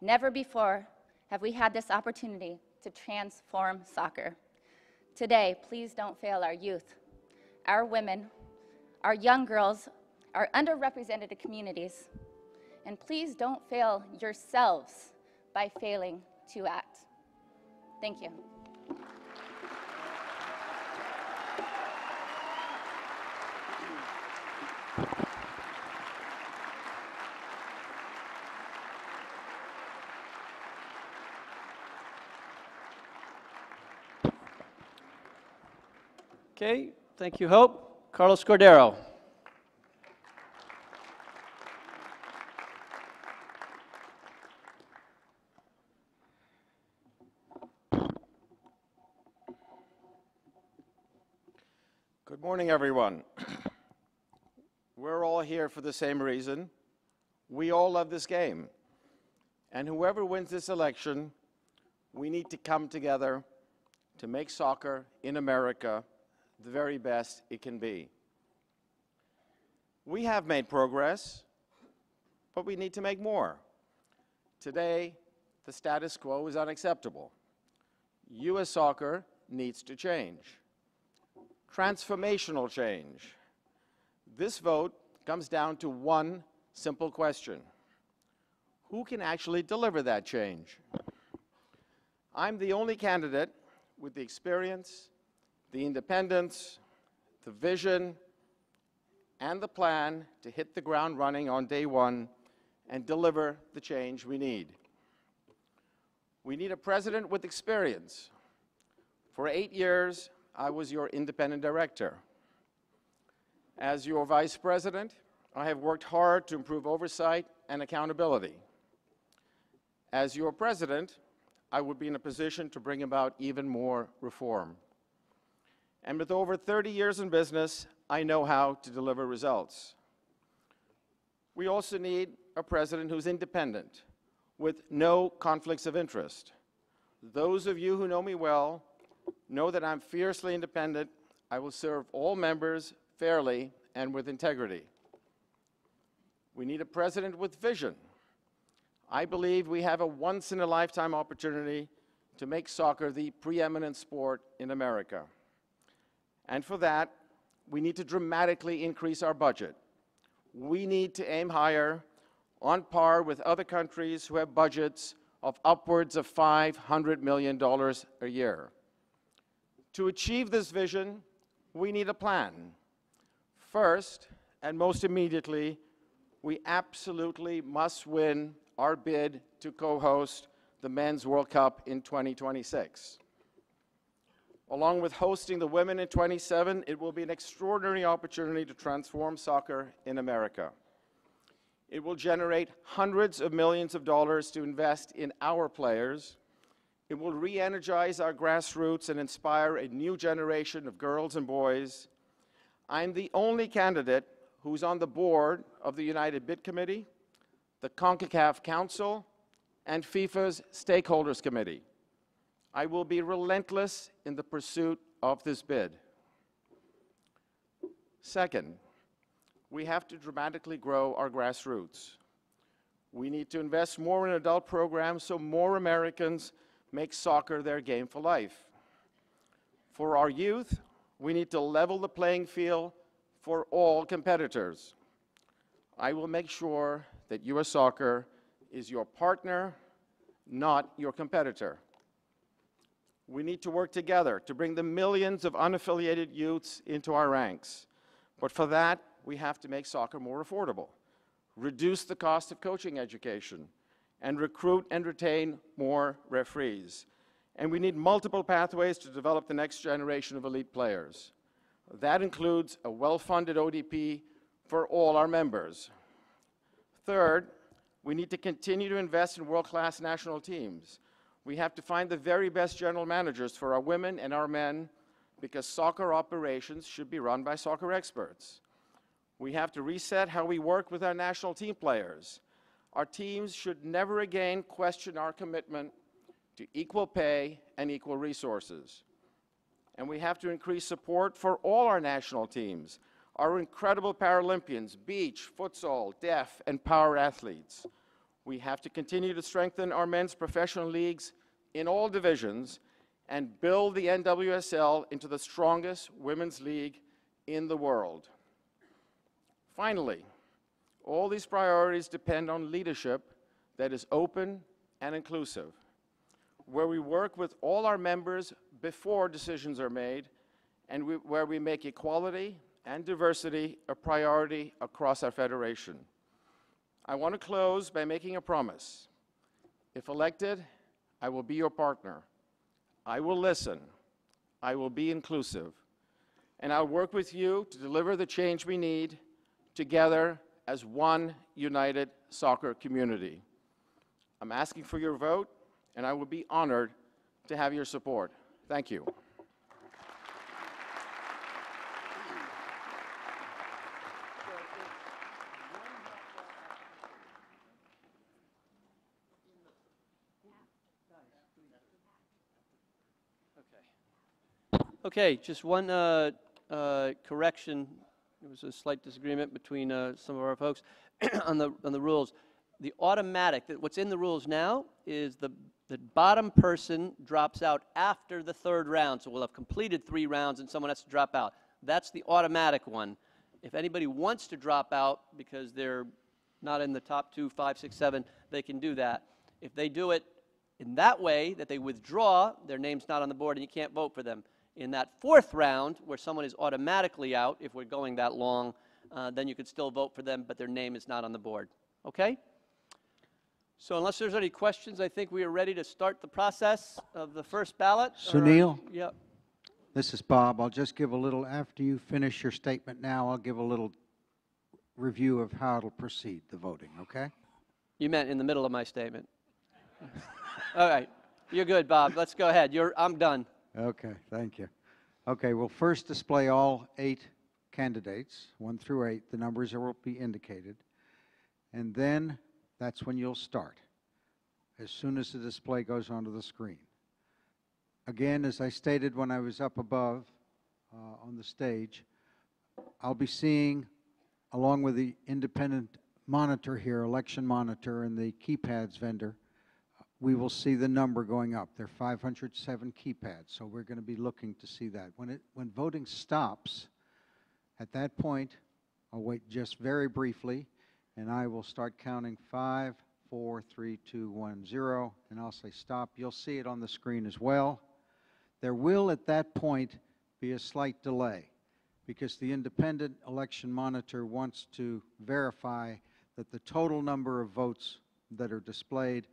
Never before have we had this opportunity to transform soccer. Today, please don't fail our youth, our women, our young girls, our underrepresented communities, and please don't fail yourselves by failing to act. Thank you. Okay, thank you, Hope. Carlos Cordero. Morning, everyone. We're all here for the same reason. We all love this game. And whoever wins this election, we need to come together to make soccer in America the very best it can be. We have made progress, but we need to make more. Today, the status quo is unacceptable. U.S. soccer needs to change. Transformational change. This vote comes down to one simple question. Who can actually deliver that change? I'm the only candidate with the experience, the independence, the vision, and the plan to hit the ground running on day one and deliver the change we need. We need a president with experience. For 8 years, I was your independent director. As your vice president, I have worked hard to improve oversight and accountability. As your president, I would be in a position to bring about even more reform. And with over 30 years in business, I know how to deliver results. We also need a president who's independent, with no conflicts of interest. Those of you who know me well know that I'm fiercely independent. I will serve all members fairly and with integrity. We need a president with vision. I believe we have a once-in-a-lifetime opportunity to make soccer the preeminent sport in America. And for that, we need to dramatically increase our budget. We need to aim higher, on par with other countries who have budgets of upwards of $500 million a year. To achieve this vision, we need a plan. First, and most immediately, we absolutely must win our bid to co-host the Men's World Cup in 2026. Along with hosting the women in 27, it will be an extraordinary opportunity to transform soccer in America. It will generate hundreds of millions of dollars to invest in our players. It will re-energize our grassroots and inspire a new generation of girls and boys. I'm the only candidate who's on the board of the United Bid Committee, the CONCACAF Council, and FIFA's Stakeholders Committee. I will be relentless in the pursuit of this bid. Second, we have to dramatically grow our grassroots. We need to invest more in adult programs so more Americans make soccer their game for life. For our youth, we need to level the playing field for all competitors. I will make sure that U.S. Soccer is your partner, not your competitor. We need to work together to bring the millions of unaffiliated youths into our ranks. But for that, we have to make soccer more affordable, reduce the cost of coaching education, and recruit and retain more referees. And we need multiple pathways to develop the next generation of elite players. That includes a well-funded ODP for all our members. Third, we need to continue to invest in world-class national teams. We have to find the very best general managers for our women and our men, because soccer operations should be run by soccer experts. We have to reset how we work with our national team players. Our teams should never again question our commitment to equal pay and equal resources. And we have to increase support for all our national teams, our incredible Paralympians, beach, futsal, deaf, and power athletes. We have to continue to strengthen our men's professional leagues in all divisions and build the NWSL into the strongest women's league in the world. Finally, all these priorities depend on leadership that is open and inclusive, where we work with all our members before decisions are made, and where we make equality and diversity a priority across our federation. I want to close by making a promise. If elected, I will be your partner. I will listen. I will be inclusive. And I'll work with you to deliver the change we need together as one united soccer community. I'm asking for your vote, and I will be honored to have your support. Thank you. Okay, just one correction. There was a slight disagreement between some of our folks on the rules. The automatic, what's in the rules now is the bottom person drops out after the third round. So we'll have completed 3 rounds and someone has to drop out. That's the automatic one. If anybody wants to drop out because they're not in the top 2, 5, 6, 7, they can do that. If they do it in that way, that they withdraw, their name's not on the board and you can't vote for them. In that 4th round, where someone is automatically out, if we're going that long, then you could still vote for them, but their name is not on the board. Okay? So unless there's any questions, I think we are ready to start the process of the first ballot. Sunil? Yeah. This is Bob. I'll just give a little, after you finish your statement now, I'll give a little review of how it'll proceed, the voting, okay? You meant in the middle of my statement. All right. You're good, Bob. Let's go ahead. I'm done. Okay, thank you. Okay, we'll first display all 8 candidates, 1 through 8. The numbers will be indicated. And then that's when you'll start, as soon as the display goes onto the screen. Again, as I stated when I was up above on the stage, I'll be seeing, along with the independent monitor here, election monitor, and the keypads vendor, we will see the number going up. There are 507 keypads, so we're going to be looking to see that. When voting stops, at that point, I'll wait just very briefly, and I will start counting 5, 4, 3, 2, 1, 0, and I'll say stop. You'll see it on the screen as well. There will, at that point, be a slight delay, because the independent election monitor wants to verify that the total number of votes that are displayed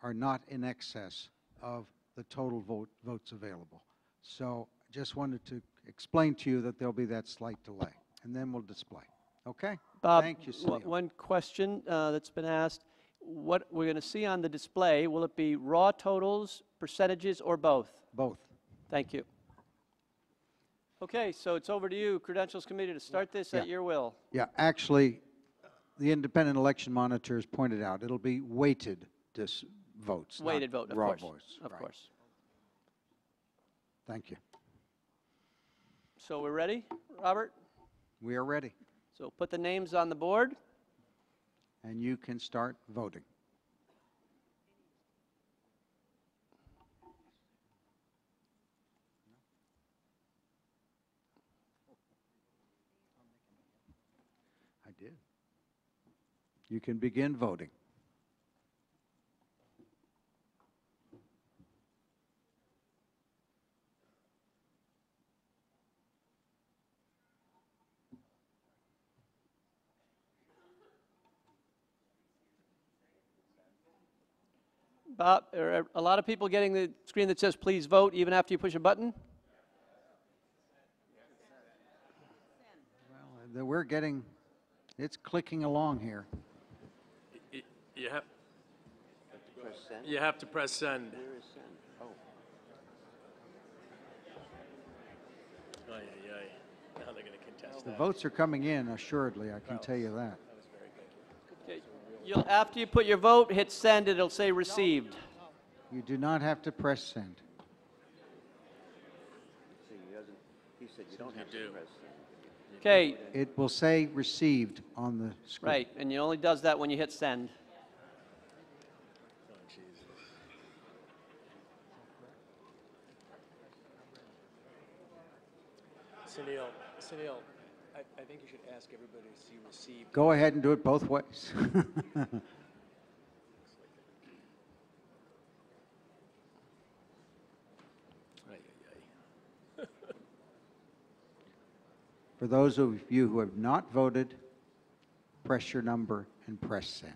are not in excess of the total votes available. So I just wanted to explain to you that there'll be that slight delay, and then we'll display. Okay? Bob, Thank you, Sunil. one question that's been asked. What we're going to see on the display, will it be raw totals, percentages, or both? Both. Thank you. Okay, so it's over to you, Credentials Committee, to start this at your will. Yeah, actually, the independent election monitor has pointed out it'll be weighted votes. Weighted not vote, of raw course. votes. Of Right. course. Thank you. So we're ready, Robert? We are ready. So put the names on the board. And you can start voting. I did. You can begin voting. Bob, are a lot of people getting the screen that says please vote even after you push a button? Well, we're getting, it's clicking along here. You have to press send. Where is send? Oh. Ay, ay, ay. Now they're going to contest The that. votes are coming in, assuredly, I can tell you that. Okay. After you put your vote, hit send, it'll say received. You do not have to press send. He said you don't have to press send. Okay. It will say received on the screen. Right, and it only does that when you hit send. Sunil, I think you should ask everybody to see received. Go ahead and do it both ways. For those of you who have not voted, press your number and press send.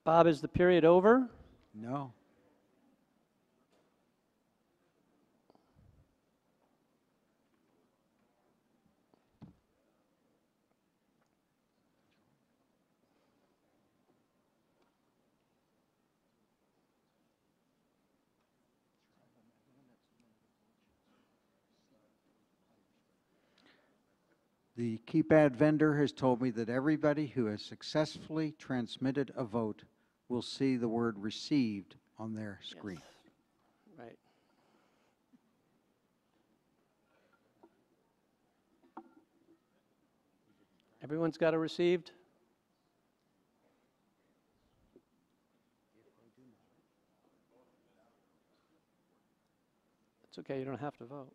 Bob, is the period over? No. The keypad vendor has told me that everybody who has successfully transmitted a vote will see the word received on their screen. Right. Everyone's got a received? It's okay, you don't have to vote.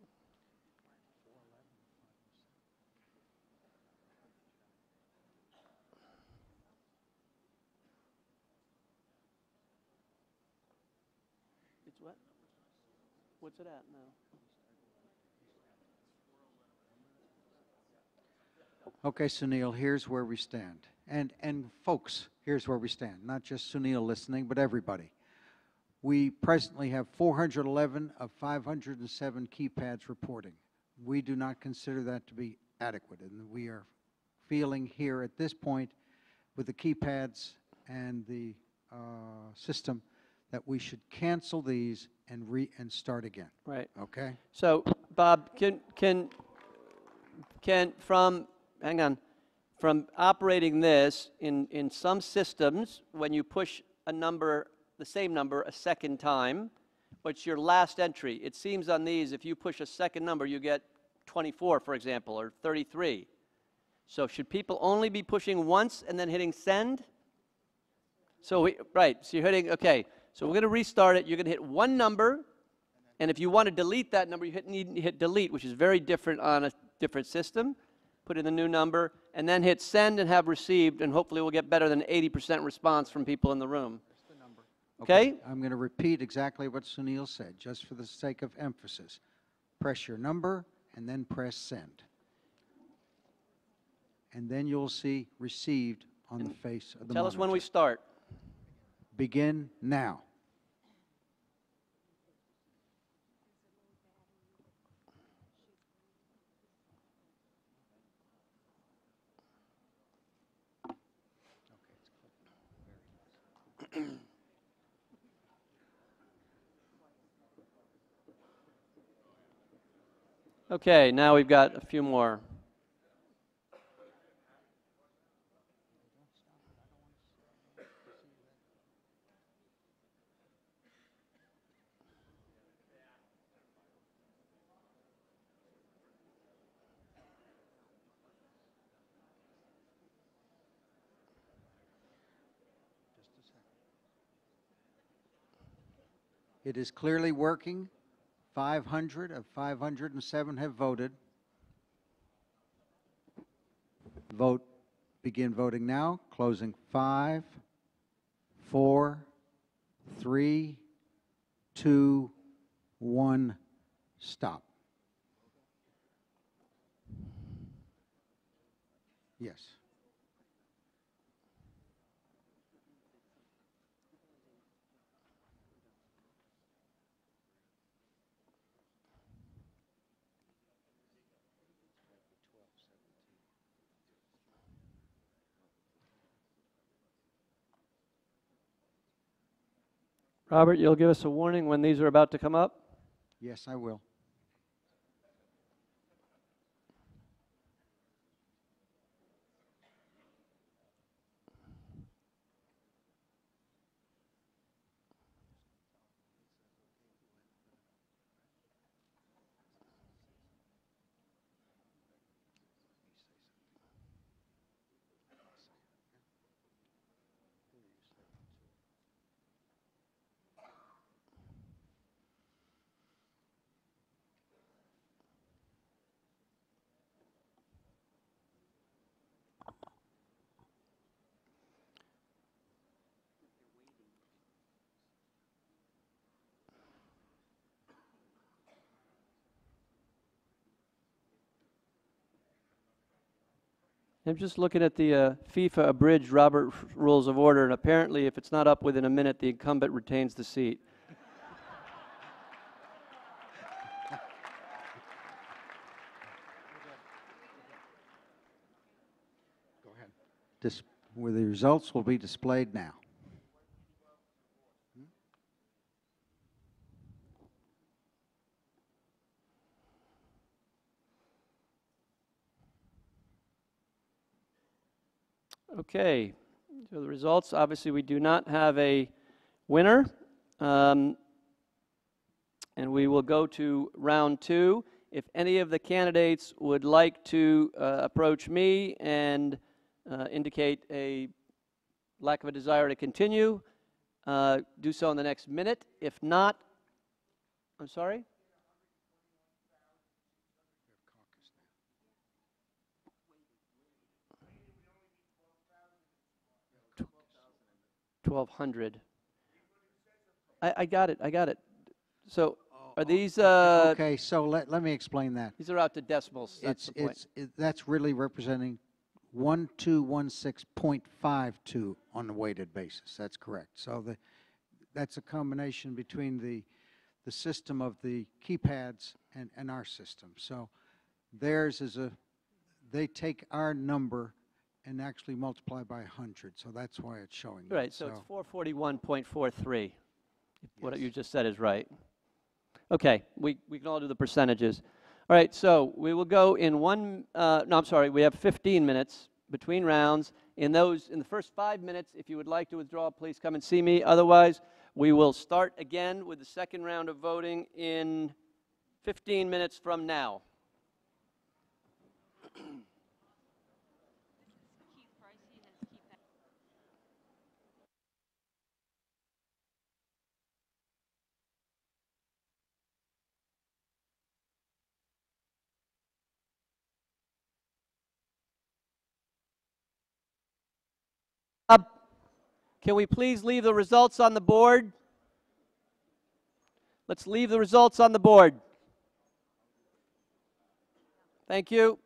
It's what? What's it at now? Okay, Sunil, here's where we stand. And folks, here's where we stand. Not just Sunil listening, but everybody. We presently have 411 of 507 keypads reporting. We do not consider that to be adequate, and we are feeling here at this point with the keypads and the system that we should cancel these and start again. Right. Okay? So, Bob, can hang on, from operating this in some systems, when you push a number, the same number a second time, what's your last entry? It seems on these, if you push a second number, you get 24, for example, or 33. So should people only be pushing once and then hitting send? So right, so you're hitting, okay, so we're going to restart it. You're going to hit one number, and if you want to delete that number, you need to hit delete, which is very different on a different system. Put in the new number, and then hit send and have received, and hopefully we'll get better than 80% response from people in the room. Okay? I'm going to repeat exactly what Sunil said, just for the sake of emphasis. Press your number, and then press send. And then you'll see received on the face of the Tell us when we monitor. start. Begin now. Okay, now we've got a few more. It is clearly working. 500 of 507 have voted. Vote, begin voting now. Closing 5, 4, 3, 2, 1, stop. Yes. Robert, you'll give us a warning when these are about to come up? Yes, I will. I'm just looking at the FIFA abridged Robert Rules of Order, and apparently if it's not up within a minute, the incumbent retains the seat. Go ahead. Where the results will be displayed now. Okay, so the results, obviously we do not have a winner. And we will go to round 2. If any of the candidates would like to approach me and indicate a lack of a desire to continue, do so in the next minute. If not, I'm sorry? $1,200. I got it. So are these? Okay, so let me explain that. These are out to decimals. That's the point. That's really representing 1216.52 on the weighted basis. That's correct. So that's a combination between the system of the keypads and our system. So theirs is they take our number and actually multiply by 100. So that's why it's showing that. Right, so it's 441.43. What you just said is right. Okay, we can all do the percentages. All right, so we will go in we have 15 minutes between rounds. In the first 5 minutes, if you would like to withdraw, please come and see me. Otherwise, we will start again with the second round of voting in 15 minutes from now. Can we please leave the results on the board? Let's leave the results on the board. Thank you.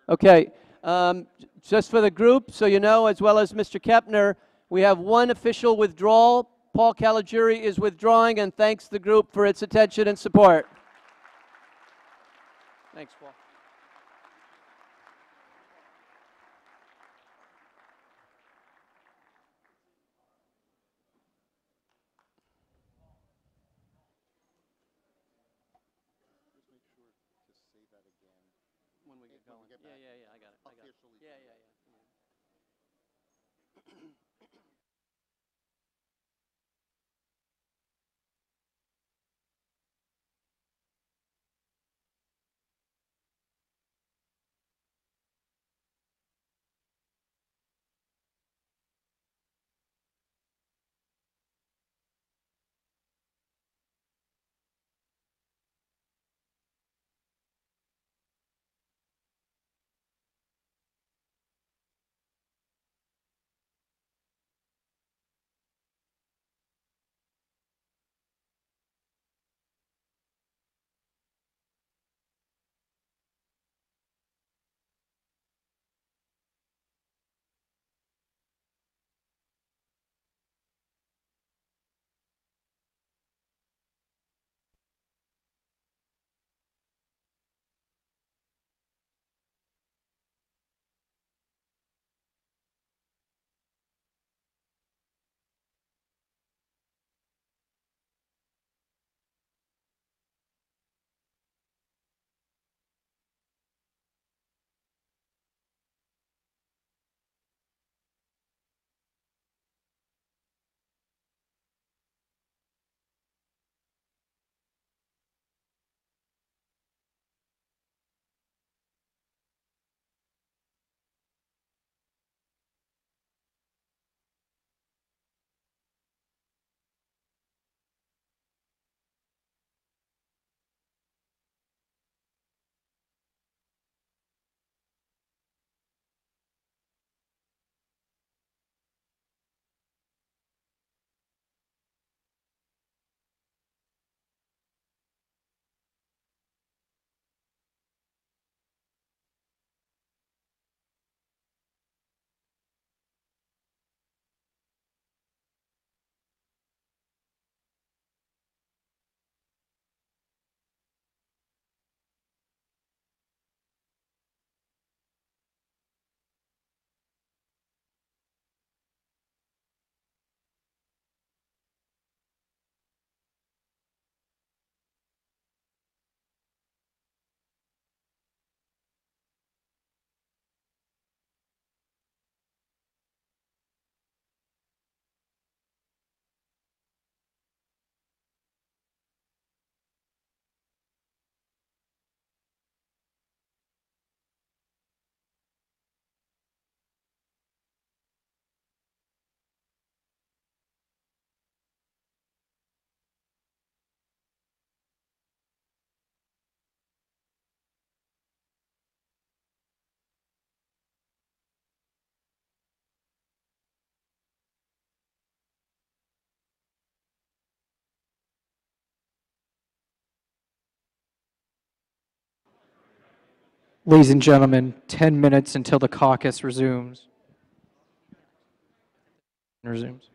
Okay, just for the group, so you know, as well as Mr. Kepner, we have one official withdrawal. Paul Caligiuri is withdrawing and thanks the group for its attention and support. Thanks, Paul. When we get going. Yeah, I got it. Yeah. Ladies and gentlemen, 10 minutes until the caucus resumes. Resumes.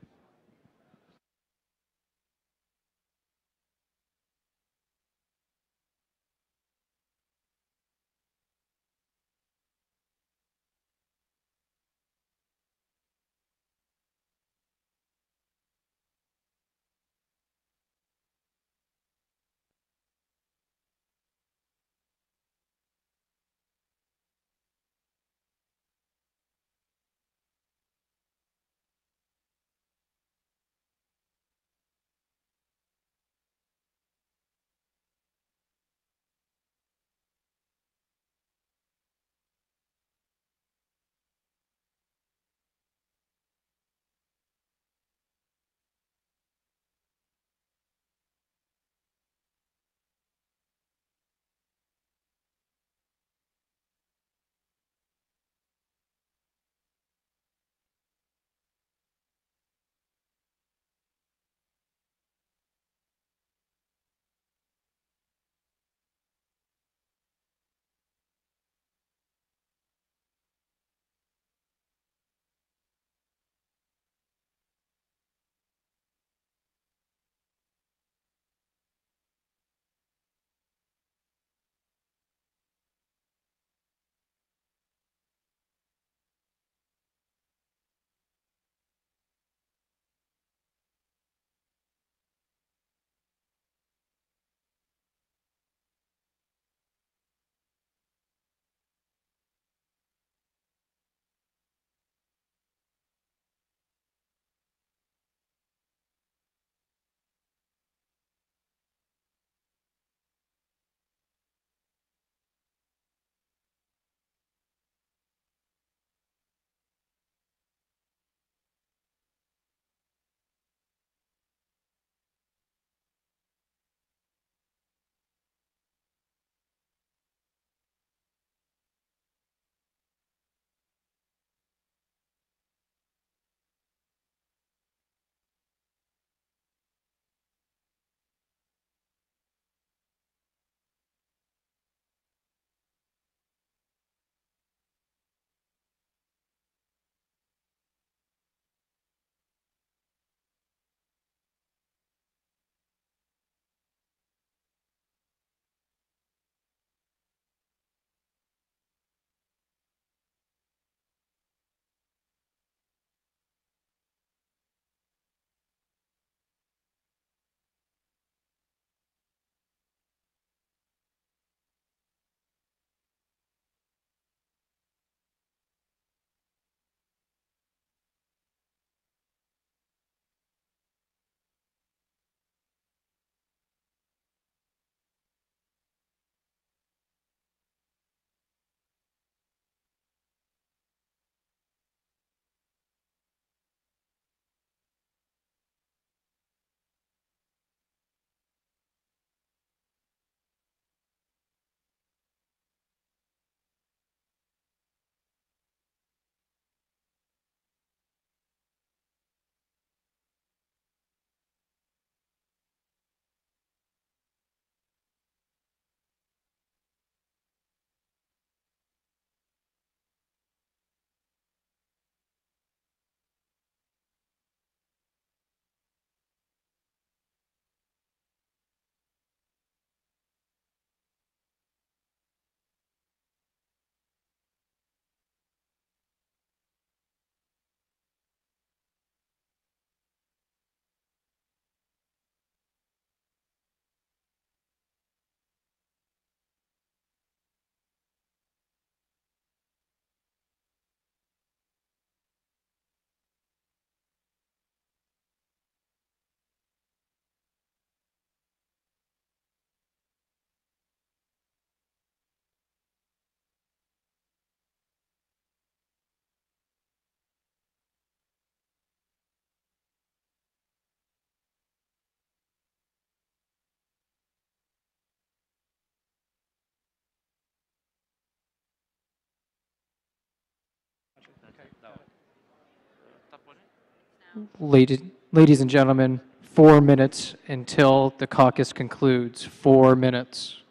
Ladies and gentlemen, 4 minutes until the caucus concludes. 4 minutes.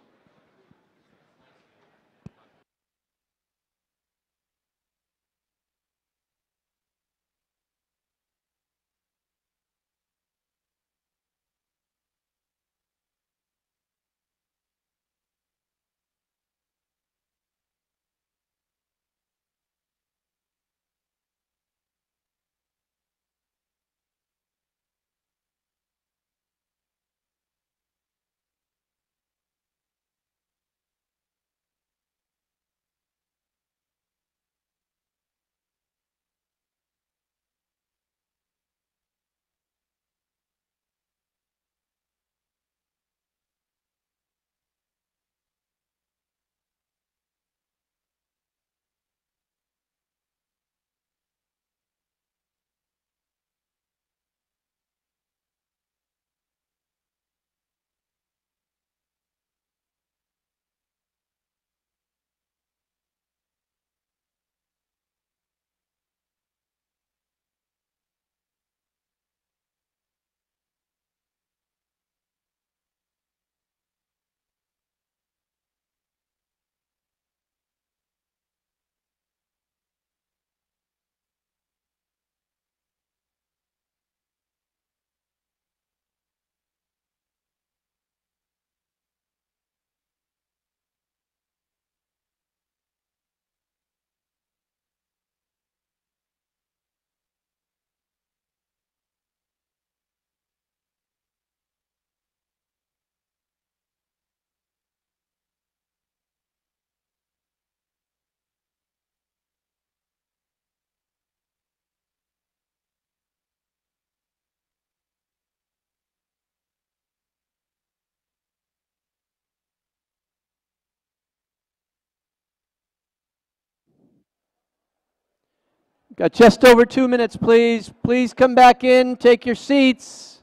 Got just over 2 minutes, please. Please come back in, take your seats.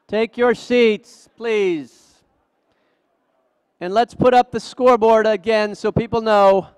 Take your seats, please. And let's put up the scoreboard again so people know.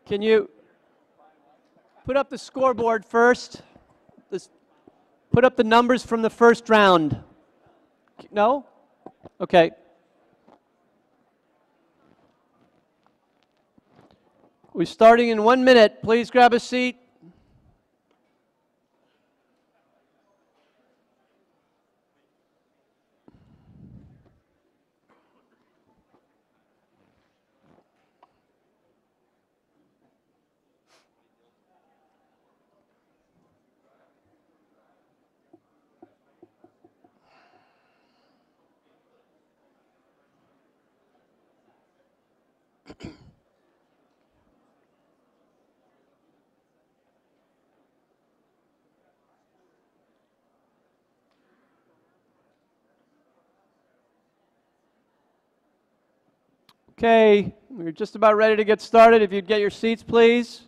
Can you put up the scoreboard first? Put up the numbers from the first round. No? Okay. We're starting in 1 minute. Please grab a seat. Okay, we're just about ready to get started. If you'd get your seats, please.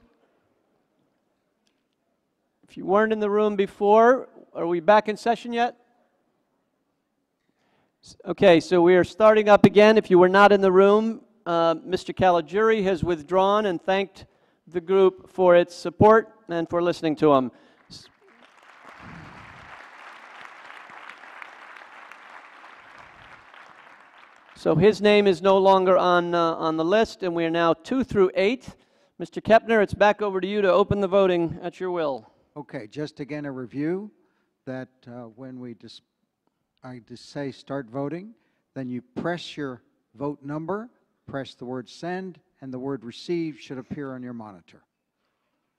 If you weren't in the room before, are we back in session yet? Okay, so we are starting up again. If you were not in the room, Mr. Caligiuri has withdrawn and thanked the group for its support and for listening to him. So his name is no longer on the list, and we are now 2 through 8. Mr. Kepner, it's back over to you to open the voting at your will. Okay, just again a review that when I just say start voting, then you press your vote number, press the word send, and the word receive should appear on your monitor.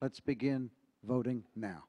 Let's begin voting now.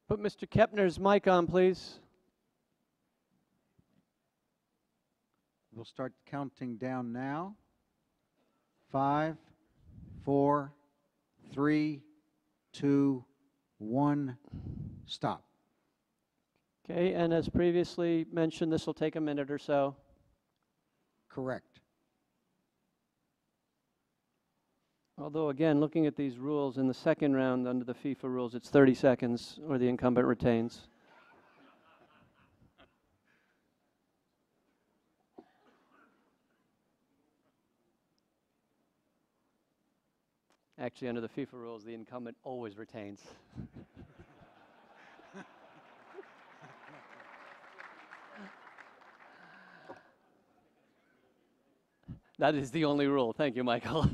Put Mr. Kepner's mic on, please. We'll start counting down now. 5, 4, 3, 2, 1, stop. Okay, and as previously mentioned, this will take a minute or so. Correct. Although, again, looking at these rules, in the second round under the FIFA rules, it's 30 seconds or the incumbent retains. Actually, under the FIFA rules, the incumbent always retains. That is the only rule. Thank you, Michael.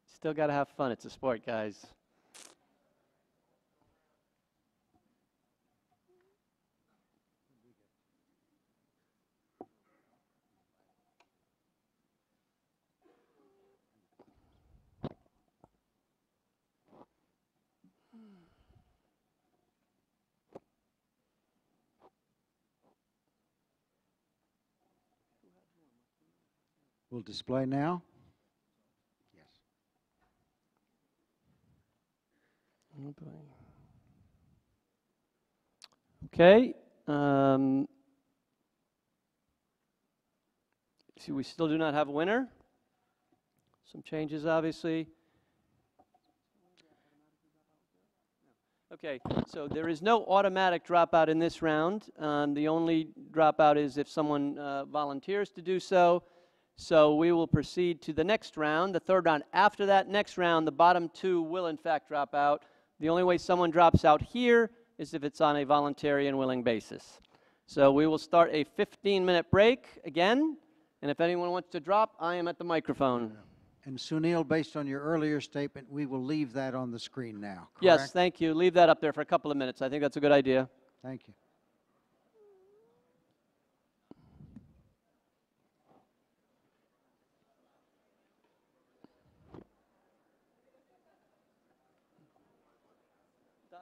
Still got to have fun. It's a sport, guys. will display now. Oh, boy. Okay. See, we still do not have a winner. Some changes, obviously. Okay, so there is no automatic dropout in this round. The only dropout is if someone volunteers to do so. So we will proceed to the next round, the third round. After that next round, the bottom two will in fact drop out. The only way someone drops out here is if it's on a voluntary and willing basis. So we will start a 15-minute break again, and if anyone wants to drop, I am at the microphone. And Sunil, based on your earlier statement, we will leave that on the screen now, correct? Yes, thank you. Leave that up there for a couple of minutes. I think that's a good idea. Thank you. Don.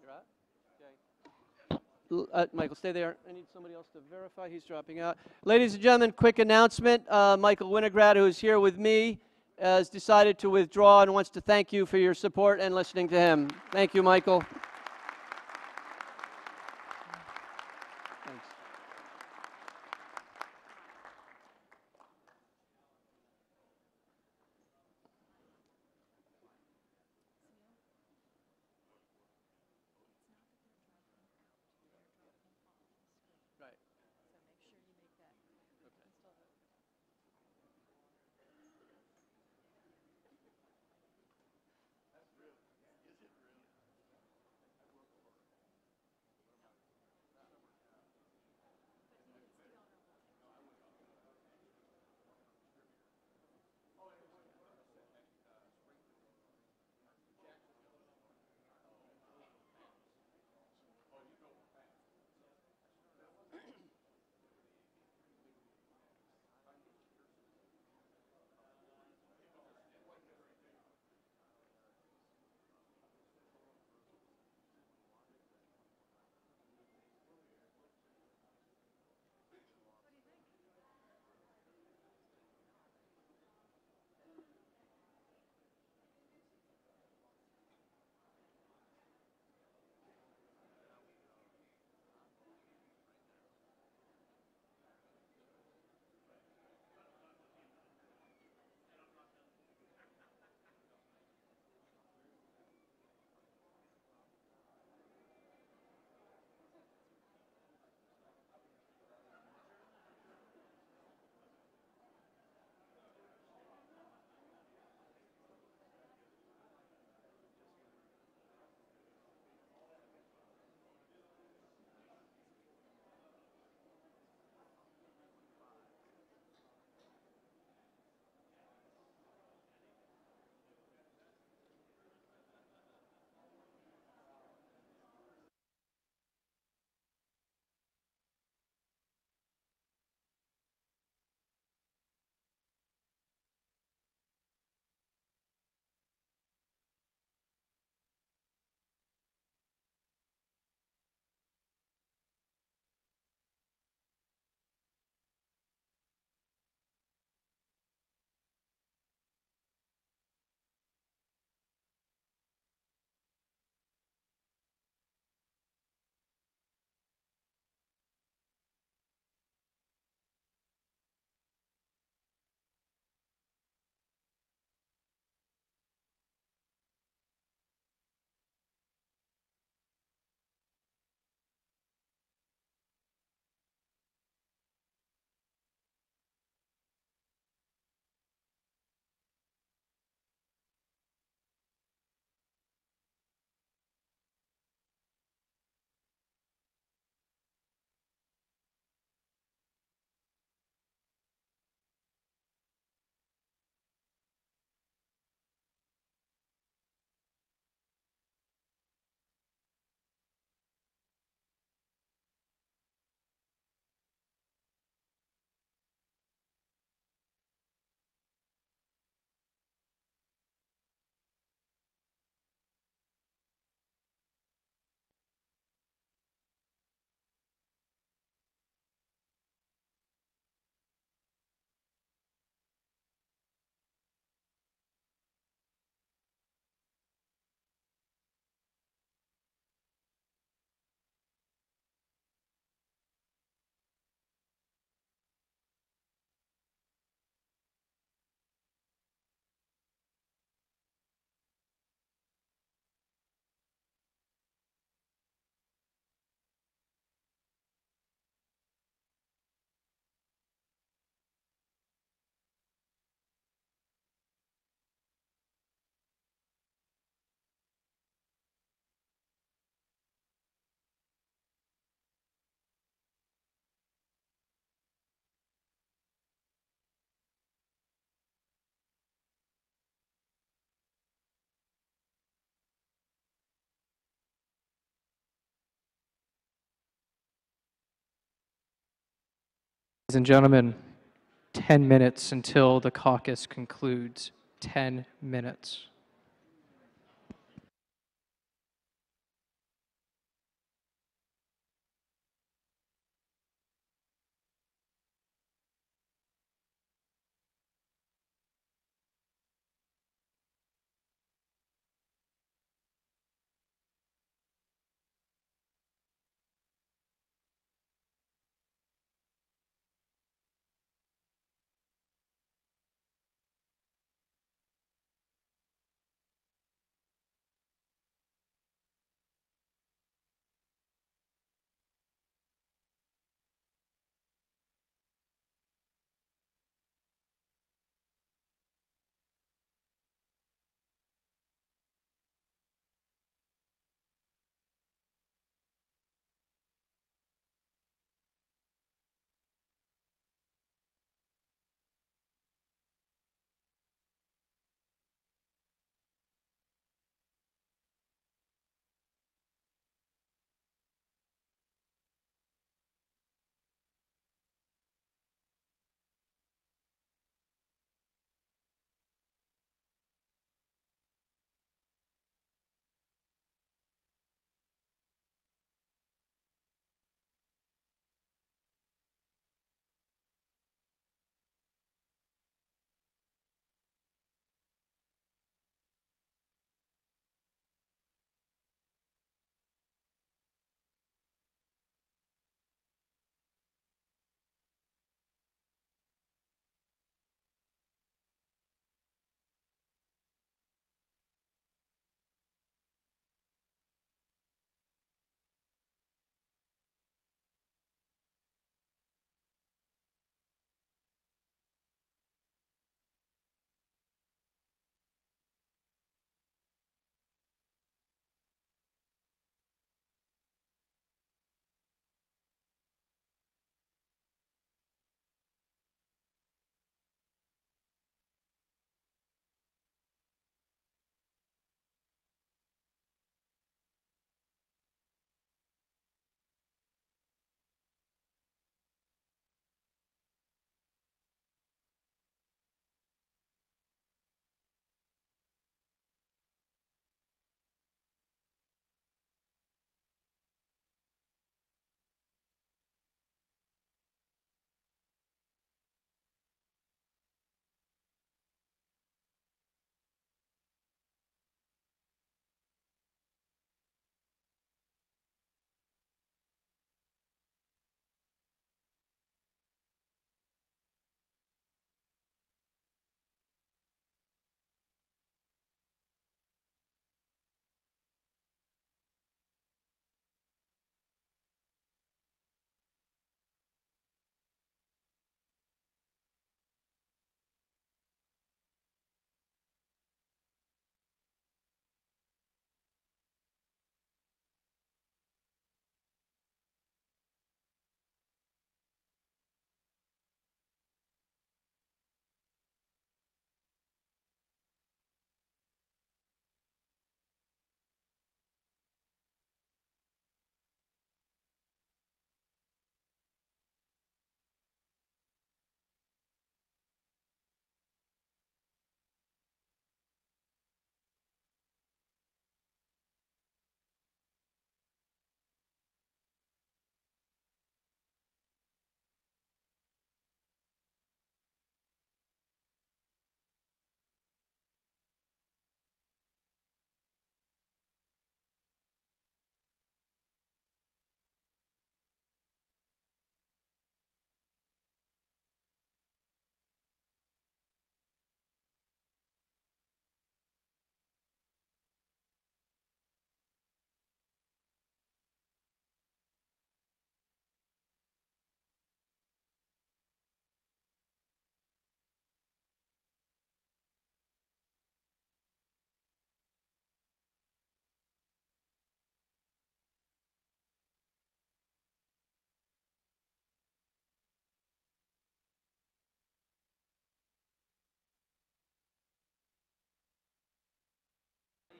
You're up? Okay. Michael, stay there. I need somebody else to verify. He's dropping out. Ladies and gentlemen, quick announcement. Michael Winograd, who is here with me, has decided to withdraw and wants to thank you for your support and listening to him. Thank you, Michael. Thanks. Right. Ladies and gentlemen, 10 minutes until the caucus concludes. 10 minutes.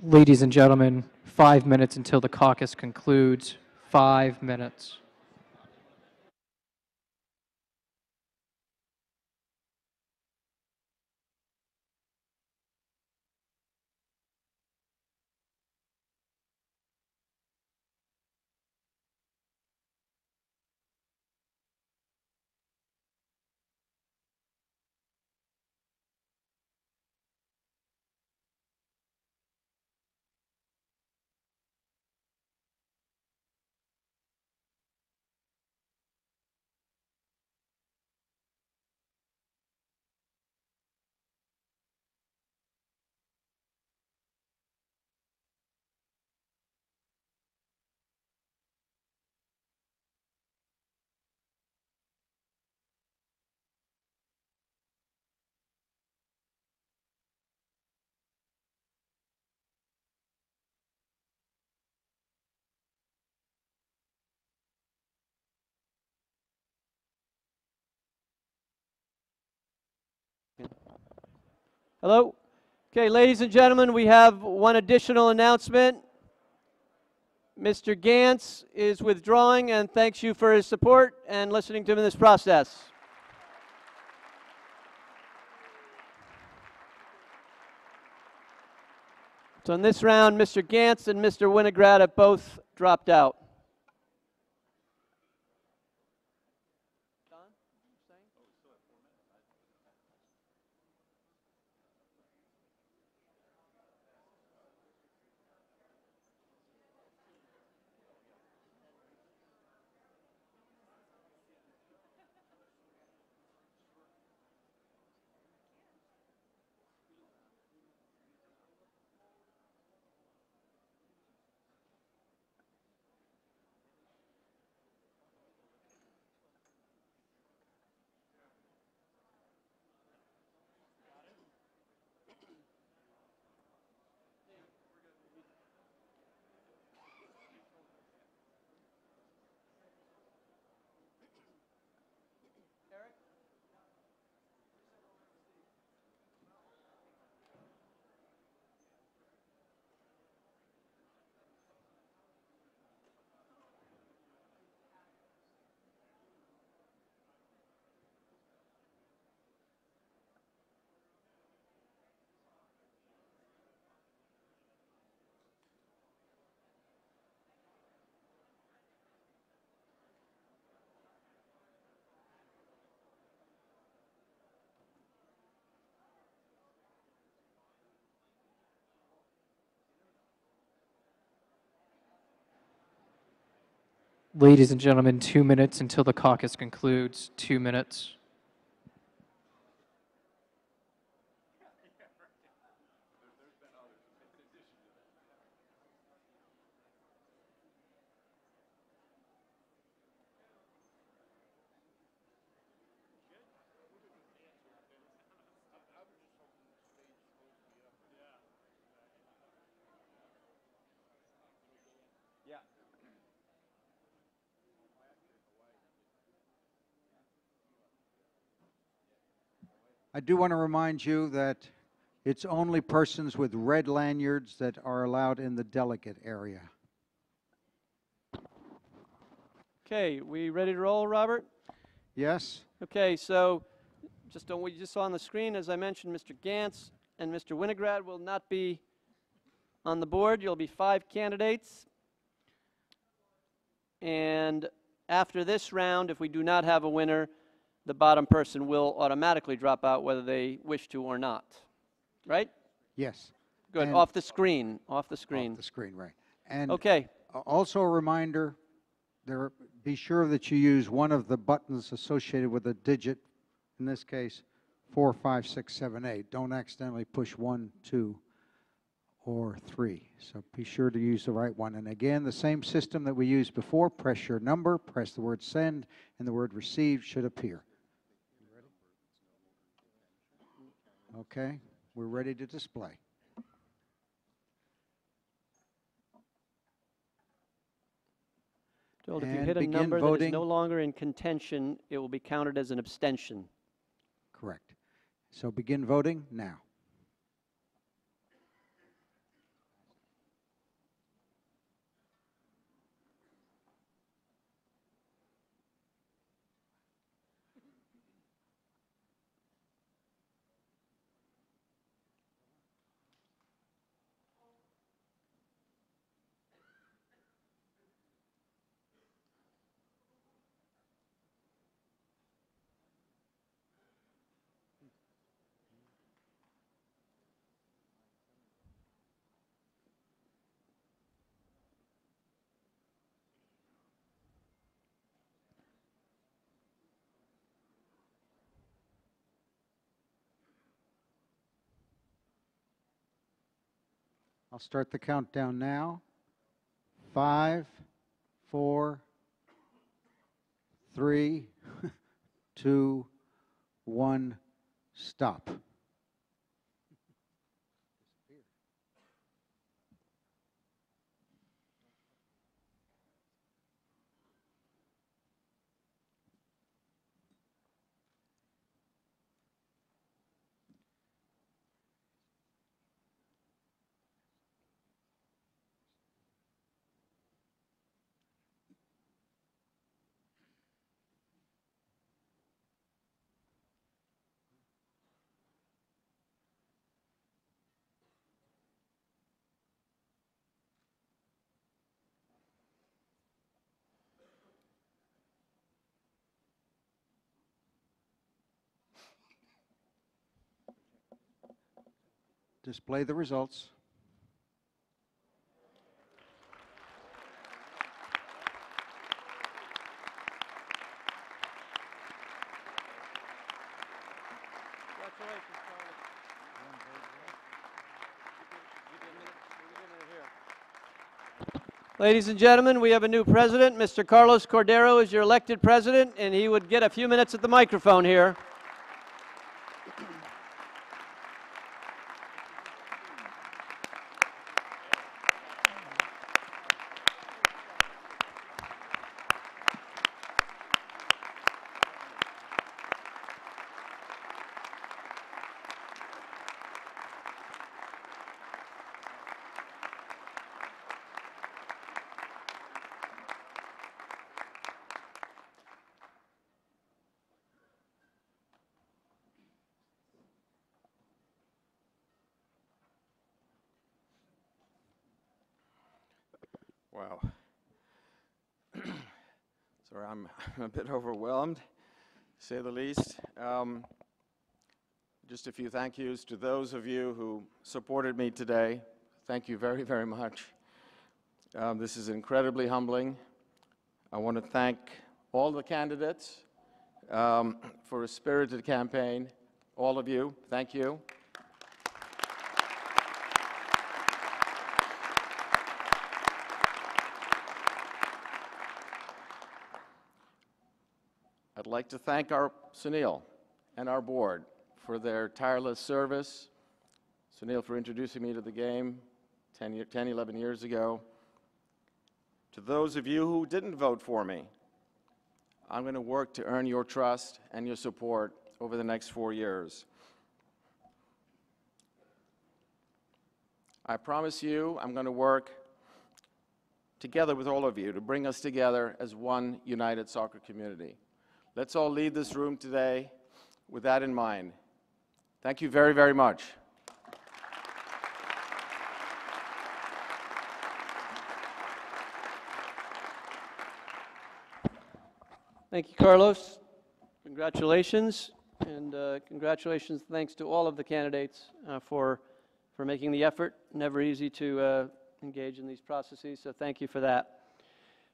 Ladies and gentlemen, 5 minutes until the caucus concludes. 5 minutes. Hello? Okay, ladies and gentlemen, we have one additional announcement. Mr. Gantz is withdrawing and thanks you for his support and listening to him in this process. So in this round, Mr. Gantz and Mr. Winograd have both dropped out. Ladies and gentlemen, 2 minutes until the caucus concludes. 2 minutes. I do want to remind you that it's only persons with red lanyards that are allowed in the delegate area. Okay, we ready to roll, Robert? Yes? Okay, so just on what you just saw on the screen, as I mentioned, Mr. Gantz and Mr. Winograd will not be on the board. You'll be 5 candidates. And after this round, if we do not have a winner, the bottom person will automatically drop out whether they wish to or not. Right? Yes. Good. And Off the screen. Off the screen. Off the screen, right. And okay. Also a reminder, be sure that you use one of the buttons associated with a digit, in this case, 4, 5, 6, 7, 8. Don't accidentally push 1, 2, or 3. So be sure to use the right one. And again, the same system that we used before. Press your number, press the word send, and the word receive should appear. Okay, we're ready to display. Told if you And hit a begin number that voting. is no longer in contention, it will be counted as an abstention. Correct. So begin voting now. I'll start the countdown now. 5, 4, 3, 2, 1, stop. display the results. Ladies and gentlemen, we have a new president. Mr. Carlos Cordero is your elected president, and he would get a few minutes at the microphone here. Wow. Sorry, I'm a bit overwhelmed, to say the least. Just a few thank yous to those of you who supported me today. Thank you very, very much. This is incredibly humbling. I want to thank all the candidates for a spirited campaign. All of you, thank you. I'd like to thank our Sunil and our board for their tireless service. Sunil for introducing me to the game 11 years ago. To those of you who didn't vote for me, I'm going to work to earn your trust and your support over the next 4 years. I promise you I'm going to work together with all of you to bring us together as one united soccer community. Let's all leave this room today with that in mind. Thank you very, very much. Thank you, Carlos. Congratulations, and congratulations, thanks to all of the candidates for making the effort. Never easy to engage in these processes, so thank you for that.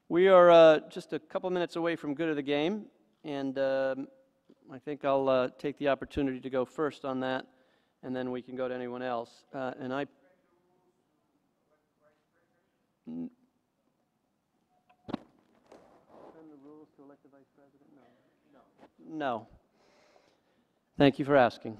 We are just a couple minutes away from good of the game, and I think I'll take the opportunity to go first on that, and then we can go to anyone else. No. Thank you for asking.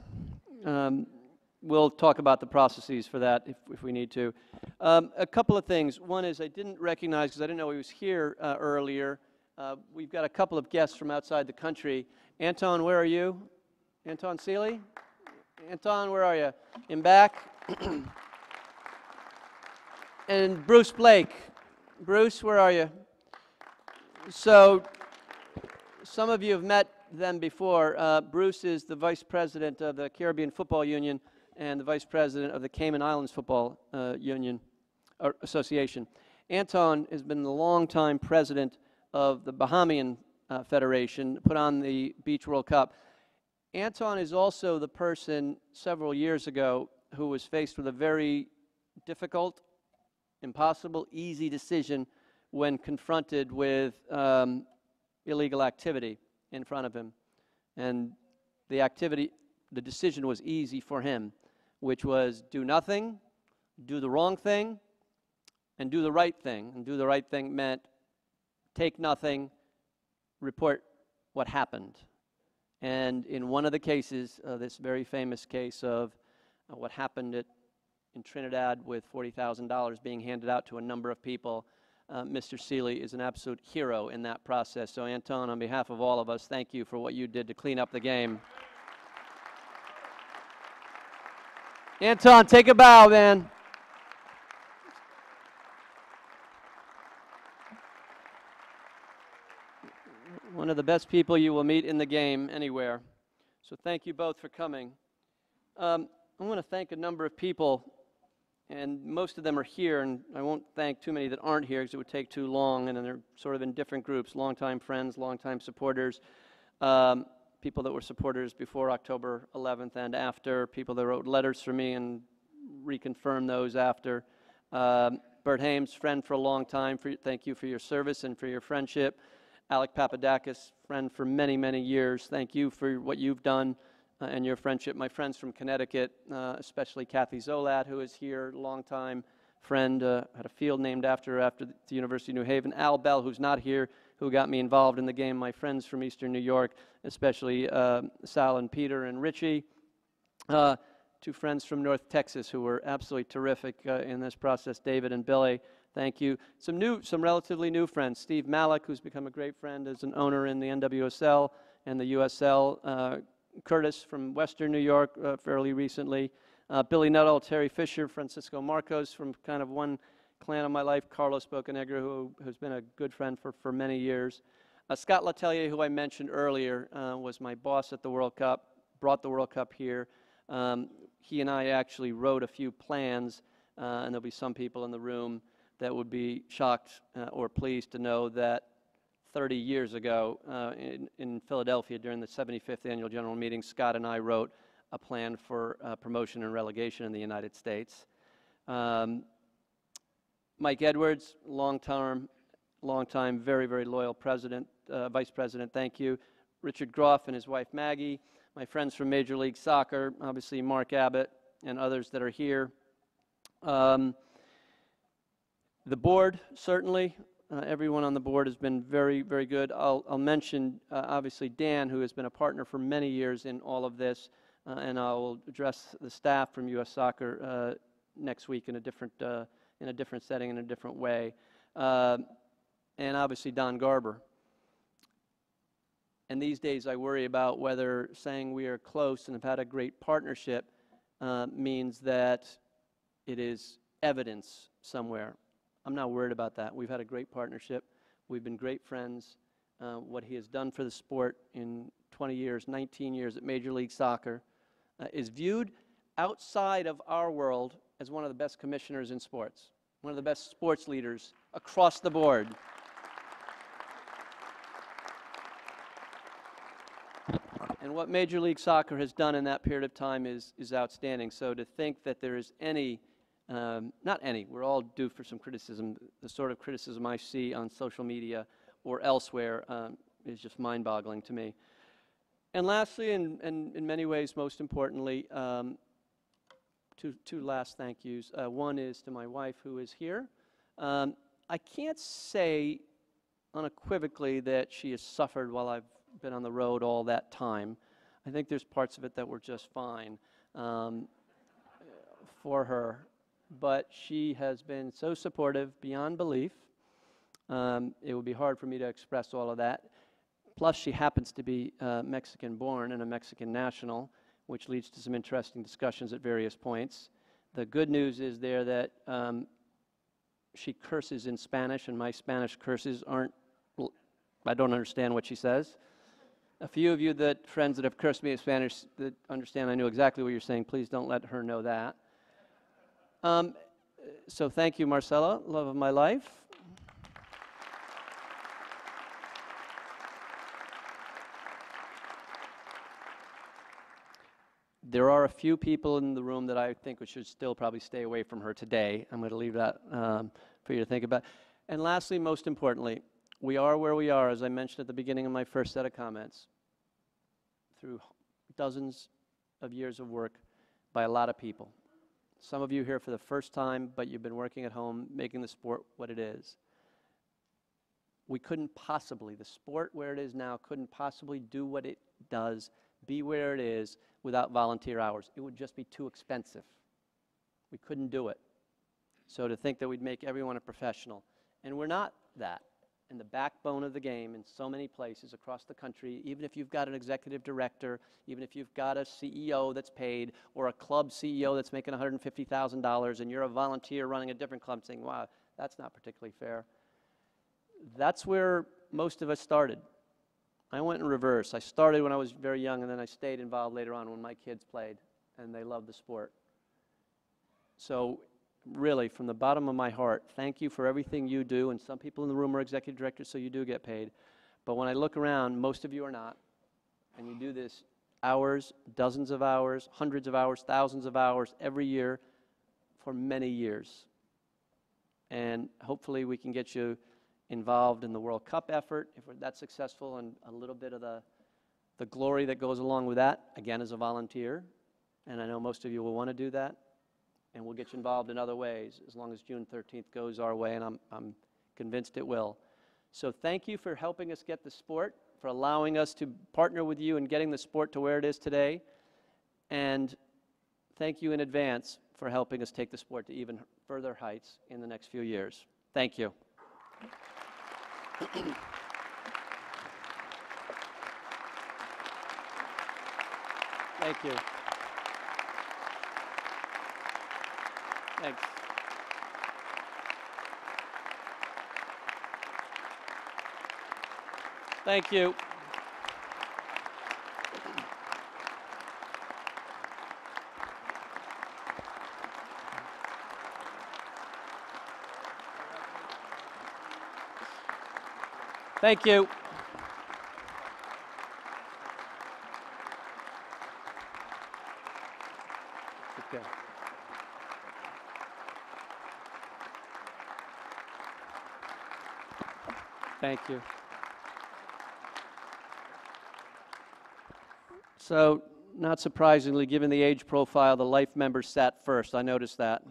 We'll talk about the processes for that if we need to. A couple of things. One is I didn't recognize, because I didn't know he was here earlier, we've got a couple of guests from outside the country. Anton, where are you? Anton Seeley? Anton, where are you? In back. And Bruce Blake. Bruce, where are you? So, some of you have met them before. Bruce is the vice president of the Caribbean Football Union and the vice president of the Cayman Islands Football Association. Anton has been the longtime president of the Bahamian Federation, put on the Beach World Cup. Anton is also the person several years ago who was faced with a very difficult, impossible, easy decision when confronted with illegal activity in front of him. And the decision was easy for him, which was do nothing, do the wrong thing, and do the right thing. And do the right thing meant take nothing, report what happened. And in one of the cases, this very famous case of what happened in Trinidad with $40,000 being handed out to a number of people, Mr. Seeley is an absolute hero in that process. So Anton, on behalf of all of us, thank you for what you did to clean up the game. Anton, take a bow, man. One of the best people you will meet in the game anywhere. So thank you both for coming. I want to thank a number of people, and most of them are here, and I won't thank too many that aren't here because it would take too long, and then they're sort of in different groups, longtime friends, longtime supporters, people that were supporters before October 11th and after, people that wrote letters for me and reconfirm those after. Bert Hames, friend for a long time, thank you for your service and for your friendship. Alec Papadakis, friend for many, many years, thank you for what you've done and your friendship. My friends from Connecticut, especially Cathy Zolat, who is here, long-time friend, had a field named after her after the University of New Haven. Al Bell, who's not here, who got me involved in the game. My friends from Eastern New York, especially Sal and Peter and Richie. Two friends from North Texas who were absolutely terrific in this process, David and Billy. Thank you. Some relatively new friends. Steve Malik, who's become a great friend as an owner in the NWSL and the USL. Curtis from Western New York fairly recently. Billy Nuttall, Terry Fisher, Francisco Marcos from kind of one clan of my life. Carlos Bocanegra, who's been a good friend for many years. Scott Letelier, who I mentioned earlier, was my boss at the World Cup, brought the World Cup here. He and I actually wrote a few plans, and there'll be some people in the room that would be shocked or pleased to know that 30 years ago in Philadelphia during the 75th Annual General Meeting, Scott and I wrote a plan for promotion and relegation in the United States. Mike Edwards, long-time, very, very loyal president, vice president, thank you. Richard Groff and his wife Maggie. My friends from Major League Soccer, obviously Mark Abbott and others that are here. The board, certainly. Everyone on the board has been very, very good. I'll mention, obviously, Dan, who has been a partner for many years in all of this, and I'll address the staff from U.S. Soccer next week in a different setting, in a different way. And obviously, Don Garber. And these days, I worry about whether saying we are close and have had a great partnership means that it is evidence somewhere. I'm not worried about that. We've had a great partnership. We've been great friends. What he has done for the sport in 20 years, 19 years at Major League Soccer is viewed outside of our world as one of the best commissioners in sports, one of the best sports leaders across the board. And what Major League Soccer has done in that period of time is outstanding. So to think that there is any, not any, we're all due for some criticism. The sort of criticism I see on social media or elsewhere is just mind-boggling to me. And lastly, and in many ways most importantly, two last thank yous. One is to my wife who is here. I can't say unequivocally that she has suffered while I've been on the road all that time. I think there's parts of it that were just fine for her, but she has been so supportive beyond belief. It would be hard for me to express all of that. Plus, she happens to be Mexican-born and a Mexican national, which leads to some interesting discussions at various points. The good news is there that she curses in Spanish, and my Spanish curses aren't, I don't understand what she says. A few of you friends that have cursed me in Spanish that understand I knew exactly what you're saying, please don't let her know that. So thank you, Marcella, love of my life. There are a few people in the room that I think we should still probably stay away from her today. I'm going to leave that for you to think about. And lastly, most importantly, we are where we are, as I mentioned at the beginning of my first set of comments, through dozens of years of work by a lot of people. Some of you here for the first time, but you've been working at home, making the sport what it is. We couldn't possibly, the sport where it is now, couldn't possibly do what it does, be where it is, without volunteer hours. It would just be too expensive. We couldn't do it. So to think that we'd make everyone a professional, and we're not that. And the backbone of the game in so many places across the country, even if you've got an executive director, even if you've got a CEO that's paid, or a club CEO that's making $150,000, and you're a volunteer running a different club saying, wow, that's not particularly fair. That's where most of us started. I went in reverse. I started when I was very young, and then I stayed involved later on when my kids played, and they loved the sport. So really, from the bottom of my heart, thank you for everything you do, and some people in the room are executive directors, so you do get paid. But when I look around, most of you are not, and you do this hours, dozens of hours, hundreds of hours, thousands of hours every year for many years. And hopefully we can get you involved in the World Cup effort if we're that successful, and a little bit of the glory that goes along with that, again, as a volunteer. And I know most of you will want to do that. And we'll get you involved in other ways as long as June 13th goes our way, and I'm convinced it will. So thank you for helping us get the sport, for allowing us to partner with you in getting the sport to where it is today. And thank you in advance for helping us take the sport to even further heights in the next few years. Thank you. Thank you. Thanks. Thank you. Thank you. Okay. Thank you. So, not surprisingly, given the age profile, the life members sat first. I noticed that.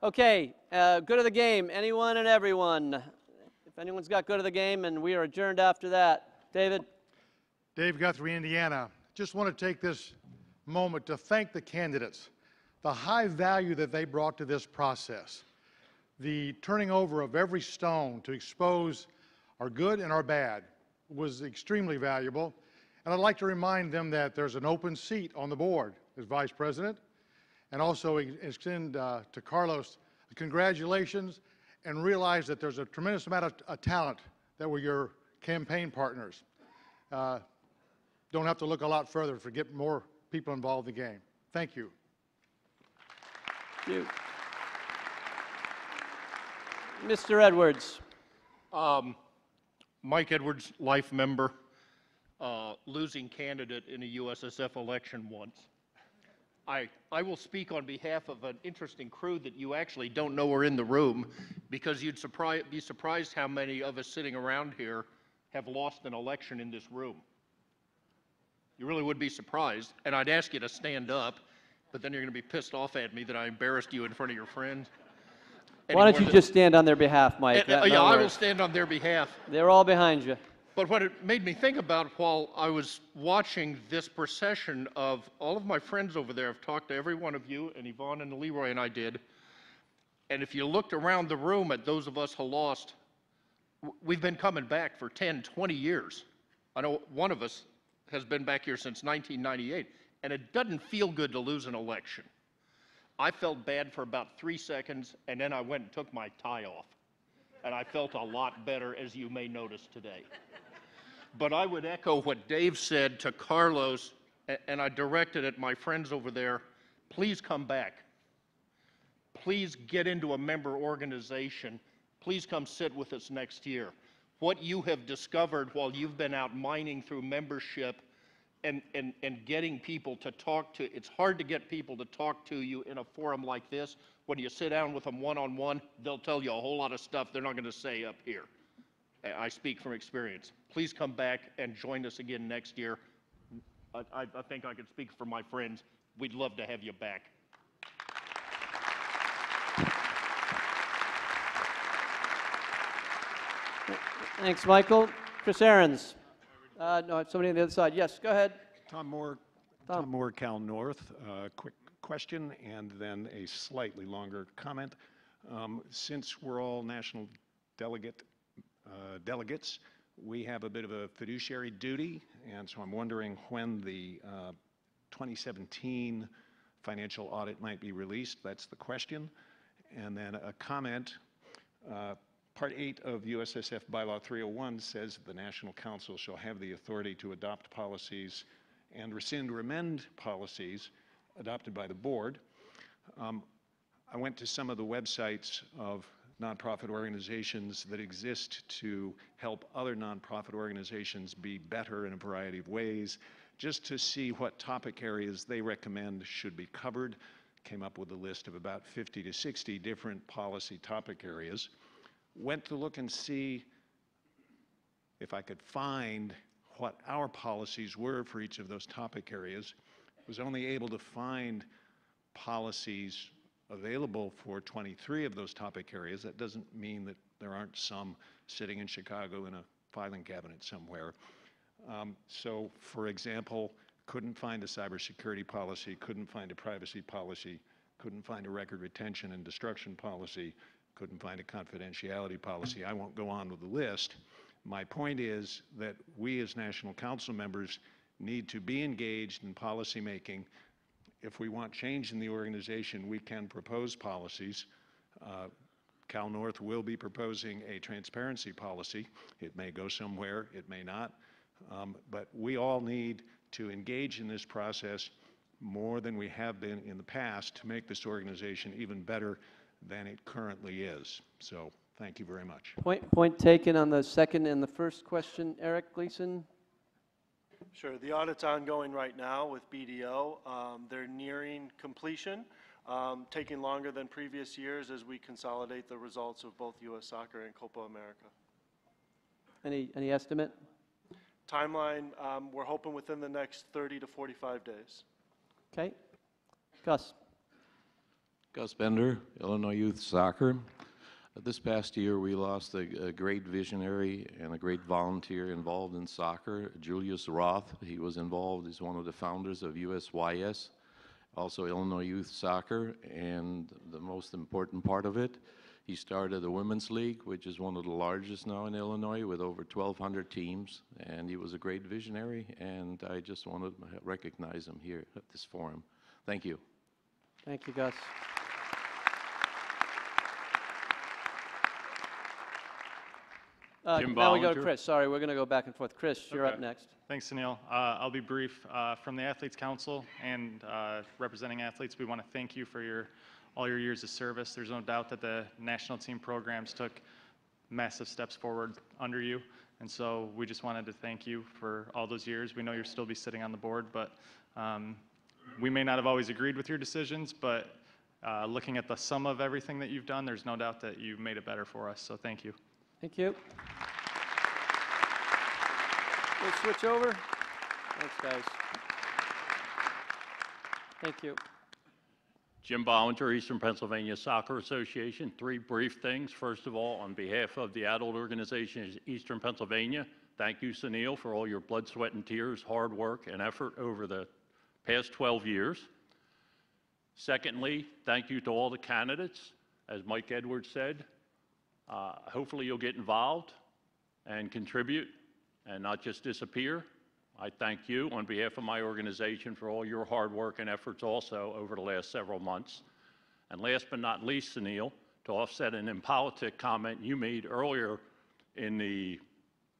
Okay, good of the game. Anyone and everyone. If anyone's got good of the game, and we are adjourned after that. David? Dave Guthrie, Indiana. Just want to take this moment to thank the candidates, the high value that they brought to this process, the turning over of every stone to expose our good and our bad was extremely valuable. And I'd like to remind them that there's an open seat on the board as vice president, and also extend to Carlos congratulations, and realize that there's a tremendous amount of talent that were your campaign partners. Don't have to look a lot further to get more people involved in the game. Thank you. Thank you. Mr. Edwards. Mike Edwards, life member, losing candidate in a USSF election once. I will speak on behalf of an interesting crew that you actually don't know are in the room, because you'd be surprised how many of us sitting around here have lost an election in this room. You really would be surprised, and I'd ask you to stand up, but then you're going to be pissed off at me that I embarrassed you in front of your friends. Why don't you just stand on their behalf, Mike? Yeah, I will stand on their behalf. They're all behind you. But what it made me think about while I was watching this procession of all of my friends over there, I've talked to every one of you, and Yvonne and Leroy and I did, and if you looked around the room at those of us who lost, we've been coming back for 10, 20 years. I know one of us has been back here since 1998, and it doesn't feel good to lose an election. I felt bad for about 3 seconds, and then I went and took my tie off, and I felt a lot better, as you may notice today. But I would echo what Dave said to Carlos, and I directed at my friends over there, please come back. Please get into a member organization. Please come sit with us next year. What you have discovered while you've been out mining through membership and getting people to talk to, it's hard to get people to talk to you in a forum like this. When you sit down with them one-on-one, they'll tell you a whole lot of stuff they're not going to say up here. I speak from experience. Please come back and join us again next year. I think I can speak for my friends. We'd love to have you back. Thanks, Michael. Chris Ahrens. No, somebody on the other side. Yes, go ahead. Tom Moore, Cal North. Quick question and then a slightly longer comment. Since we're all national delegates, we have a bit of a fiduciary duty, and so I'm wondering when the 2017 financial audit might be released. That's the question. And then a comment. Part 8 of USSF Bylaw 301 says the National Council shall have the authority to adopt policies and rescind or amend policies adopted by the board. I went to some of the websites of nonprofit organizations that exist to help other nonprofit organizations be better in a variety of ways, just to see what topic areas they recommend should be covered. came up with a list of about 50 to 60 different policy topic areas. Went to look and see if I could find what our policies were for each of those topic areas. Was only able to find policies available for 23 of those topic areas. That doesn't mean that there aren't some sitting in Chicago in a filing cabinet somewhere. So, for example, couldn't find a cybersecurity policy, couldn't find a privacy policy, couldn't find a record retention and destruction policy, couldn't find a confidentiality policy. I won't go on with the list. My point is that we as National Council members need to be engaged in policy making. If we want change in the organization, we can propose policies. Cal North will be proposing a transparency policy. It may go somewhere, it may not, but we all need to engage in this process more than we have been in the past to make this organization even better than it currently is. So thank you very much. Point taken on the second and the first question. Eric Gleason? Sure. The audit's ongoing right now with BDO. They're nearing completion, taking longer than previous years as we consolidate the results of both U.S. Soccer and Copa America. Any estimate? Timeline, we're hoping within the next 30 to 45 days. Okay. Gus? Gus Bender, Illinois Youth Soccer. This past year, we lost a great visionary and a great volunteer involved in soccer, Julius Roth. He was involved, he's one of the founders of USYS, also Illinois Youth Soccer, and the most important part of it, he started a women's league, which is one of the largest now in Illinois with over 1,200 teams, and he was a great visionary, and I just wanted to recognize him here at this forum. Thank you. Thank you, Gus. Now we go to Chris. Sorry, we're going to go back and forth. Chris, you're up next. Thanks, Sunil. I'll be brief. From the Athletes Council and representing athletes, we want to thank you for all your years of service. There's no doubt that the national team programs took massive steps forward under you, and so we just wanted to thank you for all those years. We know you'll still be sitting on the board, but we may not have always agreed with your decisions, but looking at the sum of everything that you've done, there's no doubt that you've made it better for us, so thank you. Thank you. We'll switch over. Thanks, guys. Thank you. Jim Bollinger, Eastern Pennsylvania Soccer Association. 3 brief things. First of all, on behalf of the adult organization Eastern Pennsylvania, thank you, Sunil, for all your blood, sweat, and tears, hard work, and effort over the past 12 years. Secondly, thank you to all the candidates. As Mike Edwards said, hopefully you'll get involved and contribute and not just disappear. I thank you on behalf of my organization for all your hard work and efforts also over the last several months. And last but not least, Sunil, to offset an impolitic comment you made earlier in the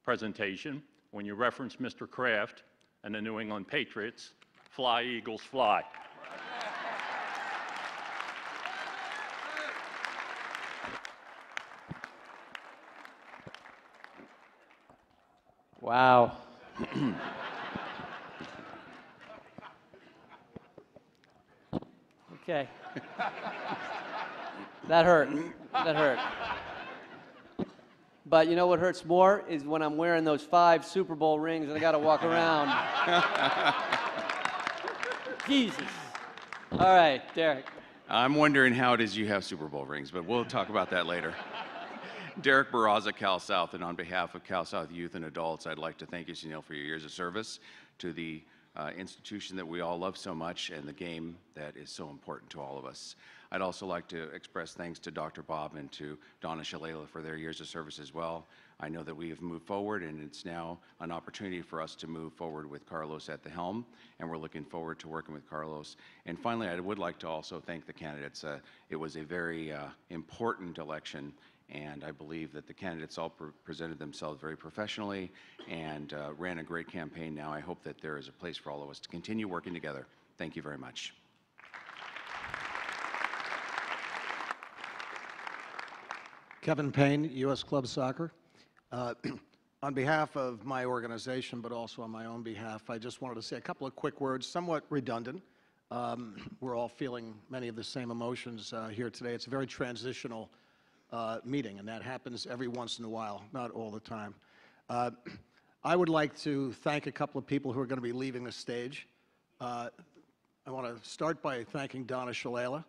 presentation when you referenced Mr. Kraft and the New England Patriots, fly, Eagles, fly. Wow. Okay. That hurt. That hurt. But you know what hurts more is when I'm wearing those 5 Super Bowl rings and I got to walk around. Jesus. All right, Derek. I'm wondering how it is you have Super Bowl rings, but we'll talk about that later. Derek Barraza, Cal South, and on behalf of Cal South Youth and Adults, I'd like to thank you, Sunil, for your years of service to the institution that we all love so much and the game that is so important to all of us. I'd also like to express thanks to Dr. Bob and to Donna Shalala for their years of service as well. I know that we have moved forward, and it's now an opportunity for us to move forward with Carlos at the helm, and we're looking forward to working with Carlos. And finally, I would like to also thank the candidates. It was a very important election, and I believe that the candidates all presented themselves very professionally and ran a great campaign. Now I hope that there is a place for all of us to continue working together. Thank you very much. Kevin Payne, U.S. Club Soccer. On behalf of my organization, but also on my own behalf, I just wanted to say a couple of quick words, somewhat redundant, We're all feeling many of the same emotions here today. It's a very transitional meeting, and that happens every once in a while, not all the time. I would like to thank a couple of people who are going to be leaving the stage. I want to start by thanking Donna Shalala,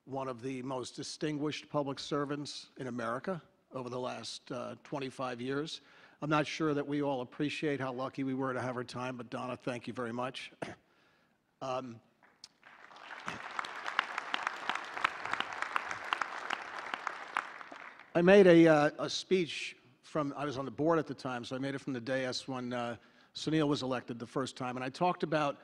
one of the most distinguished public servants in America over the last 25 years. I'm not sure that we all appreciate how lucky we were to have her time, but Donna, thank you very much. I made a speech I was on the board at the time, so I made it from the dais when Sunil was elected the first time, and I talked about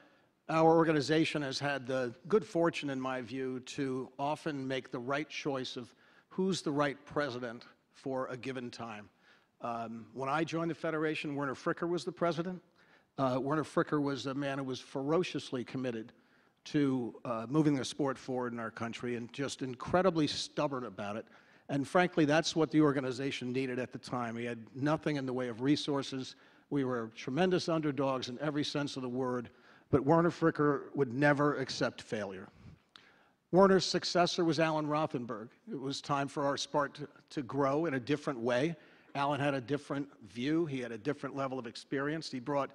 our organization has had the good fortune, in my view, to often make the right choice of who's the right president for a given time. When I joined the Federation, Werner Fricker was the president. Werner Fricker was a man who was ferociously committed to moving the sport forward in our country and just incredibly stubborn about it. And frankly, that's what the organization needed at the time. We had nothing in the way of resources. We were tremendous underdogs in every sense of the word, but Werner Fricker would never accept failure. Werner's successor was Alan Rothenberg. It was time for our sport to grow in a different way. Alan had a different view. He had a different level of experience. He brought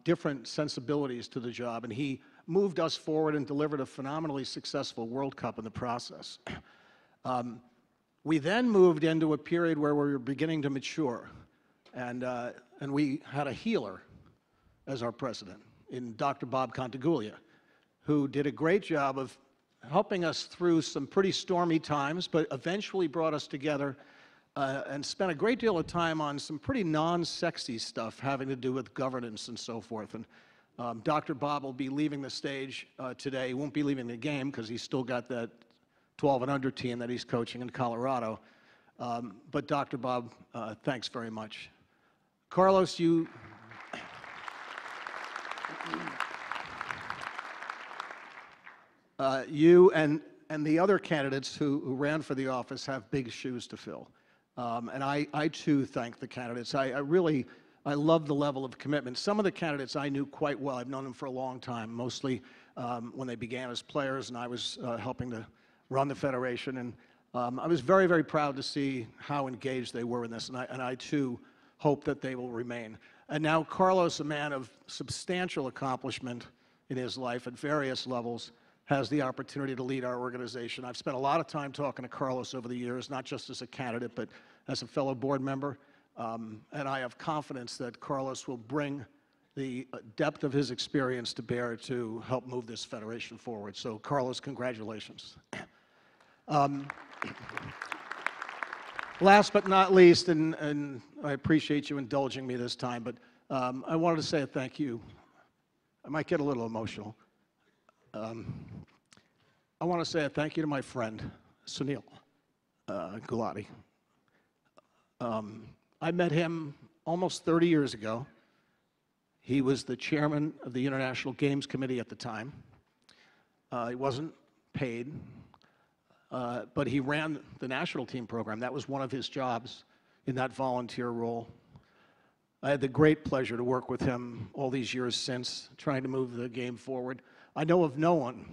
different sensibilities to the job, and he moved us forward and delivered a phenomenally successful World Cup in the process. We then moved into a period where we were beginning to mature, and we had a healer as our president in Dr. Bob Contaguglia, who did a great job of helping us through some pretty stormy times, but eventually brought us together and spent a great deal of time on some pretty non-sexy stuff having to do with governance and so forth. And Dr. Bob will be leaving the stage today. He won't be leaving the game because he's still got that 12 and under team that he's coaching in Colorado. But Dr. Bob, thanks very much. Carlos, you and the other candidates who ran for the office have big shoes to fill. And I too thank the candidates. I love the level of commitment. Some of the candidates I knew quite well. I've known them for a long time, mostly when they began as players, and I was helping to run the Federation. And I was very, very proud to see how engaged they were in this, and I too hope that they will remain. And now Carlos, a man of substantial accomplishment in his life at various levels, has the opportunity to lead our organization. I've spent a lot of time talking to Carlos over the years, not just as a candidate, but as a fellow board member. And I have confidence that Carlos will bring the depth of his experience to bear to help move this federation forward. So, Carlos, congratulations. Last but not least, and I appreciate you indulging me this time, but I wanted to say a thank you. I might get a little emotional. I want to say a thank you to my friend, Sunil Gulati. I met him almost 30 years ago. He was the chairman of the International Games Committee at the time. He wasn't paid, but he ran the national team program. That was one of his jobs in that volunteer role. I had the great pleasure to work with him all these years since, trying to move the game forward. I know of no one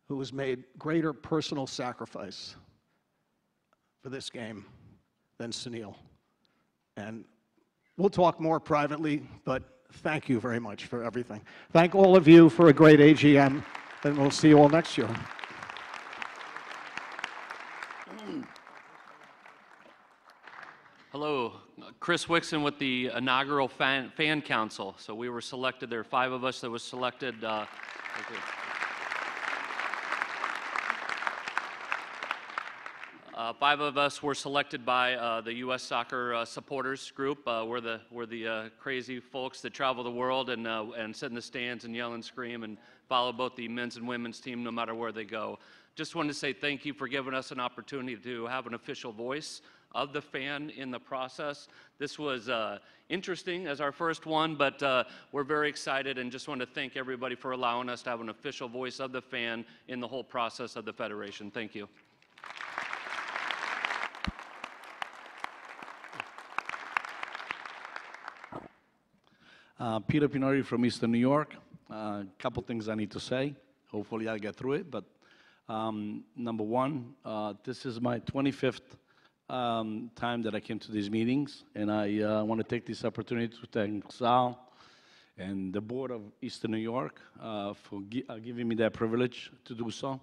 who has made greater personal sacrifice for this game than Sunil. And we'll talk more privately, but thank you very much for everything. Thank all of you for a great AGM, and we'll see you all next year. Hello, Chris Wixon with the inaugural Fan Council. So we were selected, there are 5 of us that was selected. Five of us were selected by the U.S. Soccer supporters group. We're the crazy folks that travel the world and sit in the stands and yell and scream and follow both the men's and women's team no matter where they go. Just wanted to say thank you for giving us an opportunity to have an official voice of the fan in the process. This was interesting as our first one, but we're very excited and just want to thank everybody for allowing us to have an official voice of the fan in the whole process of the Federation. Thank you. Peter Pinori from Eastern New York. Couple things I need to say. Hopefully I'll get through it, but number one, this is my 25th time that I came to these meetings, and I want to take this opportunity to thank Sal and the board of Eastern New York for giving me that privilege to do so.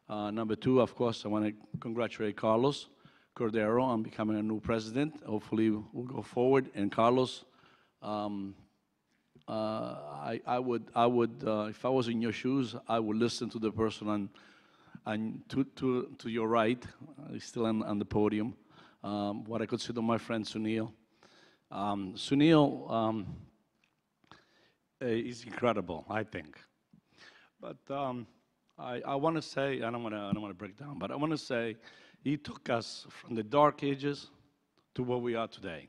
Number two, of course, I want to congratulate Carlos Cordero on becoming a new president. Hopefully we'll go forward, and Carlos, I would, if I was in your shoes, I would listen to the person to your right, he's still on the podium, what I consider my friend Sunil. Sunil is incredible, I think. But I want to say, I don't want to break down, but I want to say he took us from the dark ages to where we are today.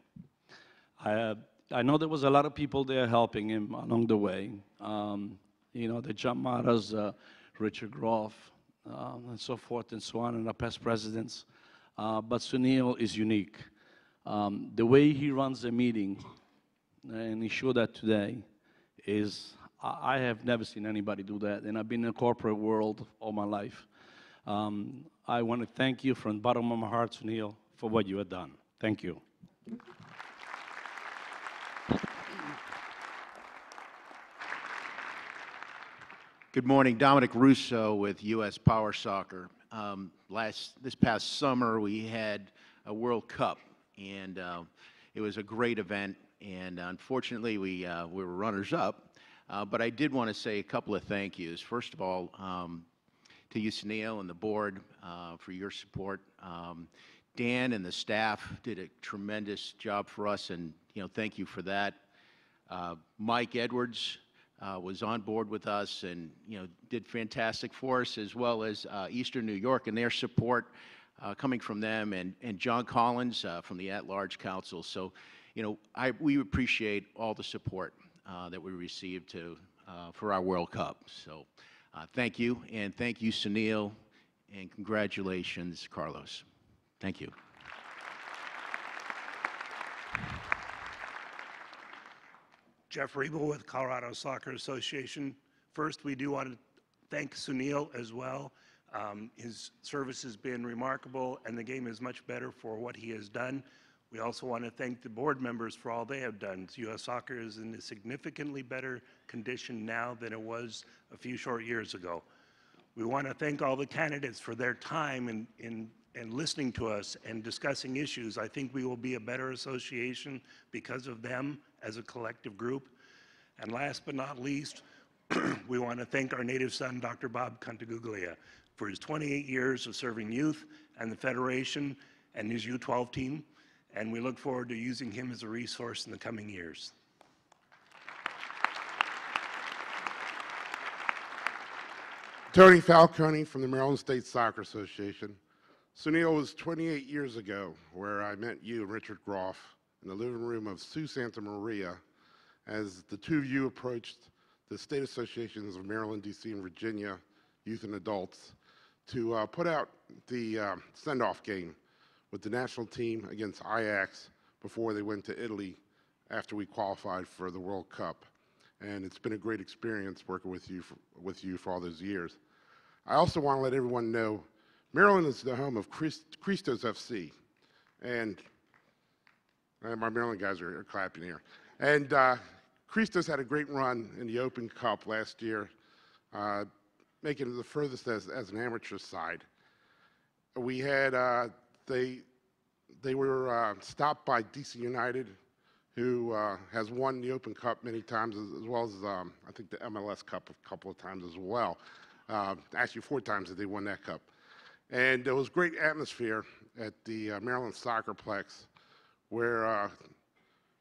I know there was a lot of people there helping him along the way. You know, the John Maras, Richard Groff, and so forth and so on, and our past presidents. But Sunil is unique. The way he runs a meeting, and he showed that today, is I have never seen anybody do that, and I've been in the corporate world all my life. I want to thank you from the bottom of my heart, Sunil, for what you have done. Thank you. Good morning, Dominic Russo with U.S. Power Soccer. This past summer we had a World Cup, and it was a great event, and unfortunately we were runners-up, but I did want to say a couple of thank yous. First of all, to you, Sunil, and the board for your support. Dan and the staff did a tremendous job for us, and thank you for that. Mike Edwards was on board with us and did fantastic for us, as well as Eastern New York and their support coming from them, and John Collins from the At-Large Council. So we appreciate all the support that we received for our World Cup. So thank you, and thank you, Sunil, and congratulations, Carlos. Thank you. Jeff Riebel with Colorado Soccer Association. First, we do want to thank Sunil as well. His service has been remarkable, and the game is much better for what he has done. We also want to thank the board members for all they have done. U.S. Soccer is in a significantly better condition now than it was a few short years ago. We want to thank all the candidates for their time in listening to us and discussing issues. I think we will be a better association because of them as a collective group. And last but not least, we want to thank our native son, Dr. Bob Cantaguglia, for his 28 years of serving youth and the Federation and his U12 team, and we look forward to using him as a resource in the coming years. Tony Falcone from the Maryland State Soccer Association. Sunil, was 28 years ago where I met you and Richard Groff in the living room of Sue Santa Maria as the two of you approached the state associations of Maryland, D.C., and Virginia, youth and adults, to put out the send-off game with the national team against Ajax before they went to Italy after we qualified for the World Cup. And it's been a great experience working with you for all those years. I also want to let everyone know Maryland is the home of Christos FC, and my Maryland guys are clapping here. And Christos had a great run in the Open Cup last year, making it the furthest as an amateur side. We had, they were stopped by DC United, who has won the Open Cup many times, as well as I think the MLS Cup a couple of times as well. Actually 4 times that they won that cup. And there was great atmosphere at the Maryland Soccerplex, where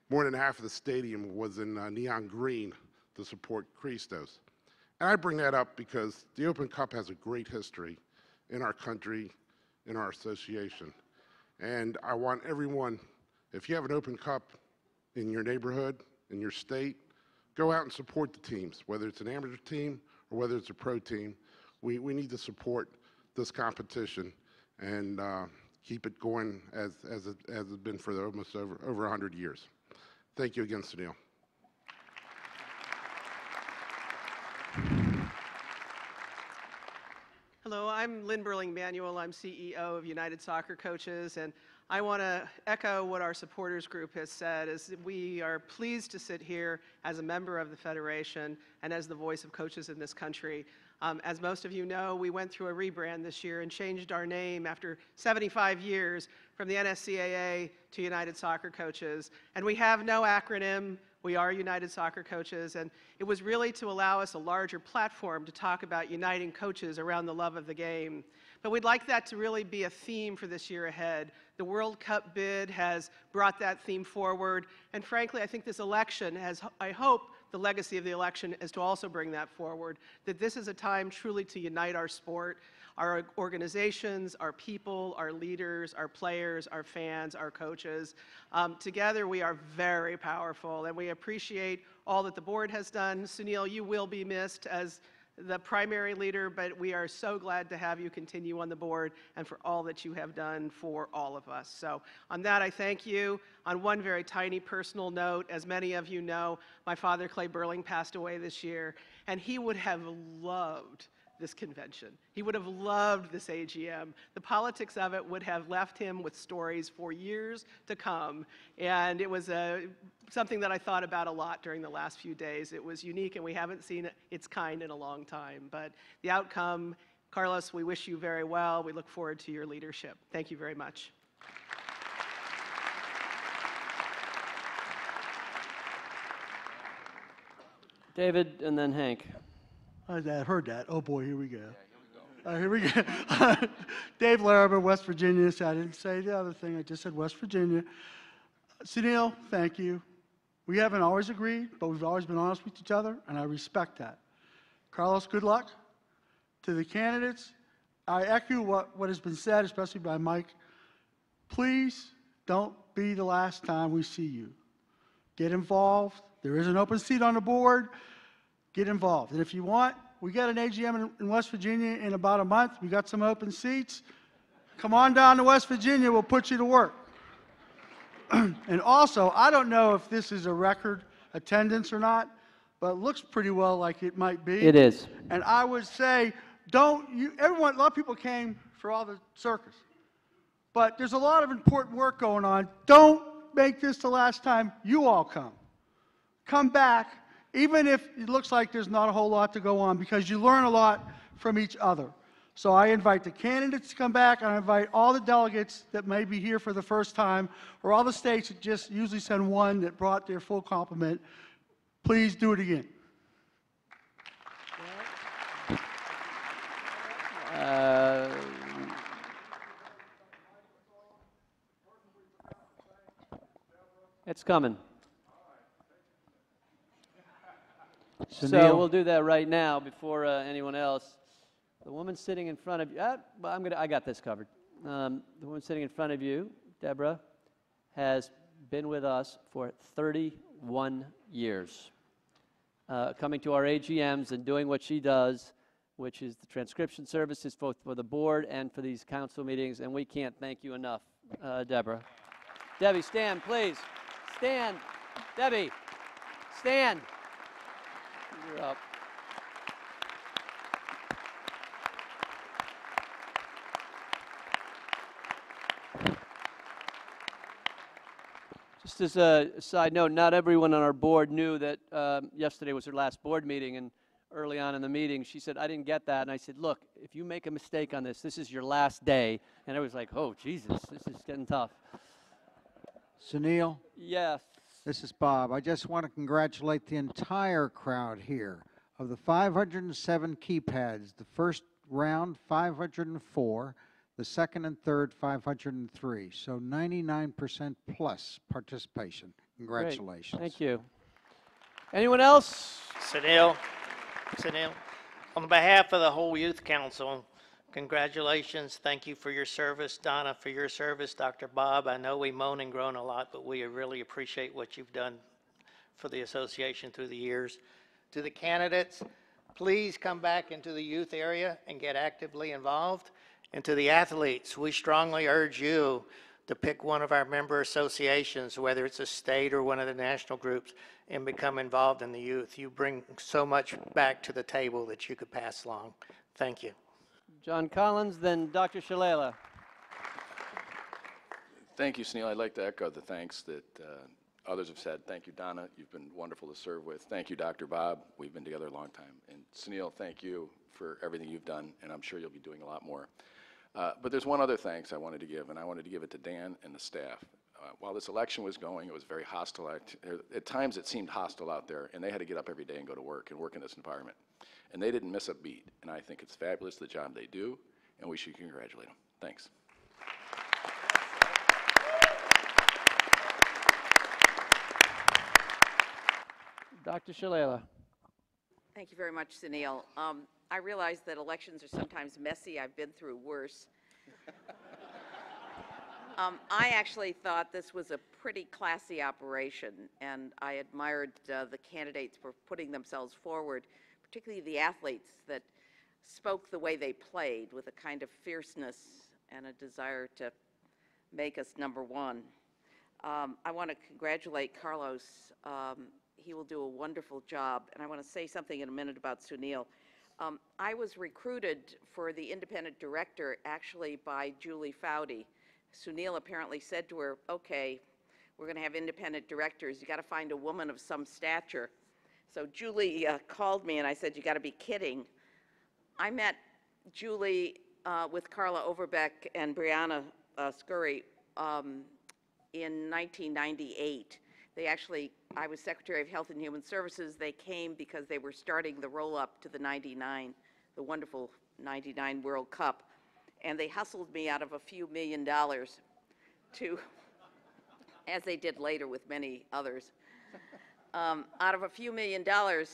more than half of the stadium was in neon green to support Christos. And I bring that up because the Open Cup has a great history in our country, in our association. And I want everyone, if you have an Open Cup in your neighborhood, in your state, go out and support the teams, whether it's an amateur team or whether it's a pro team. We need to support this competition and keep it going as it's been for almost over 100 years. Thank you again, Sunil. Hello, I'm Lynn Burling-Manuel. I'm CEO of United Soccer Coaches, and I want to echo what our supporters group has said, is that we are pleased to sit here as a member of the Federation and as the voice of coaches in this country. As most of you know, we went through a rebrand this year and changed our name after 75 years from the NSCAA to United Soccer Coaches. And we have no acronym. We are United Soccer Coaches, and it was really to allow us a larger platform to talk about uniting coaches around the love of the game. But we'd like that to really be a theme for this year ahead. The World Cup bid has brought that theme forward, and frankly, I think this election has, I hope, the legacy of the election is to also bring that forward, that this is a time truly to unite our sport, our organizations, our people, our leaders, our players, our fans, our coaches. Together we are very powerful, and we appreciate all that the board has done. Sunil, you will be missed as the primary leader, but we are so glad to have you continue on the board and for all that you have done for all of us. So on that, I thank you. On one very tiny personal note, as many of you know, my father, Clay Burling, passed away this year, and he would have loved this convention. He would have loved this AGM. The politics of it would have left him with stories for years to come, and it was something that I thought about a lot during the last few days. It was unique, and we haven't seen its kind in a long time, but the outcome, Carlos, we wish you very well. We look forward to your leadership. Thank you very much. David, and then Hank. I heard that. Oh boy, here we go. Here we go. Dave Larimer, West Virginia. So I didn't say the other thing. I just said West Virginia. Sunil, thank you. We haven't always agreed, but we've always been honest with each other, and I respect that. Carlos, good luck. To the candidates, I echo what has been said, especially by Mike. Please don't be the last time we see you. Get involved. There is an open seat on the board. Get involved. And if you want, we got an AGM in West Virginia in about a month. We got some open seats. Come on down to West Virginia. We'll put you to work. And also, I don't know if this is a record attendance or not, but it looks pretty well like it might be. It is. And I would say, a lot of people came for all the circus. But there's a lot of important work going on. Don't make this the last time you all come. Come back. Even if it looks like there's not a whole lot to go on, because you learn a lot from each other. So I invite the candidates to come back, and I invite all the delegates that may be here for the first time, or all the states that just usually send one that brought their full complement. Please do it again. It's coming. So Sunil. we'll do that right now before anyone else. The woman sitting in front of you, I got this covered. The woman sitting in front of you, Deborah, has been with us for 31 years, coming to our AGMs and doing what she does, which is the transcription services both for the board and for these council meetings, and we can't thank you enough, Deborah. Debbie, stand, please. Stand. Debbie, stand. You're up. Just as a side note, not everyone on our board knew that yesterday was her last board meeting, and early on in the meeting, she said, I didn't get that, and I said, look, if you make a mistake on this is your last day, and I was like, oh, Jesus, this is getting tough. Sunil? Yes. This is Bob. I just want to congratulate the entire crowd here. Of the 507 keypads, the first round, 504, the second and third, 503. So 99% plus participation. Congratulations. Great. Thank you. Anyone else? Sunil, on behalf of the whole Youth Council, congratulations. Thank you for your service. Donna, for your service. Dr. Bob, I know we moan and groan a lot, but we really appreciate what you've done for the association through the years. To the candidates, please come back into the youth area and get actively involved. And to the athletes, we strongly urge you to pick one of our member associations, whether it's a state or one of the national groups, and become involved in the youth. You bring so much back to the table that you could pass along. Thank you. John Collins, then Dr. Shalala. Thank you, Sunil. I'd like to echo the thanks that others have said. Thank you, Donna. You've been wonderful to serve with. Thank you, Dr. Bob. We've been together a long time. And Sunil, thank you for everything you've done, and I'm sure you'll be doing a lot more. But there's one other thanks I wanted to give, and I wanted to give it to Dan and the staff. While this election was going, it was very hostile. At times it seemed hostile out there, and they had to get up every day and go to work and work in this environment. And they didn't miss a beat, and I think it's fabulous the job they do, and we should congratulate them. Thanks. Dr. Shalala. Thank you very much, Sunil. I realize that elections are sometimes messy. I've been through worse. I actually thought this was a pretty classy operation, and I admired the candidates for putting themselves forward, particularly the athletes that spoke the way they played with a kind of fierceness and a desire to make us number one. I want to congratulate Carlos. He will do a wonderful job, and I want to say something in a minute about Sunil. I was recruited for the independent director actually by Julie Foudy. Sunil apparently said to her, okay, we're going to have independent directors. You got to find a woman of some stature. So Julie called me and I said, you got to be kidding. I met Julie with Carla Overbeck and Brianna Scurry in 1998. They actually, I was Secretary of Health and Human Services. They came because they were starting the roll-up to the the wonderful 99 World Cup. And they hustled me out of a few $1 million to, as they did later with many others, out of a few $1 million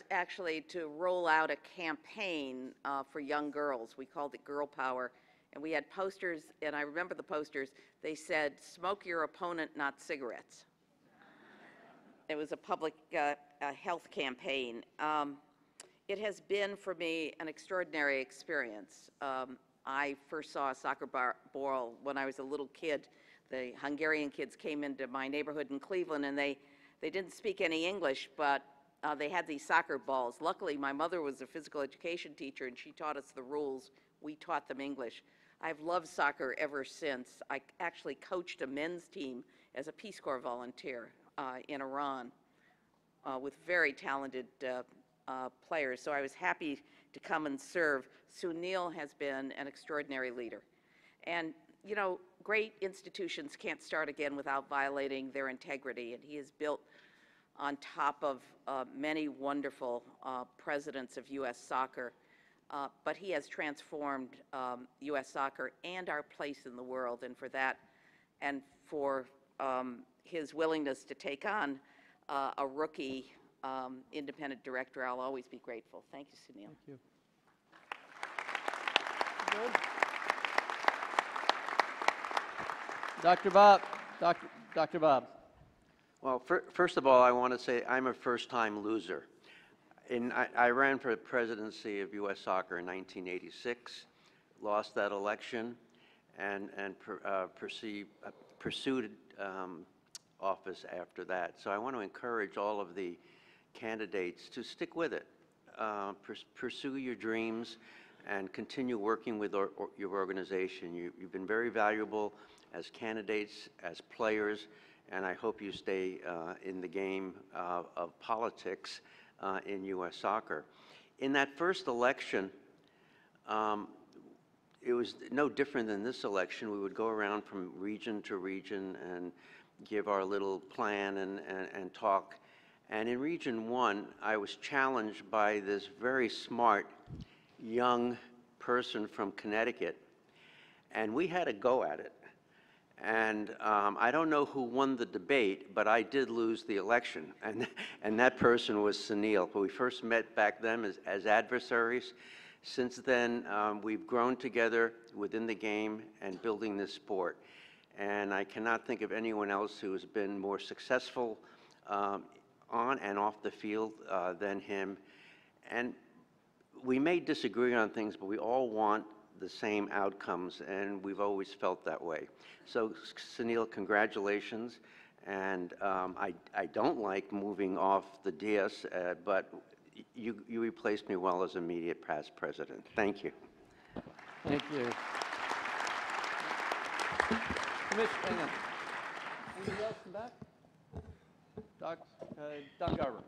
actually to roll out a campaign for young girls. We called it Girl Power. And we had posters, and I remember the posters. They said, smoke your opponent, not cigarettes. It was a public health campaign. It has been, for me, an extraordinary experience. I first saw a soccer ball when I was a little kid. The Hungarian kids came into my neighborhood in Cleveland, and they didn't speak any English, but they had these soccer balls. Luckily, my mother was a physical education teacher, and she taught us the rules. We taught them English. I've loved soccer ever since. I actually coached a men's team as a Peace Corps volunteer in Iran with very talented players, so I was happy to come and serve. Sunil has been an extraordinary leader. And, you know, great institutions can't start again without violating their integrity, and he has built on top of many wonderful presidents of U.S. soccer, but he has transformed U.S. soccer and our place in the world, and for that, and for his willingness to take on a rookie independent director, I'll always be grateful. Thank you, Sunil. Thank you. Good. Dr. Bob. Dr. Bob. Well, first of all, I want to say I'm a first-time loser. I ran for the presidency of U.S. Soccer in 1986, lost that election, and pursued office after that. So I want to encourage all of the candidates to stick with it. Pursue your dreams and continue working with your organization. You've been very valuable as candidates, as players, and I hope you stay in the game of politics in U.S. soccer. In that first election, it was no different than this election. We would go around from region to region and give our little plan and talk. And in Region 1, I was challenged by this very smart young person from Connecticut, and we had a go at it. And I don't know who won the debate, but I did lose the election, and that person was Sunil. We first met back then as adversaries. Since then, we've grown together within the game and building this sport. And I cannot think of anyone else who has been more successful on and off the field than him. And we may disagree on things, but we all want the same outcomes, and we've always felt that way. So, Sunil, congratulations. And I don't like moving off the dais, but you replaced me well as immediate past president. Thank you. Thank you. Commissioner, hang on. Anybody else in the back? Don Garber.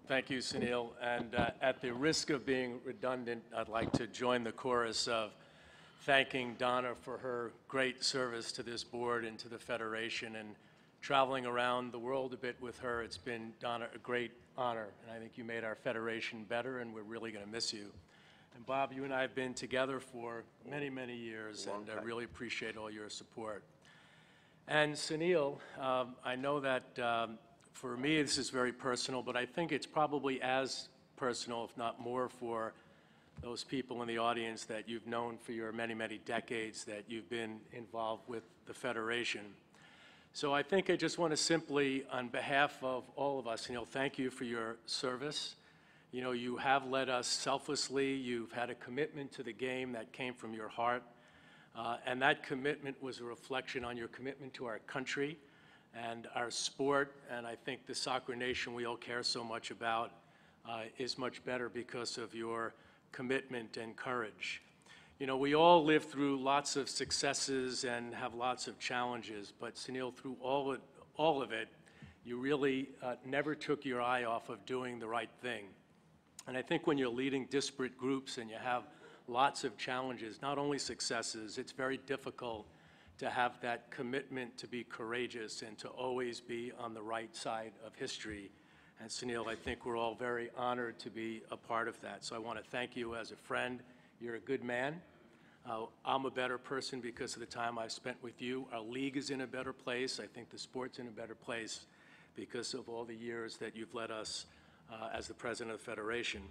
Thank you, Sunil. And at the risk of being redundant, I'd like to join the chorus of thanking Donna for her great service to this board and to the Federation. And traveling around the world a bit with her, it's been, Donna, a great honor. And I think you made our Federation better, and we're really going to miss you. And Bob, you and I have been together for many, many years, and I really appreciate all your support. And Sunil, I know that for me this is very personal, but I think it's probably as personal, if not more, for those people in the audience that you've known for your many, many decades that you've been involved with the Federation. So I think I just want to simply, on behalf of all of us, thank you for your service. You have led us selflessly. You've had a commitment to the game that came from your heart. And that commitment was a reflection on your commitment to our country and our sport. And I think the soccer nation we all care so much about is much better because of your commitment and courage. We all live through lots of successes and have lots of challenges, but Sunil, through all of it, you really never took your eye off of doing the right thing. And I think when you're leading disparate groups and you have lots of challenges, not only successes, it's very difficult to have that commitment to be courageous and to always be on the right side of history. And Sunil, I think we're all very honored to be a part of that. So I want to thank you as a friend. You're a good man. I'm a better person because of the time I've spent with you. Our league is in a better place. I think the sport's in a better place because of all the years that you've led us as the president of the Federation.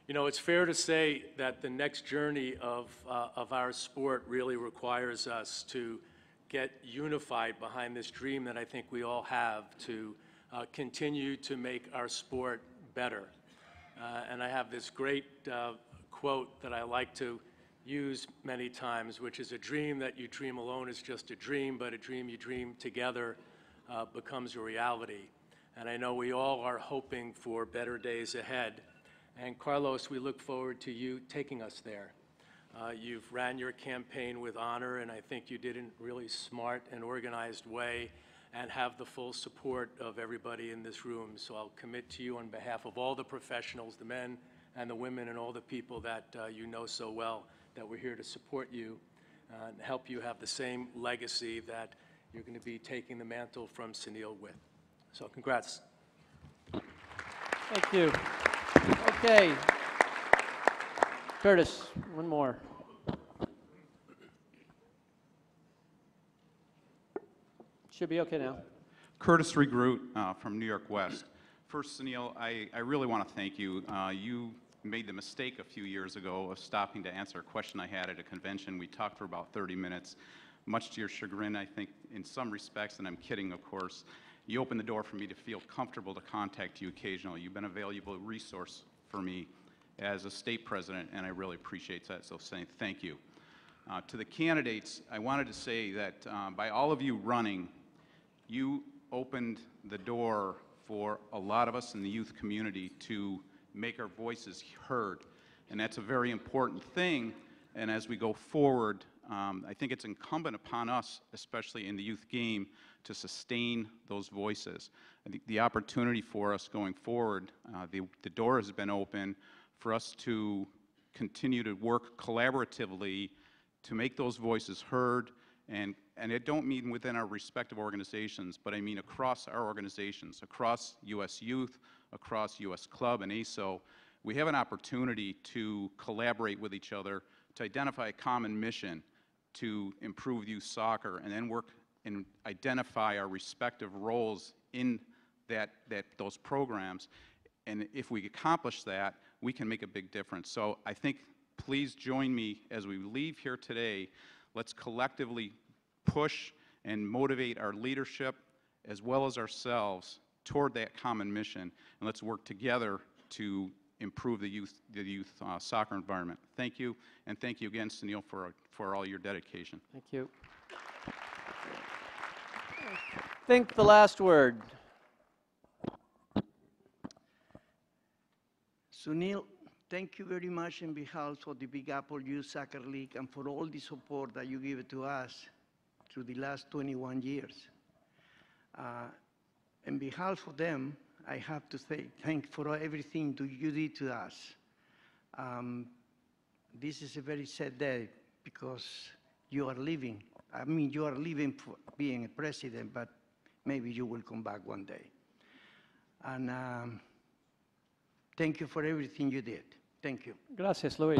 It's fair to say that the next journey of our sport really requires us to get unified behind this dream that I think we all have to continue to make our sport better. And I have this great quote that I like to use many times, which is, a dream that you dream alone is just a dream, but a dream you dream together becomes a reality. And I know we all are hoping for better days ahead. And Carlos, we look forward to you taking us there. You've ran your campaign with honor, and I think you did it in a really smart and organized way and have the full support of everybody in this room. So I'll commit to you on behalf of all the professionals, the men and the women and all the people that you know so well, that we're here to support you and help you have the same legacy that you're going to be taking the mantle from Sunil with. So congrats. Thank you. Okay. Curtis, one more. Should be okay now. Curtis Regroot from New York West. First, Sunil, I really want to thank you. You made the mistake a few years ago of stopping to answer a question I had at a convention. We talked for about 30 minutes, much to your chagrin, I think, in some respects, and I'm kidding, of course. You opened the door for me to feel comfortable to contact you occasionally. You've been a valuable resource for me as a state president, and I really appreciate that, so saying thank you. To the candidates, I wanted to say that by all of you running, you opened the door for a lot of us in the youth community to make our voices heard, and that's a very important thing. And as we go forward, I think it's incumbent upon us, especially in the youth game, to sustain those voices. I think the opportunity for us going forward, the door has been open for us to continue to work collaboratively to make those voices heard, and I don't mean within our respective organizations, but I mean across our organizations, across U.S. Youth, across U.S. Club and ASO. We have an opportunity to collaborate with each other, to identify a common mission to improve youth soccer, and then work and identify our respective roles in those programs. And if we accomplish that, we can make a big difference. So I think please join me as we leave here today. Let's collectively push and motivate our leadership as well as ourselves toward that common mission, and let's work together to improve the youth soccer environment. Thank you, and thank you again, Sunil, for all your dedication. Thank you. Think the last word. Sunil, thank you very much in behalf of the Big Apple Youth Soccer League and for all the support that you give to us through the last 21 years. In behalf of them, I have to say thank for everything you did to us. This is a very sad day because you are leaving. I mean, you are leaving for being a president, but maybe you will come back one day. And thank you for everything you did. Thank you. Gracias, Luis.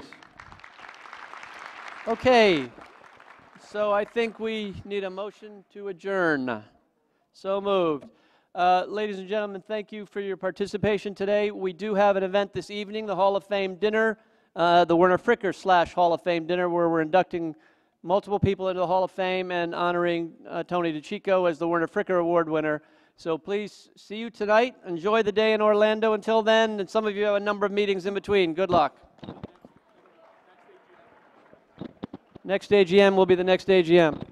Okay, so I think we need a motion to adjourn. So moved. Ladies and gentlemen, thank you for your participation today. We do have an event this evening, the Hall of Fame dinner, the Werner Fricker / Hall of Fame dinner, where we're inducting multiple people into the Hall of Fame and honoring Tony DeCicco as the Werner Fricker Award winner. So please, see you tonight. Enjoy the day in Orlando until then, and some of you have a number of meetings in between. Good luck. Next AGM will be the next AGM.